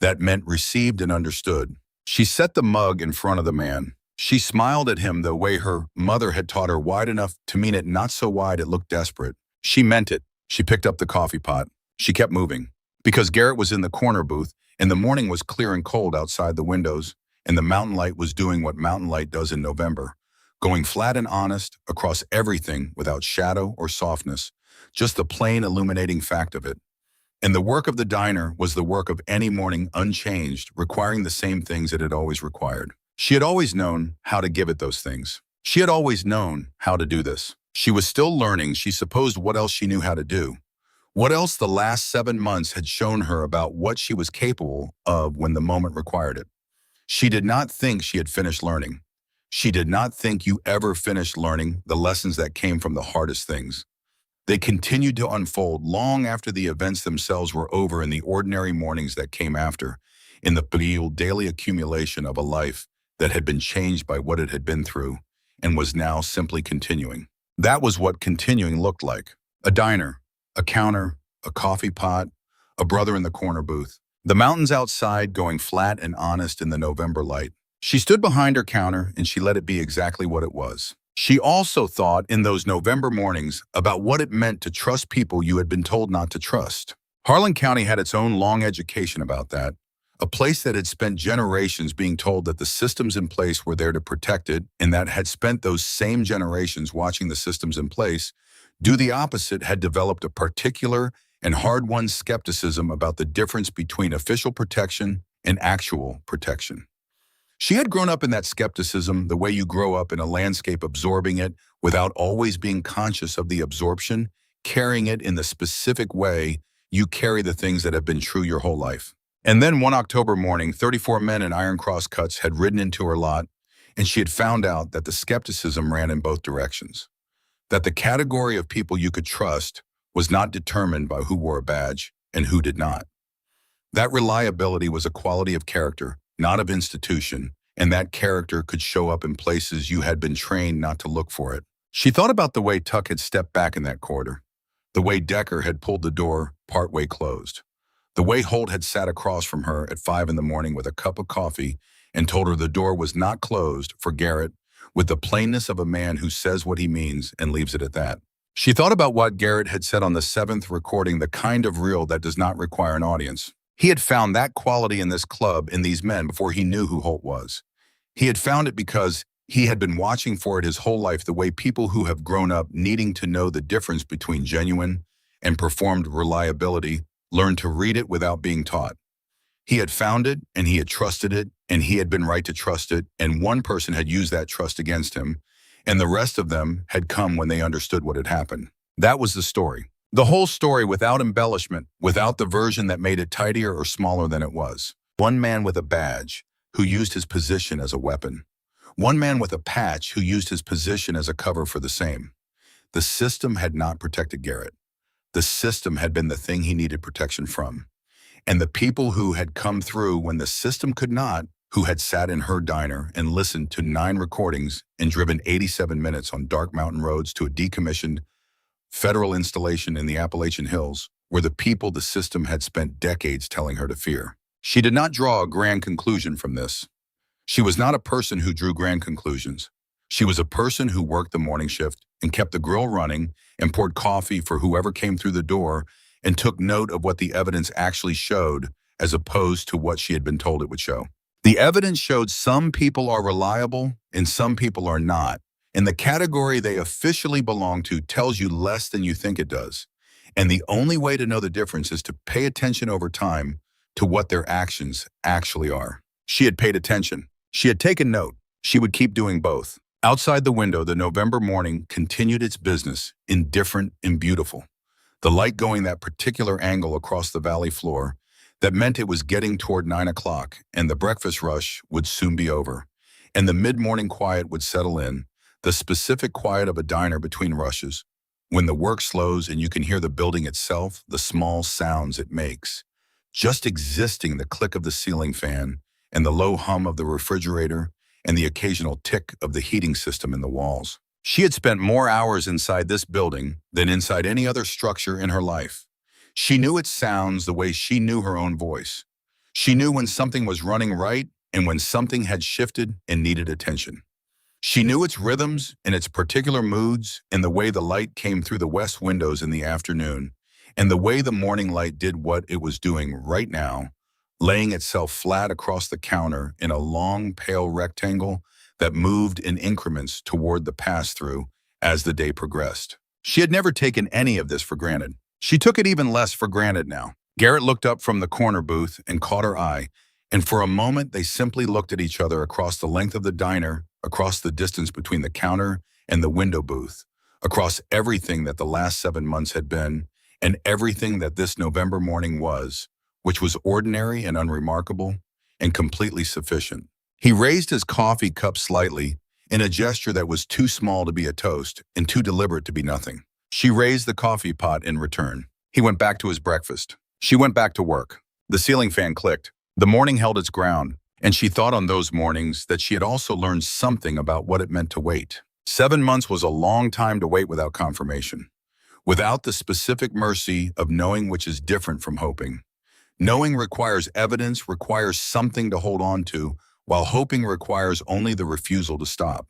That meant received and understood. She set the mug in front of the man. She smiled at him the way her mother had taught her, wide enough to mean it, not so wide it looked desperate. She meant it. She picked up the coffee pot. She kept moving. Because Garrett was in the corner booth, and the morning was clear and cold outside the windows, and the mountain light was doing what mountain light does in November, going flat and honest across everything without shadow or softness, just the plain illuminating fact of it. And the work of the diner was the work of any morning, unchanged, requiring the same things it had always required. She had always known how to give it those things. She had always known how to do this. She was still learning. She supposed what else she knew how to do. What else the last 7 months had shown her about what she was capable of when the moment required it. She did not think she had finished learning. She did not think you ever finished learning the lessons that came from the hardest things. They continued to unfold long after the events themselves were over, in the ordinary mornings that came after, in the daily accumulation of a life that had been changed by what it had been through and was now simply continuing. That was what continuing looked like. A diner, a counter, a coffee pot, a brother in the corner booth. The mountains outside going flat and honest in the November light. She stood behind her counter and she let it be exactly what it was. She also thought in those November mornings about what it meant to trust people you had been told not to trust. Harlan County had its own long education about that, a place that had spent generations being told that the systems in place were there to protect it, and that had spent those same generations watching the systems in place do the opposite, had developed a particular and hard-won skepticism about the difference between official protection and actual protection. She had grown up in that skepticism the way you grow up in a landscape, absorbing it without always being conscious of the absorption, carrying it in the specific way you carry the things that have been true your whole life. And then one October morning, 34 men in iron cross cuts had ridden into her lot, and she had found out that the skepticism ran in both directions. That the category of people you could trust was not determined by who wore a badge and who did not. That reliability was a quality of character, not of institution, and that character could show up in places you had been trained not to look for it. She thought about the way Tuck had stepped back in that corridor, the way Decker had pulled the door partway closed, the way Holt had sat across from her at 5 a.m. with a cup of coffee and told her the door was not closed for Garrett, with the plainness of a man who says what he means and leaves it at that. She thought about what Garrett had said on the 7th recording, the kind of reel that does not require an audience. He had found that quality in this club, in these men, before he knew who Holt was. He had found it because he had been watching for it his whole life, the way people who have grown up needing to know the difference between genuine and performed reliability learn to read it without being taught. He had found it, and he had trusted it, and he had been right to trust it, and one person had used that trust against him, and the rest of them had come when they understood what had happened. That was the story. The whole story, without embellishment, without the version that made it tidier or smaller than it was. One man with a badge who used his position as a weapon. One man with a patch who used his position as a cover for the same. The system had not protected Garrett. The system had been the thing he needed protection from. And the people who had come through when the system could not, who had sat in her diner and listened to 9 recordings and driven 87 minutes on dark mountain roads to a decommissioned federal installation in the Appalachian Hills, were the people the system had spent decades telling her to fear. She did not draw a grand conclusion from this. She was not a person who drew grand conclusions. She was a person who worked the morning shift and kept the grill running and poured coffee for whoever came through the door and took note of what the evidence actually showed as opposed to what she had been told it would show. The evidence showed some people are reliable and some people are not, and the category they officially belong to tells you less than you think it does. And the only way to know the difference is to pay attention over time to what their actions actually are. She had paid attention. She had taken note. She would keep doing both. Outside the window, the November morning continued its business, indifferent and beautiful. The light going that particular angle across the valley floor, that meant it was getting toward 9 o'clock, and the breakfast rush would soon be over, and the mid-morning quiet would settle in, the specific quiet of a diner between rushes, when the work slows and you can hear the building itself, the small sounds it makes, just existing, the click of the ceiling fan, and the low hum of the refrigerator, and the occasional tick of the heating system in the walls. She had spent more hours inside this building than inside any other structure in her life. She knew its sounds the way she knew her own voice. She knew when something was running right and when something had shifted and needed attention. She knew its rhythms and its particular moods and the way the light came through the west windows in the afternoon and the way the morning light did what it was doing right now, laying itself flat across the counter in a long, pale rectangle that moved in increments toward the pass-through as the day progressed. She had never taken any of this for granted. She took it even less for granted now. Garrett looked up from the corner booth and caught her eye, and for a moment they simply looked at each other across the length of the diner, across the distance between the counter and the window booth, across everything that the last 7 months had been, and everything that this November morning was, which was ordinary and unremarkable and completely sufficient. He raised his coffee cup slightly in a gesture that was too small to be a toast and too deliberate to be nothing. She raised the coffee pot in return. He went back to his breakfast. She went back to work. The ceiling fan clicked. The morning held its ground, and she thought on those mornings that she had also learned something about what it meant to wait. 7 months was a long time to wait without confirmation, without the specific mercy of knowing, which is different from hoping. Knowing requires evidence, requires something to hold on to, while hoping requires only the refusal to stop.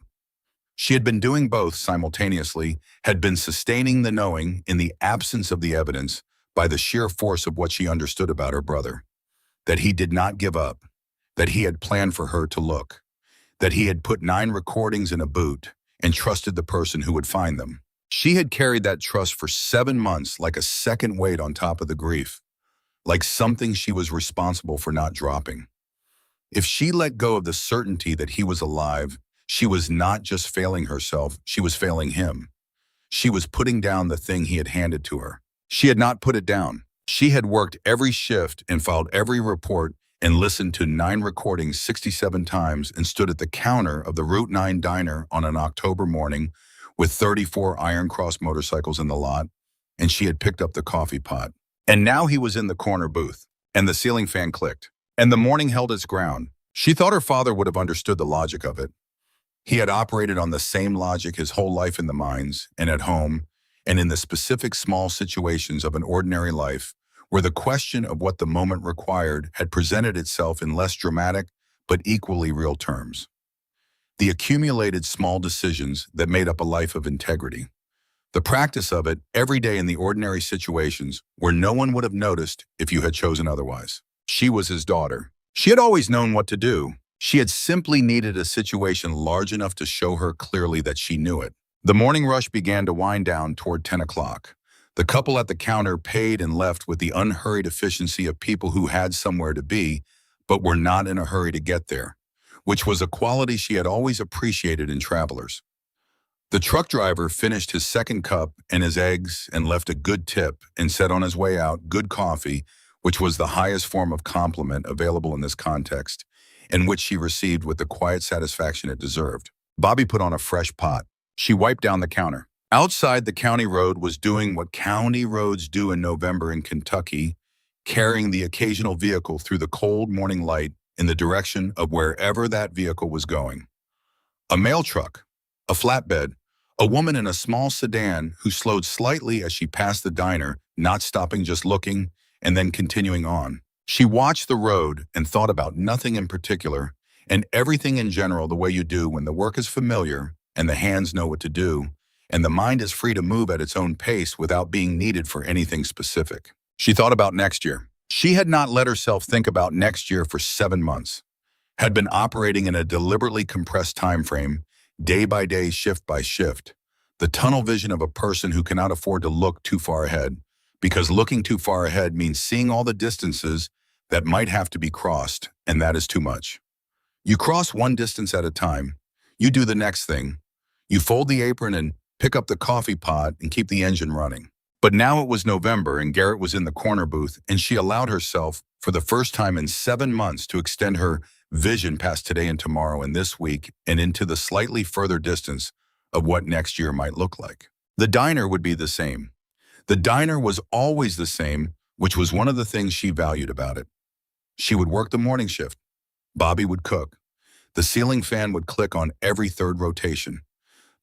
She had been doing both simultaneously, had been sustaining the knowing in the absence of the evidence by the sheer force of what she understood about her brother, that he did not give up, that he had planned for her to look, that he had put 9 recordings in a boot and trusted the person who would find them. She had carried that trust for 7 months like a second weight on top of the grief, like something she was responsible for not dropping. If she let go of the certainty that he was alive, she was not just failing herself, she was failing him. She was putting down the thing he had handed to her. She had not put it down. She had worked every shift and filed every report and listened to 9 recordings 67 times and stood at the counter of the Route 9 diner on an October morning with 34 Iron Cross motorcycles in the lot, and she had picked up the coffee pot. And now he was in the corner booth, and the ceiling fan clicked, and the morning held its ground. She thought her father would have understood the logic of it. He had operated on the same logic his whole life in the mines and at home and in the specific small situations of an ordinary life where the question of what the moment required had presented itself in less dramatic but equally real terms. The accumulated small decisions that made up a life of integrity. The practice of it every day in the ordinary situations where no one would have noticed if you had chosen otherwise. She was his daughter. She had always known what to do. She had simply needed a situation large enough to show her clearly that she knew it. The morning rush began to wind down toward 10 o'clock. The couple at the counter paid and left with the unhurried efficiency of people who had somewhere to be, but were not in a hurry to get there, which was a quality she had always appreciated in travelers. The truck driver finished his second cup and his eggs and left a good tip and said on his way out, "Good coffee," which was the highest form of compliment available in this context, and which she received with the quiet satisfaction it deserved. Bobby put on a fresh pot. She wiped down the counter. Outside, the county road was doing what county roads do in November in Kentucky, carrying the occasional vehicle through the cold morning light in the direction of wherever that vehicle was going. A mail truck, a flatbed, a woman in a small sedan who slowed slightly as she passed the diner, not stopping, just looking, and then continuing on. She watched the road and thought about nothing in particular, and everything in general the way you do when the work is familiar and the hands know what to do, and the mind is free to move at its own pace without being needed for anything specific. She thought about next year. She had not let herself think about next year for 7 months, had been operating in a deliberately compressed time frame, day by day, shift by shift, the tunnel vision of a person who cannot afford to look too far ahead, because looking too far ahead means seeing all the distances that might have to be crossed, and that is too much. You cross one distance at a time. You do the next thing. You fold the apron and pick up the coffee pot and keep the engine running. But now it was November and Garrett was in the corner booth, and she allowed herself, for the first time in 7 months, to extend her vision past today and tomorrow and this week and into the slightly further distance of what next year might look like. The diner would be the same. The diner was always the same, which was one of the things she valued about it. She would work the morning shift. Bobby would cook. The ceiling fan would click on every third rotation.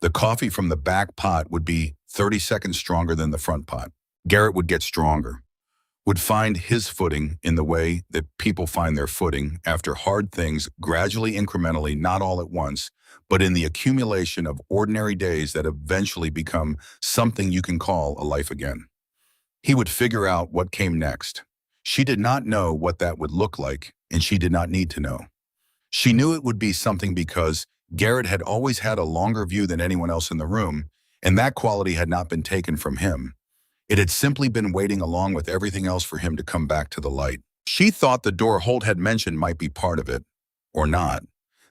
The coffee from the back pot would be 30 seconds stronger than the front pot. Garrett would get stronger, would find his footing in the way that people find their footing after hard things, gradually, incrementally, not all at once, but in the accumulation of ordinary days that eventually become something you can call a life again. He would figure out what came next. She did not know what that would look like, and she did not need to know. She knew it would be something because Garrett had always had a longer view than anyone else in the room, and that quality had not been taken from him. It had simply been waiting along with everything else for him to come back to the light. She thought the door Holt had mentioned might be part of it, or not.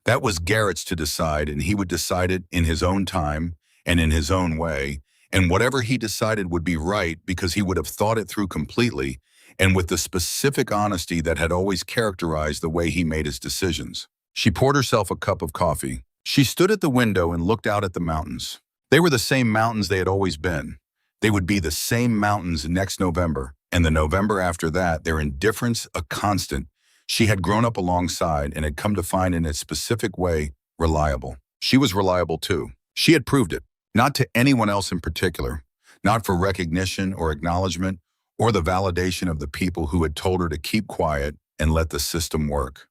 That was Garrett's to decide, and he would decide it in his own time and in his own way, and whatever he decided would be right because he would have thought it through completely and with the specific honesty that had always characterized the way he made his decisions. She poured herself a cup of coffee. She stood at the window and looked out at the mountains. They were the same mountains they had always been. They would be the same mountains next November, and the November after that, their indifference a constant. She had grown up alongside and had come to find in its specific way reliable. She was reliable too. She had proved it, not to anyone else in particular, not for recognition or acknowledgement or the validation of the people who had told her to keep quiet and let the system work.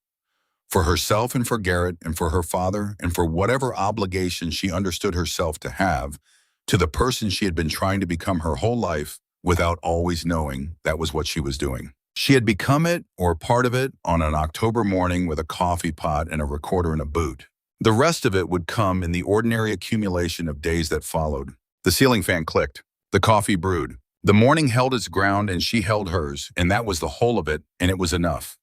For herself and for Garrett and for her father and for whatever obligation she understood herself to have to the person she had been trying to become her whole life without always knowing that was what she was doing. She had become it or part of it on an October morning with a coffee pot and a recorder in a boot. The rest of it would come in the ordinary accumulation of days that followed. The ceiling fan clicked. The coffee brewed. The morning held its ground and she held hers, and that was the whole of it, and it was enough.